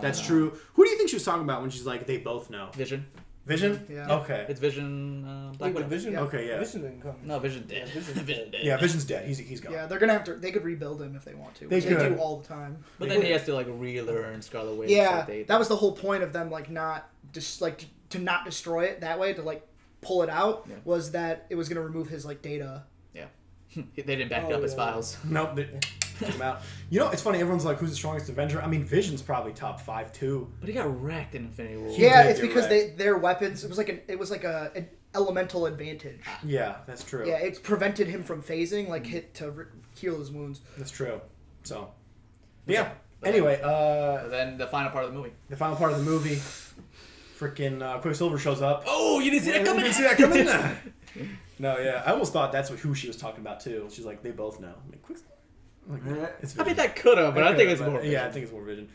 That's true. Who do you think she was talking about when she's like, they both know? Vision. Vision? Yeah. Okay. It's Vision. Black Wait, but Widow. Vision, Yeah. Okay, yeah. Vision didn't come. No, Vision dead. Yeah, Vision's Vision dead. Yeah, Vision's dead. He's gone. Yeah, they're gonna have to. They could rebuild him if they want to. They Which they could. do all the time. But then he has to like relearn Scarlet Witch. Yeah, so they- that was the whole point of them like not just like to not destroy it that way, to like pull it out, Yeah. was that it was gonna remove his like data. they didn't back Oh, up his yeah. files. Nope. They took him out. It's funny. Everyone's like, "Who's the strongest Avenger?" I mean, Vision's probably top 5 too. But he got wrecked in Infinity War. Yeah, did it's get because wrecked. their weapons. It was like an elemental advantage. Yeah, that's true. Yeah, it prevented him from phasing, like hit to heal his wounds. That's true. So, yeah. Anyway, Then the final part of the movie. the final part of the movie, freaking Quicksilver shows up. Oh, you didn't see that coming. You didn't see that coming? No, yeah. I almost thought that's who she was talking about too. She's like, they both know. I'm like, Quicksilver. I'm like, it's I mean, Vision. that could have, but I think it's But, more. Yeah, I think it's more Vision.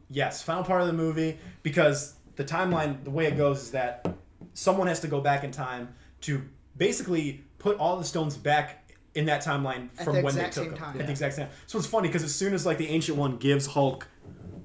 Yes, final part of the movie, because the timeline, the way it goes is that someone has to go back in time to basically put all the stones back in that timeline At from the when they exact took same them. time. At the exact same time. So it's funny because as soon as like the Ancient One gives Hulk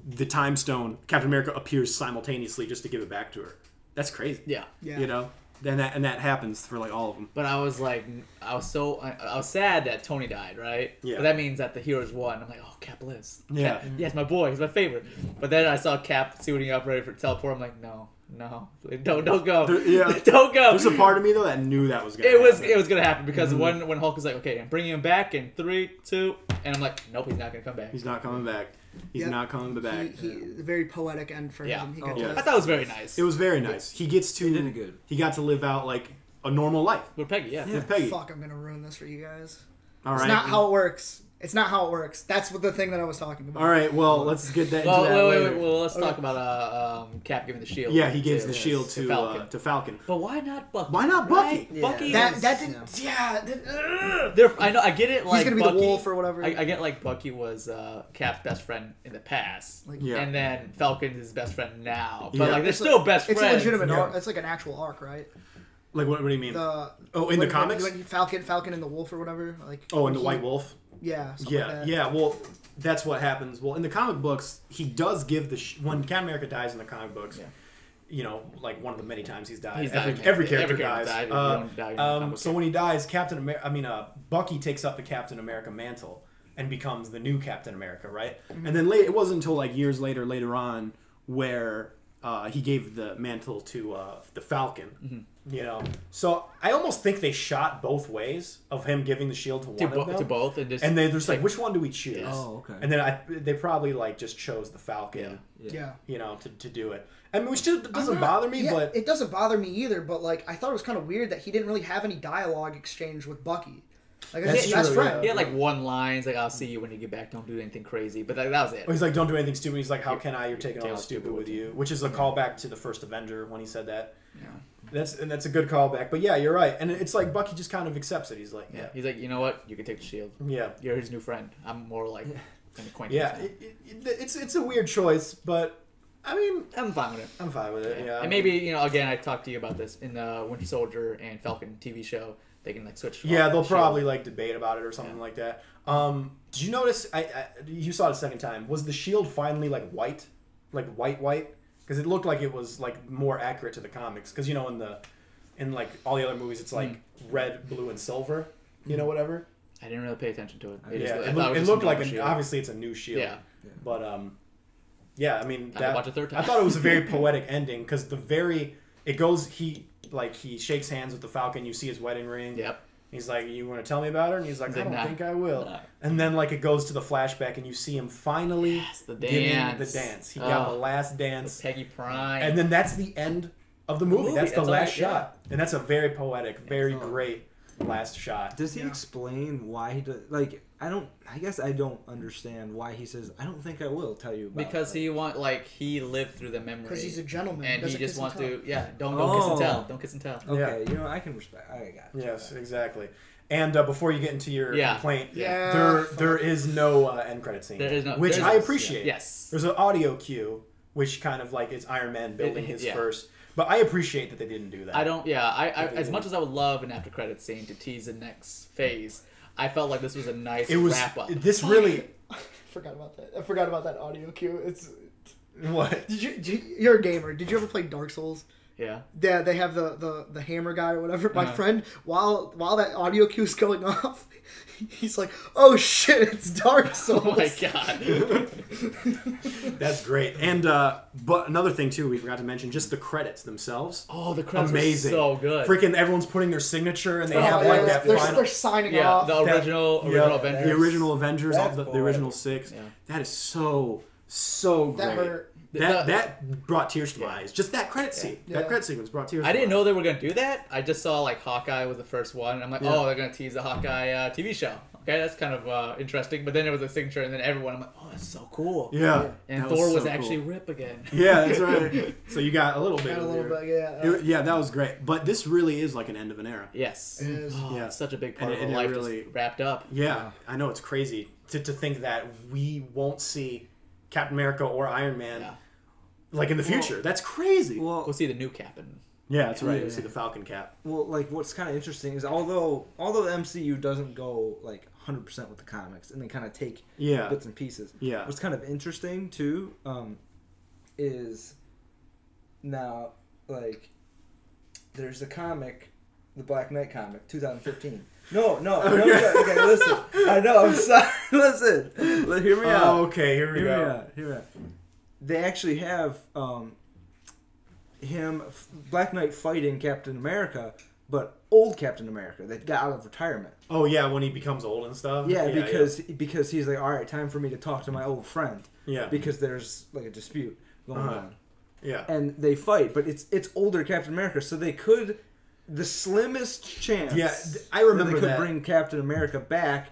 the time stone, Captain America appears simultaneously just to give it back to her. That's crazy. Yeah. Yeah. And that happens for like all of them. But I was like, I was sad that Tony died, right? Yeah. But that means that the heroes won. I'm like, oh, Cap lives. Yeah. Cap, yes, my boy, he's my favorite. But then I saw Cap suiting up, ready for teleport. I'm like, no, no, don't go, Yeah. don't go. There's a part of me though that knew that was gonna. It was happen. gonna happen because when Hulk was like, okay, I'm bringing him back in 3, 2, and I'm like, nope, he's not gonna come back. He's not coming back. He's Yep. not coming back. He very poetic end for Yeah. him. He Oh, got yeah. to- I thought it was very nice. It was very nice. He gets to. He did it good. He got to live out like a normal life with Peggy, yeah. with Peggy. Fuck, I'm gonna ruin this for you guys. All It's right. not how it works. It's not how it works. That's what the thing that I was talking about. All right. Well, let's get that into Well, that wait, later. well, let's talk about Cap giving the shield. Yeah, he gives to- the shield to to Falcon. Falcon. But why not Bucky? Why not Right? Bucky? Yeah. Bucky. That is- that didn't. Yeah. I know. I get it. Like He's gonna be Bucky, the wolf or whatever. I get like Bucky was Cap's best friend in the past, Like, Yeah. and then Falcon's his best friend now. But Yeah. like they're It's still best It's friends. a legitimate Yeah. arc. It's like an actual arc, right? Like what do you mean? The In the comics? when Falcon and the Wolf or whatever. Like Oh, and the he- White Wolf. Yeah. something Yeah, like that. yeah. Well, that's what happens. Well, in the comic books, he does give when Captain America dies in the comic books. Yeah. You know, like one of the many times he's died. He's every, died. every character Every character dies. died. You don't die in the comic So book. when he dies, Bucky takes up the Captain America mantle and becomes the new Captain America, right? And then it wasn't until like years later on, where he gave the mantle to the Falcon. You know, so I almost think they shot both ways of him giving the shield to one of them. to both, and just And they're just like, which one do we choose? Yes. Oh, okay. And then they probably like just chose the Falcon, Yeah. you know, to do it. I mean, which still doesn't I'm not- bother me, yeah, but it doesn't bother me either. But like, I thought it was kind of weird that he didn't really have any dialogue exchange with Bucky. Like, That's his best true, friend. he had like one line, it's like I'll see you when you get back. Don't do anything crazy. But that was it. he's like, don't do anything stupid. He's like, how can I? You're taking Taking all all stupid stupid with with you, which is a callback to the first Avenger when he said that. Yeah. That's a good callback. But yeah, you're right. And it's like Bucky just kind of accepts it. He's like, Yeah. He's like, you know what? You can take the shield. yeah. You're his new friend. I'm more like an acquaintance. Yeah, now. it's a weird choice, but I mean, I'm fine with it. I'm fine with it. Yeah, And maybe, again, I talked to you about this in the Winter Soldier and Falcon TV show. They can like switch. yeah, off they'll the shield. probably like debate about it or something like that. Did you notice? You saw it a second time. Was the shield finally like white, like white? Because it looked like it was like more accurate to the comics. Because in like all the other movies, it's like red, blue, and silver. You know, whatever. I didn't really pay attention to it. Yeah, I it thought looked was like just a normal shield. obviously it's a new shield. Yeah. But yeah, I mean, I watch a third time. I thought it was a very poetic ending because he shakes hands with the Falcon. You see his wedding ring. Yep. He's like, you want to tell me about her? And he's like, He's I like, don't nah. think I will. Nah. And then like it goes to the flashback and you see him finally Yes, the giving dance. the dance. He got Oh. the last dance. Peggy Prime. And then that's the end of the movie. That's the That's all last right, yeah. shot. And that's a very poetic, very Oh. great last shot. Does he explain why he does? Like, I guess I don't understand why he says, I don't think I will tell you about because it. he lived through the memory. Because he's a gentleman. and he doesn't just kiss wants and to, tell. don't kiss and Oh. tell. Don't kiss and tell. Okay, I can respect. I got it. Yes, exactly. And before you get into your Yeah. complaint, Yeah. there is no end credit scene, There is no, which there's- I appreciate. Yes. There's an audio cue, which kind of like is Iron Man building his Yeah. first. But I appreciate that they didn't do that. I don't. Yeah. I They as didn't. much as I would love an after credit scene to tease the next phase, I felt like this was a nice It was wrap up. this really Forgot about that. I forgot about that audio cue. It's. what? You're a gamer. Did you ever play Dark Souls? Yeah. Yeah, they have the hammer guy or whatever. My Uh-huh. friend, while that audio cue's going off, he's like, "Oh shit, it's Dark Souls." Oh my god. That's great. And but another thing too, we forgot to mention just the credits themselves. Oh, the credits Amazing, were so good. Freaking everyone's putting their signature and they Oh, have yeah, like that they're, final. they're signing yeah, off. the original Yeah, Avengers. the original Avengers, all That's the poetic. original 6. Yeah. That is so great. That hurt. That brought tears to my eyes. Just that credit scene. Yeah. That credit sequence brought tears. I to didn't my know they were gonna do that. I just saw like Hawkeye was the first one, and I'm like, Yeah. oh, they're gonna tease the Hawkeye TV show. Okay, that's kind of interesting. But then it was a signature, and then everyone, I'm like, oh, that's so cool. eyes. Yeah. And that Thor was so actually cool. Rip again. Yeah, that's right. So you got a little bit. Got a of little your- bit, yeah. Yeah, that was great. But this really is like an end of an era. Yes. It is. Oh, Yeah. it's such a big part And of it our life really- just wrapped up. Yeah, I know it's crazy to think that we won't see Captain America or Iron Man Yeah. like in the future. That's crazy. Well, We'll see the new Captain. Yeah, that's right. Yeah. You see the Falcon cap. Well, like what's kind of interesting is although the MCU doesn't go like 100% with the comics and they kind of take Yeah. bits and pieces. Yeah. What's kind of interesting too is now like there's the comic, the Black Knight comic, 2015. No, okay, listen. I know, I'm sorry. Listen, hear me out. Oh, okay. Here we Hear me go. out. Hear me out. They actually have Black Knight fighting Captain America, but old Captain America that got out of retirement. Oh yeah, when he becomes old and stuff. Yeah, because he's like, all right, time for me to talk to my old friend. Yeah. Because there's like a dispute going on. Yeah. And they fight, but it's older Captain America, so they could. The slimmest chance. Yeah, I remember they could that. bring Captain America back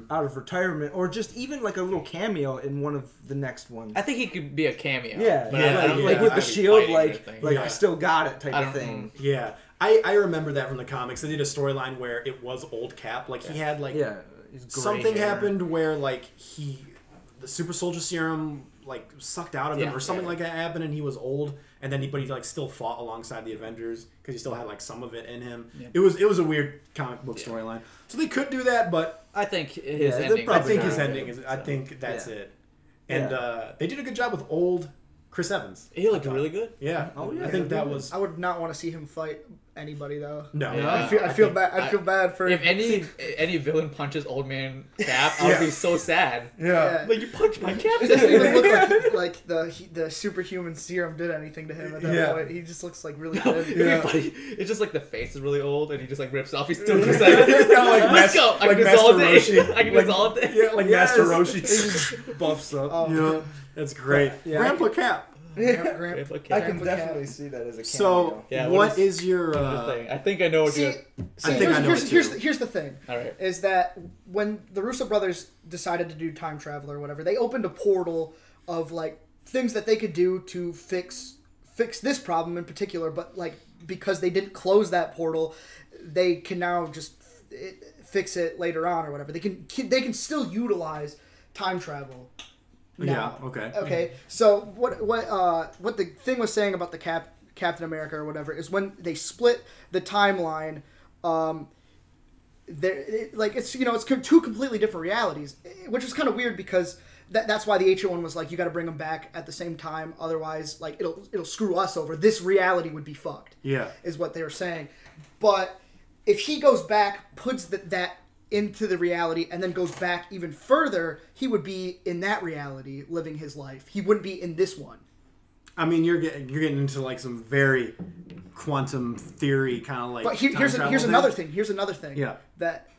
out of retirement, or just even like a little cameo in one of the next ones. I think he could be a cameo. Yeah, but yeah, I don't like think with the he'd be shield, fighting or anything. like Yeah. I still got it type of thing. Yeah. I remember that from the comics. They did a storyline where it was old Cap. Like he had like he's gray something hair. happened where like the super soldier serum like sucked out of him Yeah, or something yeah. like that happened, and he was old. And then he like still fought alongside the Avengers because he still had like some of it in him. Yeah. It was a weird comic book storyline. So they could do that, but I think his they're ending. I probably think not his good, ending is. I think that's Yeah. it. And they did a good job with old Chris Evans. He looked really good. Yeah. Oh, yeah, I think he that did. was I would not want to see him fight anybody though. no. Yeah. I feel bad. I feel bad for. If any villain punches Old Man Cap, I would be so sad. Yeah. Like, you punched my It doesn't even captain. look like the superhuman serum did anything to him at that Yeah. point. He just looks like really good. It'd be funny. It's just like the face is really old, and he just like rips off. He's still just like, like let's go. I can do this all day. I can do this all day. Yeah, like Yes. Master Roshi. He just buffs up. Oh, Yeah, that's great. Yeah, Grandpa Cap. Grandpa I Cap. can definitely see that as a cameo. So, Yeah, what is your? Thing. I think I know what See, you're. I think I know it too. here's the thing. All right. Is that when the Russo brothers decided to do time travel or whatever, they opened a portal of like things that they could do to fix this problem in particular, but like because they didn't close that portal, they can now just fix it later on or whatever. They can still utilize time travel. Now. Yeah. Okay. Okay. So what the thing was saying about the Captain America or whatever is when they split the timeline, it's two completely different realities, which is kind of weird because that's why the Ancient One was like, you got to bring them back at the same time, otherwise like it'll screw us over. This reality would be fucked. Yeah. Is what they were saying. But if he goes back, puts that into the reality, and then goes back even further, he would be in that reality living his life. He wouldn't be in this one. I mean, you're getting into like some very quantum theory kind of like. But here's another thing. Here's another thing. Yeah. That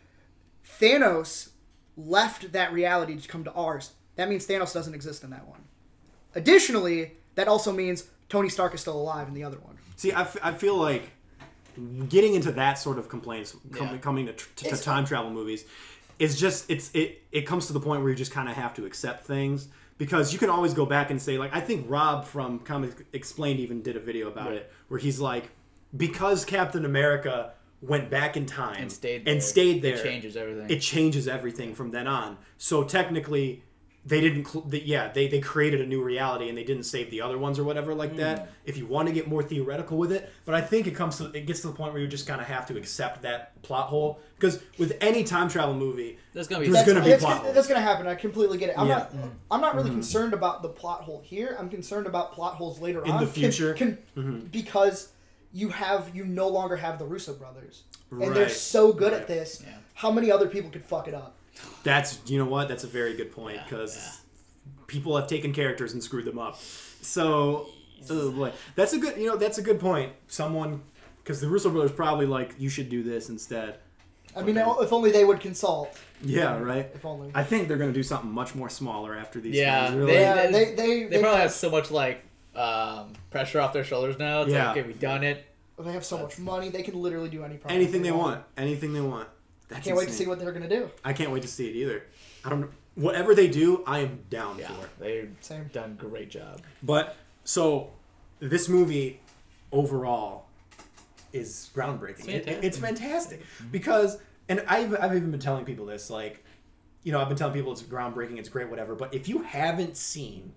Thanos left that reality to come to ours. That means Thanos doesn't exist in that one. Additionally, that also means Tony Stark is still alive in the other one. See, I feel like getting into that sort of complaints coming to time travel movies is just it comes to the point where you just kind of have to accept things, because you can always go back and say, like, I think Rob from Comics Explained even did a video about it where he's like, because Captain America went back in time And stayed there. It changes everything. It changes everything from then on. So technically, they didn't. They created a new reality and they didn't save the other ones or whatever like that. If you want to get more theoretical with it, but I think it gets to the point where you just kind of have to accept that plot hole, because with any time travel movie, There's gonna be plot holes. That's gonna happen. I completely get it. I'm Yeah. not really concerned about the plot hole here. I'm concerned about plot holes later In on the future. because you no longer have the Russo brothers, and they're Right. so good at this. Yeah. How many other people could fuck it up? That's, you know what? That's a very good point, because people have taken characters and screwed them up. So, oh boy, that's a good point. Because the Russo brothers probably like, you should do this instead. I mean, if only they would consult. Yeah, right. If only. I think they're going to do something much more smaller after these. Yeah, things, really. they probably have so much like pressure off their shoulders now. It's like, okay, we've done it. They have so much money. They can literally do any project Anything they want. Anything they want. That's Can't wait to insane. see what they're gonna do. I can't wait to see it either. I don't know. Whatever they do, I am down Yeah, for. they've Same. done a great job. But so this movie overall is groundbreaking. It's fantastic because, and I've even been telling people this, like, I've been telling people it's groundbreaking, it's great, whatever. But if you haven't seen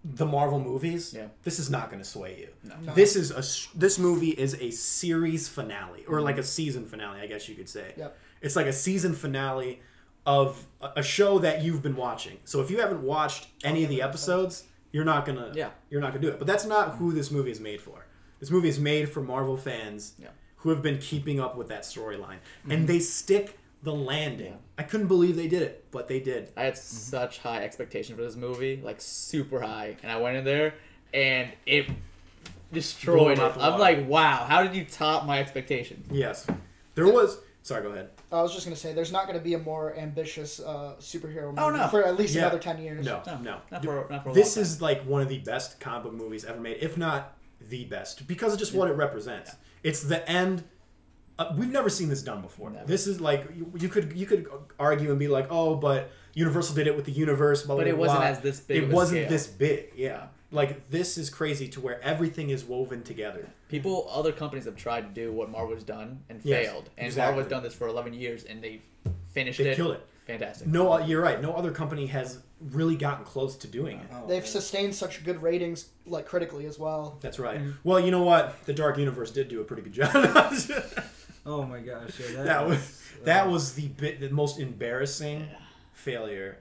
the Marvel movies, this is not going to sway you. No. This movie is a series finale, or like a season finale, I guess you could say. Yep. It's like a season finale of a show that you've been watching. So if you haven't watched any of the episodes, you're not gonna do it. But that's not who this movie is made for. This movie is made for Marvel fans who have been keeping up with that storyline, and they stick the landing. I couldn't believe they did it, but they did. I had such high expectation for this movie, like super high, and I went in there, and it destroyed Blew 'em it. out the I'm water. like, wow, how did you top my expectations? Yes. There was... Sorry, go ahead. I was just gonna say, there's not gonna be a more ambitious superhero movie Oh, no. for at least Yeah. another 10 years. No. Not for a This long is like one of the best comic book movies ever made, if not the best, because of just what it represents. It's the end. We've never seen this done before. Never. This is like you could argue and be like, oh, but Universal did it with the universe, blah, blah, But it blah, wasn't blah. as this big It of a wasn't scale. this big. Yeah, like this is crazy to where everything is woven together. Other companies have tried to do what Marvel's done and Yes, failed. And exactly. Marvel's done this for 11 years and they finished They it. killed it. Fantastic. No, you're right. No other company has really gotten close to doing it. Oh, They've man. sustained such good ratings, like critically as well. That's right. Well, you know what? The Dark Universe did do a pretty good job. Oh my gosh, yeah, that was the most embarrassing failure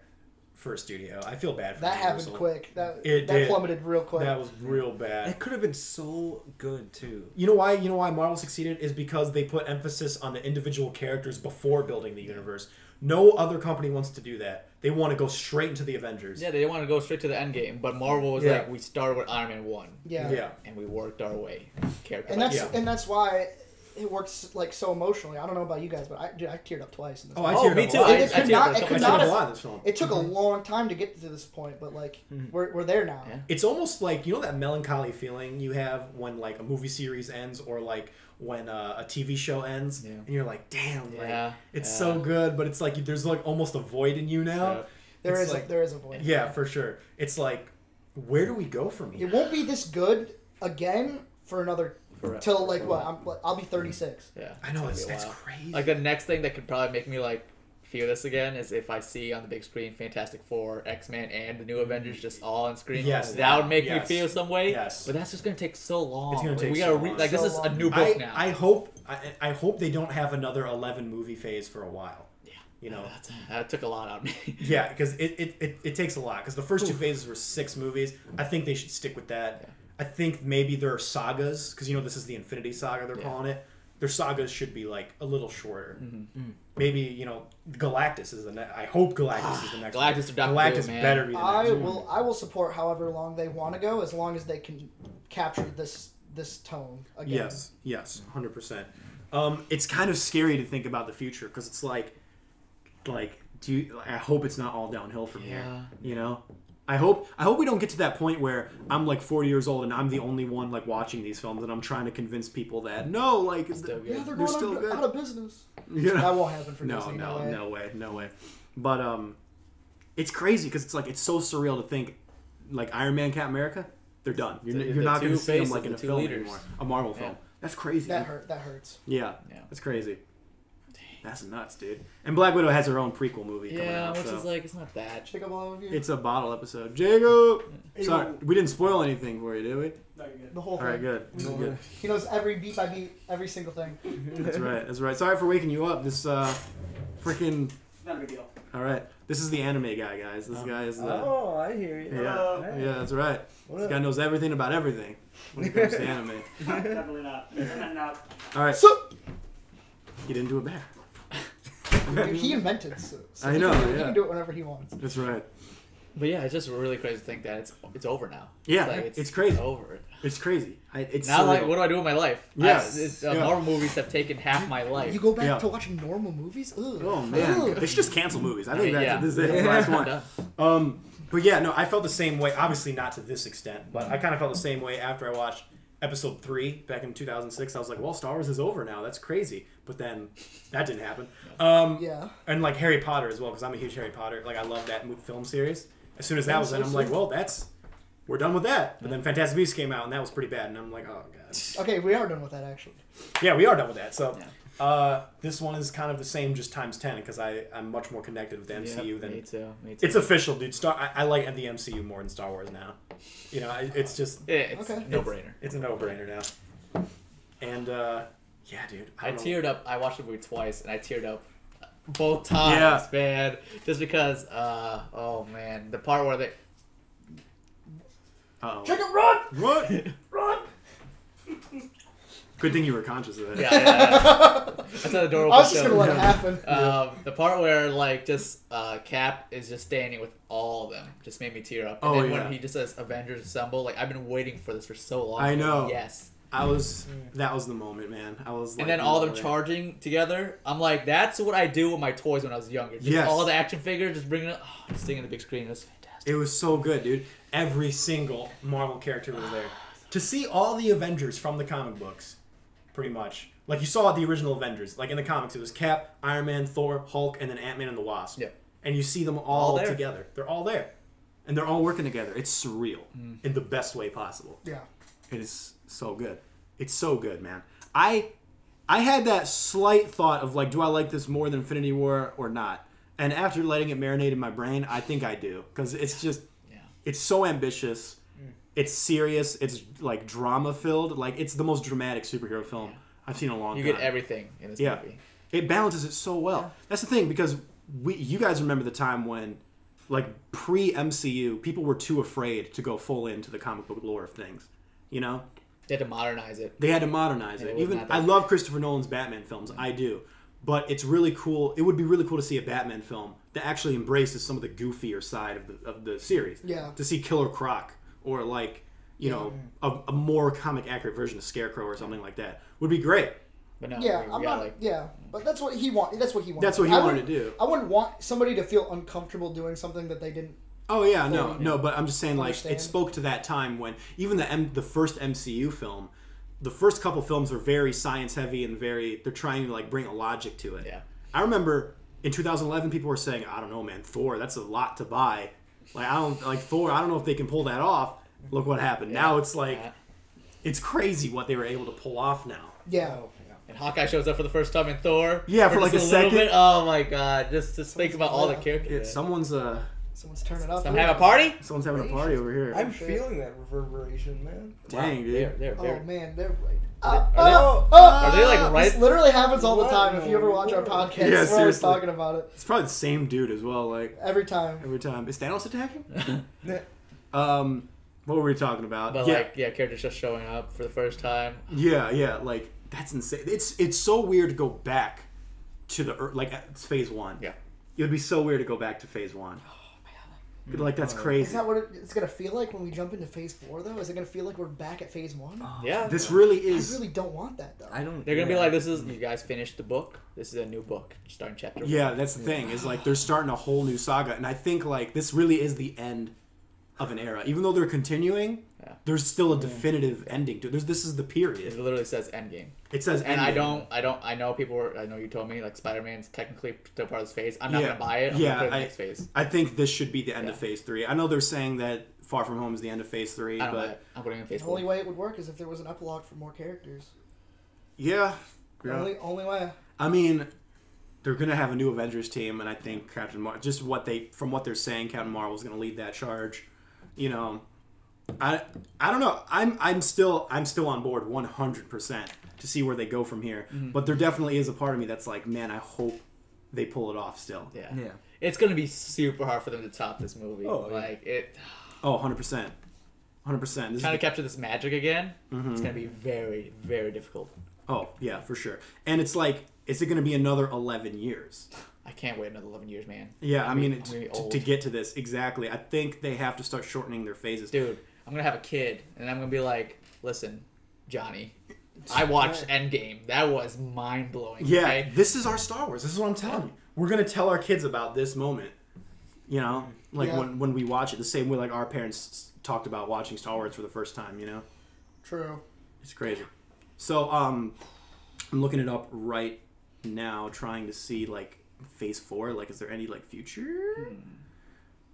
for a studio. I feel bad for That happened Universal. quick. That It that did. plummeted real quick. That was real bad. It could have been so good too. You know why? You know why Marvel succeeded is because they put emphasis on the individual characters before building the universe. No other company wants to do that. They want to go straight into the Avengers. Yeah, they want to go straight to the end game, but Marvel was Yeah. like, we started with Iron Man 1. yeah. Yeah. And we worked our way. Character. And that's Yeah. and that's why it works like so emotionally. I don't know about you guys, but I teared up twice in this. Oh, movie. I teared me up too. a lot. It I could teared not- up a it couple could I not teared up have- a lot in this film. It took a long time to get to this point, but like we're there now. Yeah. It's almost like, you know, that melancholy feeling you have when like a movie series ends or like when a TV show ends, Yeah. and you're like, damn, like, Yeah, it's yeah. so good, but it's like there's like almost a void in you now. Yeah. It's like- There is a void. Yeah, for sure. It's like, where do we go from here? It won't be this good again for another Forever. till like what? I'll be 36. Yeah. I know, It's gonna that's be a while. crazy. Like the next thing that could probably make me like feel this again is if I see on the big screen Fantastic Four, X-Men, and the new Avengers just all on screen. Yes. That would make Yes. me feel some way. Yes. But that's just gonna take so long. It's gonna Like, take we so gotta long. like this So is a long. new book now. I hope they don't have another 11 movie phase for a while. Yeah. You know? That took a lot out of me. Yeah, because it takes a lot. Because the first two phases were 6 movies. I think they should stick with that. Yeah. I think maybe their sagas, because you know this is the Infinity Saga they're Yeah. calling it. Their sagas should be like a little shorter. Mm-hmm. Maybe, you know, Galactus is the next. I hope Galactus is the next. Galactus one. or Doctor Galactus Who, man. better be the next. I will support however long they want to go, as long as they can capture this tone again. Yes, 100%. It's kind of scary to think about the future because it's like, I hope it's not all downhill from here. Yeah. You know, I hope we don't get to that point where I'm like 40 years old and I'm the only one like watching these films and I'm trying to convince people that no, like Still good. Yeah, they're They're going still good. out of business. you know? That won't happen for No, Disney. no way. But it's crazy because it's like it's so surreal to think like Iron Man, Captain America, they're done. You're The not going two to see them faces, like in the a two film leaders. anymore, a Marvel film. Yeah. That's crazy. That hurts. Yeah, Yeah. that's crazy. That's nuts, dude. And Black Widow has her own prequel movie coming Yeah, out. which So is like it's not that. Check out all of you. it's a bottle episode. Jacob! Hey, Sorry, well- we didn't spoil anything for you, did we? No, you're good. The whole thing. Alright, good. This is good. He knows every beat by beat, every single thing. That's right. Sorry for waking you up. This freaking. Not a big deal. Alright. This is the anime guy, guys. This guy is the. Oh, I hear you. Yeah, that's right. What This up? guy knows everything about everything when it comes to anime. Definitely not. No. Alright, So, get into a bear. dude, he invented so I he know, can, He yeah. can do it whenever he wants. That's right. But yeah, it's just really crazy to think that it's over now. Yeah, like, it's crazy. over. It's crazy. It's Now, like, surreal. what do I do with my life? Yes. Yeah. Marvel movies have taken half my life. You go back Yeah. to watching normal movies? Ugh. Oh man, Ugh. they should just cancel movies. I think Yeah. this is it. That's the last Done. one. But yeah, no, I felt the same way. Obviously, not to this extent, but I kind of felt the same way after I watched Episode 3 back in 2006. I was like, well, Star Wars is over now. That's crazy. But then that didn't happen. Yeah. And like Harry Potter as well, because I'm a huge Harry Potter. Like I love that film series. As soon as that was in, I'm like, well, we're done with that. But then Fantastic Beasts came out, and that was pretty bad. And I'm like, oh god. Okay, we are done with that actually. Yeah, we are done with that. So Yeah. this one is kind of the same, just times 10, because I'm much more connected with the MCU than. Me too. It's official, dude. I like the MCU more than Star Wars now. You know, it's just It's Okay. no brainer. it's a no-brainer now. And yeah, dude. I don't know. teared up. I watched the movie twice, and I teared up both times, man. Just because, oh man, the part where they Uh-oh. Jacob, run! What? Run! Good thing you were conscious of that. Yeah. That's how the door opens. I was just gonna let it happen. The part where like just Cap is just standing with all of them just made me tear up. And then when he just says Avengers Assemble, like I've been waiting for this for so long. I know. Yes. That was the moment, man. I was like, and then all them charging together. I'm like, that's what I do with my toys when I was younger. Just all the action figures, just bringing it, just seeing the big screen. It was fantastic. It was so good, dude. Every single Marvel character was there. To see all the Avengers from the comic books, pretty much. Like you saw the original Avengers. Like in the comics, it was Cap, Iron Man, Thor, Hulk, and then Ant-Man and the Wasp. Yep. And you see them all together. They're all there. And they're all working together. It's surreal in the best way possible. Yeah. It is so good. It's so good, man. I had that slight thought of like, do I like this more than Infinity War or not? And after letting it marinate in my brain, I think I do. Because it's just, it's so ambitious. It's serious. It's like drama filled. Like it's the most dramatic superhero film I've seen in a long time. You get everything in this movie. It balances it so well. Yeah. That's the thing, because you guys remember the time when, like pre-MCU, people were too afraid to go full into the comic book lore of things. You know? They had to modernize it. They had to modernize it. Even I love Christopher Nolan's Batman films. I do. But it's really cool. It would be really cool to see a Batman film that actually embraces some of the goofier side of the series. Yeah. To see Killer Croc or like, you know, a more comic accurate version of Scarecrow or something like that would be great. But no, I'm not. But that's what he wanted. That's what he wanted. That's what he wanted to do. I wouldn't want somebody to feel uncomfortable doing something that they didn't. Oh yeah, no, but I'm just saying, like, it spoke to that time when even the first MCU film, the first couple films were very science heavy and they're trying to like bring a logic to it. Yeah. I remember in 2011 people were saying, I don't know, man, Thor, that's a lot to buy. Like Thor, I don't know if they can pull that off. Look what happened. Now it's like it's crazy what they were able to pull off now. Yeah. And Hawkeye shows up for the first time in Thor. Yeah, for like a second. Bit. Oh my god! Just think about all the characters. Someone's turning up. Someone have a party? Someone's having a party over here. I'm feeling that reverberation, man. Dang, dude. They're man, they're are they like right? This literally happens all the time. If you ever watch our podcast, we're always talking about it. It's probably the same dude as well. Like every time. Is Thanos attacking? What were we talking about? But characters just showing up for the first time. Yeah, like that's insane. It's so weird to go back to it's phase 1. Yeah, it would be so weird to go back to phase 1. Oh man, like that's crazy. Is that what it's gonna feel like when we jump into phase 4 though? Is it gonna feel like we're back at phase 1? Yeah, this really is. I really don't want that though. They're gonna be like, "This is you guys finished the book. This is a new book, starting chapter." Yeah, that's the thing. Is like they're starting a whole new saga, and I think like this really is the end of an era. Even though they're continuing, there's still a definitive ending to it. This is the period. It literally says Endgame. It says and Endgame. I know I know you told me like Spider-Man's technically still part of this phase. I'm not gonna buy it. I'm gonna put it in the next phase. I think this should be the end of phase 3. I know they're saying that Far From Home is the end of phase 3, but I'm putting it in phase 4. The only way it would work is if there was an epilogue for more characters. Yeah. Only way. I mean, they're gonna have a new Avengers team, and I think Captain Marvel, just from what they're saying, Captain Marvel is gonna lead that charge. You know, I don't know. I'm still on board 100% to see where they go from here. Mm-hmm. But there definitely is a part of me that's like, man, I hope they pull it off still. Yeah. It's gonna be super hard for them to top this movie. Oh, 100%. 100%. Trying to capture this magic again. Mm-hmm. It's gonna be very, very difficult. Oh yeah, for sure. And it's like, is it gonna be another 11 years? I can't wait another 11 years, man. Yeah, I mean, to get to this, exactly. I think they have to start shortening their phases. Dude, I'm going to have a kid, and I'm going to be like, listen, Johnny, I watched Endgame. That was mind-blowing. Yeah, okay? This is our Star Wars. This is what I'm telling you. We're going to tell our kids about this moment. You know? Like, when we watch it, the same way like our parents talked about watching Star Wars for the first time, you know? True. It's crazy. So, I'm looking it up right now, trying to see, like, phase 4, like, is there any like future?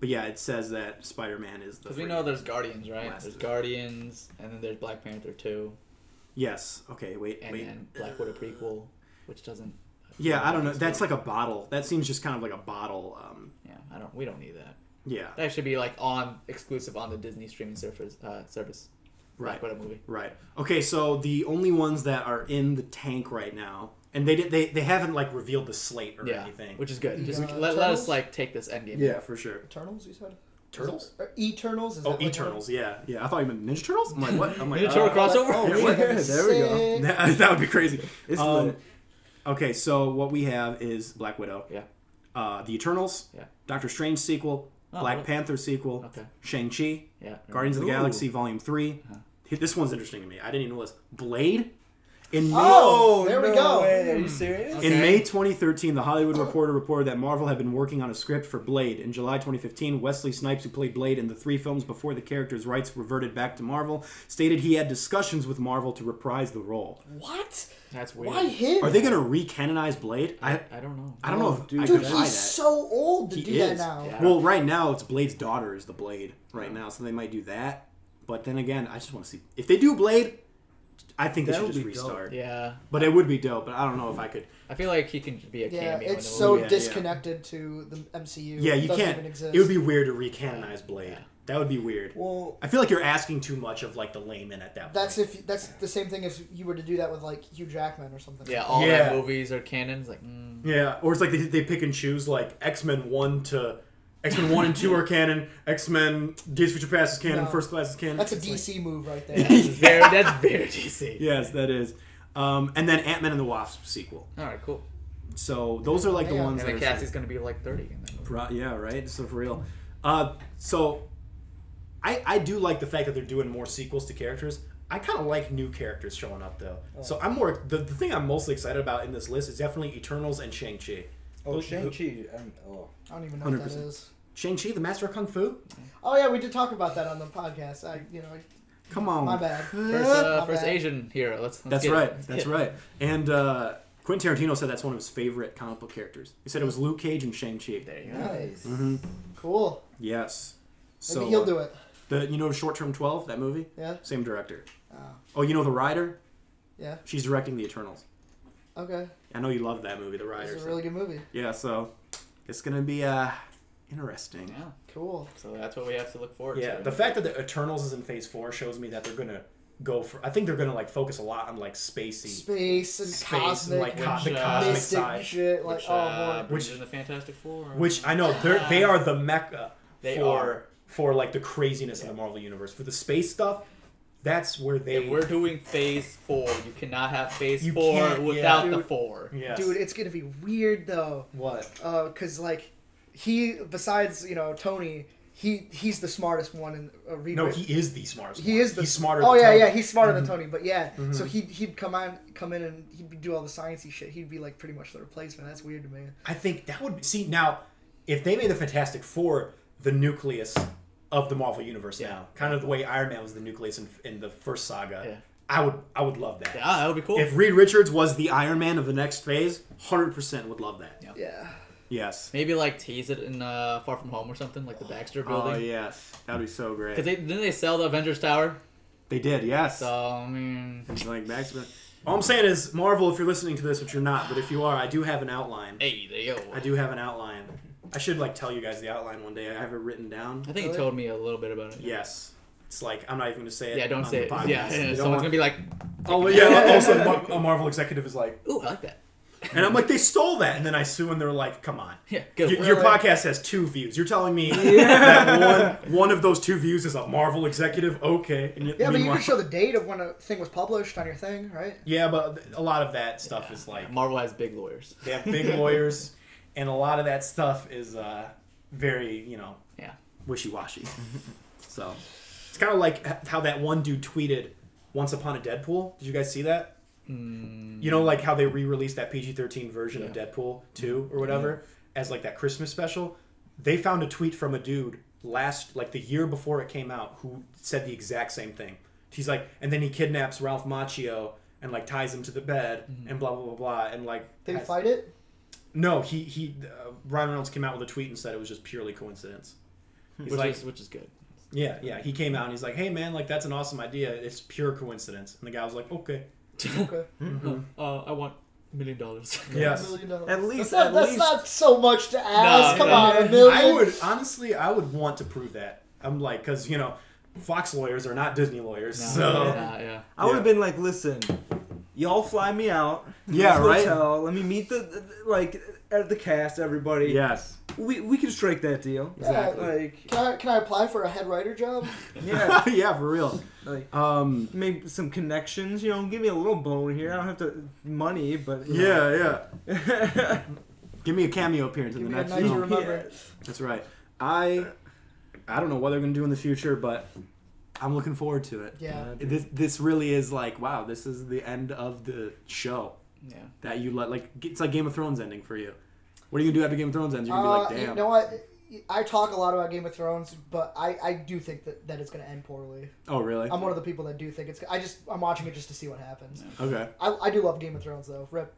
But yeah, it says that Spider-Man is the. Because we know there's Guardians, right? There's Guardians, and then there's Black Panther 2. Yes. Okay. Wait. And then Black Widow prequel, which doesn't. Yeah, I don't know. That's like a bottle. That seems just kind of like a bottle. Yeah, we don't need that. Yeah. That should be like exclusive on the Disney streaming service. Black Widow movie. Right. Okay, so the only ones that are in the tank right now. And they haven't like revealed the slate or anything, which is good. Just let us like take this Endgame. Yeah, for sure. Eternals, you said. Turtles? Eternals? Is that like Eternals, yeah. I thought you meant Ninja Turtles? I'm like, what? I'm like, Ninja Turtle crossover? Oh, Yeah, there we go. that would be crazy. It's lit. Okay, so what we have is Black Widow. Yeah. The Eternals. Yeah. Doctor Strange sequel. Black really? Panther sequel. Okay. Shang-Chi. Yeah. Guardians of the Ooh. Galaxy Volume 3. This one's interesting to me. I didn't even know this. Blade. In May, Oh, there we go. Way. Are you serious? In May 2013, The Hollywood Reporter reported that Marvel had been working on a script for Blade. In July 2015, Wesley Snipes, who played Blade in the 3 films before the character's rights reverted back to Marvel, stated he had discussions with Marvel to reprise the role. What? That's weird. Why him? Are they going to re-canonize Blade? I don't know. I don't know if dude, I Dude, could buy he's that. so old to He do that is. now. Yeah. Well, right now, it's Blade's daughter is the Blade right now, so they might do that. But then again, I just want to see... If they do Blade, I think they That should would just be dope. restart. Yeah. But it would be dope, but I don't know if I could... I feel like he can be a Yeah, cameo. it's in the so movie. Yeah, disconnected to the MCU. Yeah, It you doesn't can't... even exist. It would be weird to re-canonize Blade. Yeah. That would be weird. Well, I feel like you're asking too much of, like, the layman at that point. That's the same thing as you were to do that with like Hugh Jackman or something. Yeah, all Yeah. their movies are canons. Like, Yeah, or it's like they pick and choose, like, X-Men 1 and 2 are canon, X-Men Days of Future Past is canon, No. First Class is canon. That's a It's like- DC move right there. that's very DC. Yes, that is. And then Ant-Man and the Wasp sequel. All right, cool. So those are like the Yeah. ones And that the are... cast is going to be like 30 in that movie. Yeah, right? So for real. So I do like the fact that they're doing more sequels to characters. I kind of like new characters showing up, though. So I'm more... The thing I'm mostly excited about in this list is definitely Eternals and Shang-Chi. Shang-Chi. I don't even know what that 100%. is. Shang-Chi, the Master of Kung Fu? Oh yeah, we did talk about that on the podcast. Come on. My bad. First bad. Asian hero. Let's That's get it. right. Let's That's get it. right. And Quentin Tarantino said that's one of his favorite comic book characters. He said it was Luke Cage and Shang-Chi. There you go. Nice. Mm-hmm. Cool. Yes. Maybe So he'll do it. Short Term 12, that movie? Yeah. Same director. Oh. Oh, you know The Rider? Yeah. She's directing The Eternals. Okay. I know you love that movie, The Rider. It's a so- really good movie. Yeah, so it's gonna be interesting. Yeah. Cool. So that's what we have to look forward to. Yeah, the fact that the Eternals is in Phase 4 shows me that they're gonna go for. I think they're gonna like focus a lot on like spacey, Space and cosmic, like and the cosmic mystic side, shit. Like, which, oh boy. brings in the Fantastic Four. which I know they are the mecca They for like the craziness of the Marvel universe. For the space stuff, that's where they. If we're doing Phase 4, you cannot have Phase You 4 can't, yeah. without the Dude. 4. Yes. Dude, it's gonna be weird though. What? Cause like he, besides Tony, he's the smartest one in Reed. No, he is the smartest. He one. is the He's smarter. Oh than yeah, Tony. yeah, he's smarter than Tony. But yeah, Mm-hmm. so he'd come in and he'd do all the sciencey shit. He'd be like pretty much the replacement. That's weird to me. I think that would see now if they made the Fantastic Four the nucleus of the Marvel universe now, kind of the way Iron Man was the nucleus in the first saga. Yeah. I would love that. Yeah, that would be cool. If Reed Richards was the Iron Man of the next phase, 100% would love that. Yeah. Yes. Maybe like tease it in Far From Home or something, like the Baxter building. Oh yes, that'd be so great. Because didn't they sell the Avengers Tower? They did, yes. So, I mean... It's like Max. All I'm saying is, Marvel, if you're listening to this, which you're not, but if you are, I do have an outline. Hey, there you go. I do have an outline. I should tell you guys the outline one day. I have it written down. I think you told me a little bit about it. Yes. It's like I'm not even going to say it. Yeah, don't on say the it. podcast. Yeah, You don't someone's want- gonna be like, Oh yeah. Also, a Marvel executive is like, "Ooh, I like that." and I'm like, they stole that, and then I sue, and they're like, come on. Yeah, good. Your podcast has 2 views. You're telling me that one of those 2 views is a Marvel executive? Okay. And Yeah, but you meanwhile- can show the date of when a thing was published on your thing, right? Yeah, but a lot of that stuff is like Marvel has big lawyers. they have big lawyers, and a lot of that stuff is very Yeah. wishy-washy. So it's kind of like how that one dude tweeted Once Upon a Deadpool. Did you guys see that? You know, like how they re-released that PG-13 version of Deadpool 2 or whatever as like that Christmas special. They found a tweet from a dude the year before it came out who said the exact same thing. He's like, and then he kidnaps Ralph Macchio and like ties him to the bed and blah blah blah blah and like. Did he fight it? No, Ryan Reynolds came out with a tweet and said it was just purely coincidence. He's Which is good. yeah. He came out and he's like, hey man, like that's an awesome idea. It's pure coincidence. And the guy was like, okay. Okay. I want $1 million. Yes. $1 million. At least, That's not so much to ask. Come on, $1 million. I would want to prove that. I'm like, because Fox lawyers are not Disney lawyers, No, so yeah. I would have been like, listen, y'all fly me out. Yeah, right? Hotel. Let me meet the cast, everybody. Yes. We can strike that deal. Exactly. Like, Can I apply for a head writer job? yeah. Yeah, for real. Like, maybe some connections, give me a little bone here. I don't have to money, but Yeah. Give me a cameo appearance in the next night to film. remember. That's right. I don't know what they're gonna do in the future, but I'm looking forward to it. Yeah. This really is like, wow, this is the end of the show. Yeah. That you it's like Game of Thrones ending for you. What are you gonna do after Game of Thrones ends? You're gonna be like, damn. You know what? I talk a lot about Game of Thrones, but I do think that it's going to end poorly. Oh, really? I'm one of the people that do think it's. I'm watching it just to see what happens. Yeah. Okay. I do love Game of Thrones though. Rip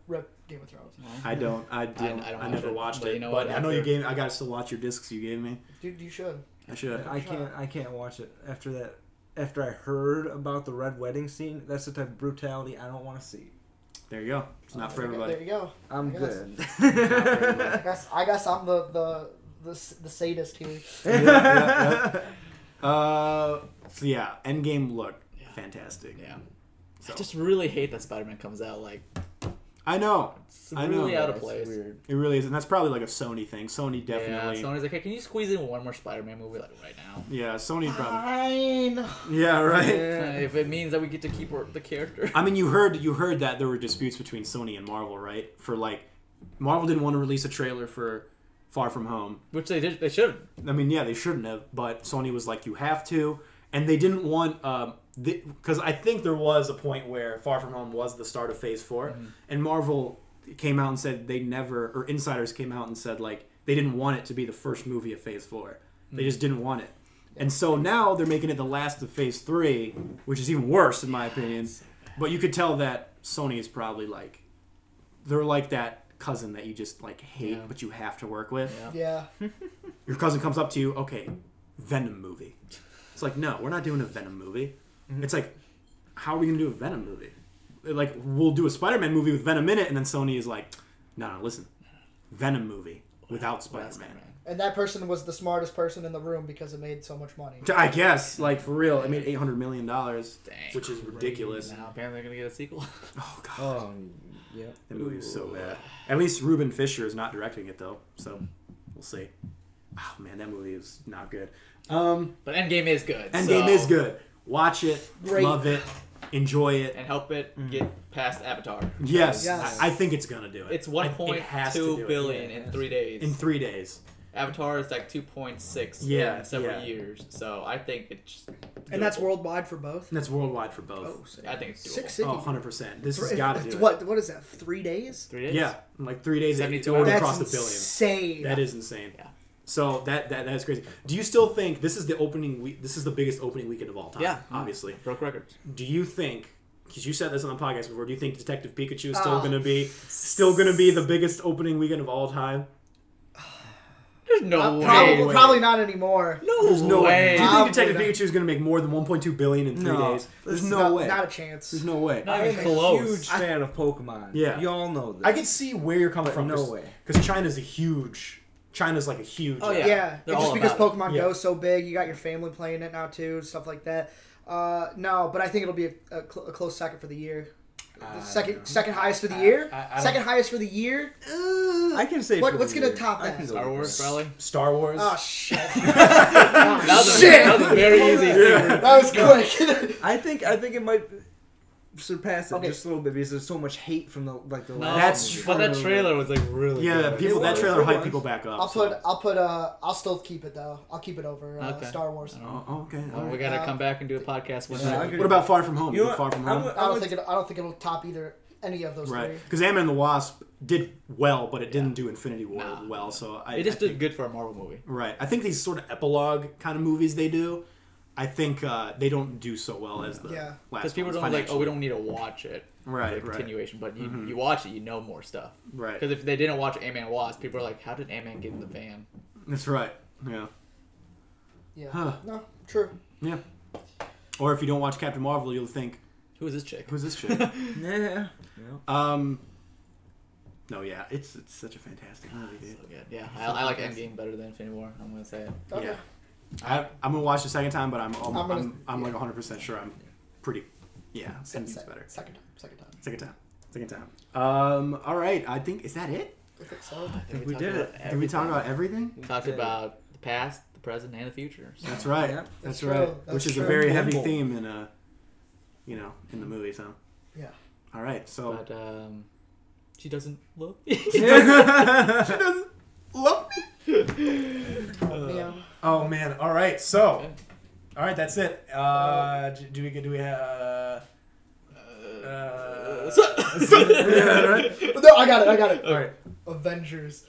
Game of Thrones. I don't. I never watched it. But I know you gave. I gotta still watch your discs you gave me. Dude, you should. I should. I can't watch it after that. After I heard about the red wedding scene, that's the type of brutality I don't want to see. There you go. It's not for everybody. There you go. I'm good. I guess I'm the sadist here. Yeah. So yeah, Endgame looked fantastic. Yeah. So. I just really hate that Spider-Man comes out I know. it's really out of It's place. weird. It really is, and that's probably like a Sony thing. Sony definitely. Yeah, Sony's like, hey, can you squeeze in one more Spider-Man movie right now? Yeah, Sony probably. Fine. Yeah, right. If it means that we get to keep the character. I mean, you heard that there were disputes between Sony and Marvel, right? For Marvel didn't want to release a trailer for Far From Home, Which they did. They should. I mean, yeah, they shouldn't have, but Sony was like, you have to, and they didn't want because I think there was a point where Far From Home was the start of Phase 4, and Marvel came out and said they never, or insiders came out and said they didn't want it to be the first movie of Phase 4. They just didn't want it. And so now they're making it the last of Phase 3, which is even worse in my opinion. But you could tell that Sony is probably they're like that cousin that you just hate, but you have to work with. Yeah. Your cousin comes up to you, okay, Venom movie. It's like, no, we're not doing a Venom movie. It's like, how are we going to do a Venom movie? We'll do a Spider-Man movie with Venom in it, and then Sony is like, no, listen, Venom movie without Spider-Man. And that person was the smartest person in the room because it made so much money. I guess, for real, it made $800 million, which is ridiculous. Now apparently they're gonna get a sequel. Oh god, Yeah. that movie is so bad. At least Ruben Fisher is not directing it though, so we'll see. Oh man, that movie is not good. But Endgame is good. Endgame is good. Watch it, Great. love it, enjoy it, And help it get past Avatar. Yes, Yes. I think it's gonna do it. It's It has to do 1.2 it. billion in 3 days. In 3 days. Avatar is 2.6 Yeah, in several yeah. years. So I think it's And that's doable. worldwide for both. And that's worldwide for both. I think it's doable. 6 cities. Oh, 100%. This has got to do it. What is that? 3 days? 3 days. Yeah, 3 days. 72 it would hours. cross That's the billion. insane. That is insane. Yeah. So that is crazy. Do you still think this is the opening week? This is the biggest opening weekend of all time. Yeah. Obviously. Broke records. Do you think? Because you said this on the podcast before. Do you think Detective Pikachu is still gonna be the biggest opening weekend of all time? There's no way. Probably not anymore. There's no way. Do you think Probably Detective not. Pikachu is gonna make more than 1.2 billion in 3 No. days? There's no way. Not a chance. There's no way. Not I'm even a close. huge fan of Pokemon. Yeah. You all know that. I can see where you're coming But from. no way. Because China's like a huge. Oh, yeah. Yeah, They're just all because about Pokemon Yeah. Go so big, you got your family playing it now too, stuff like that. No, but I think it'll be a close second for the year. The second highest for the year. I don't- Second highest for the year. I can say. What's gonna top I that? can go Star with Wars, that. probably. Star Wars. Oh shit! That was a very easy. That was quick. I think it might surpass it Okay. just a little bit because there's so much hate from the No, last. That's movie. But that true. trailer was really Yeah, good. people. It That was, trailer it hyped was. people back up. I'll still keep it though. I'll keep it over Okay. Star Wars. Oh, okay. Well, all we right. gotta come back and do a podcast with Yeah, that. I agree. What about Far From Home? You know You think what? Far From Home? I don't think it'll top either any of those Right, three. because Ant-Man and the Wasp did well, but it didn't Yeah. do Infinity War Nah. well. So It just I did think, good for a Marvel movie. right. I think these sort of epilogue kind of movies they do, I think they don't do so well as the Yeah. last Because people ones, don't like, oh, financially. we don't need to watch it. Right, For the right. continuation, but you watch it, you know more stuff. Right. Because if they didn't watch Ant-Man and Wasp, people are like, how did Ant-Man get in the van? That's right. Yeah. Yeah. Huh. No, true. Yeah. Or if you don't watch Captain Marvel, you'll think, Who is this chick? who's this chick? Yeah. No, yeah, it's such a fantastic movie, dude. So good. Yeah, I like Endgame better than Infinity War. I'm gonna say it. Okay. Yeah. I'm gonna watch the second time, but I'm gonna- like 100% sure I'm pretty. Yeah, Endgame's better. Second time. Second time. All right. I think is that it? I think so. I think we did it. Did we talk about everything? We talked about the past, the present, and the future. So. That's right. Yeah, that's true. right. That's Which is true. a very heavy Boom, boom. theme in in the movie. So. Yeah. All right. So. But she doesn't love me. She doesn't love me. Yeah. Oh man! All right, so, all right, that's it. Do we have? Yeah, right? No, I got it. All right. Avengers.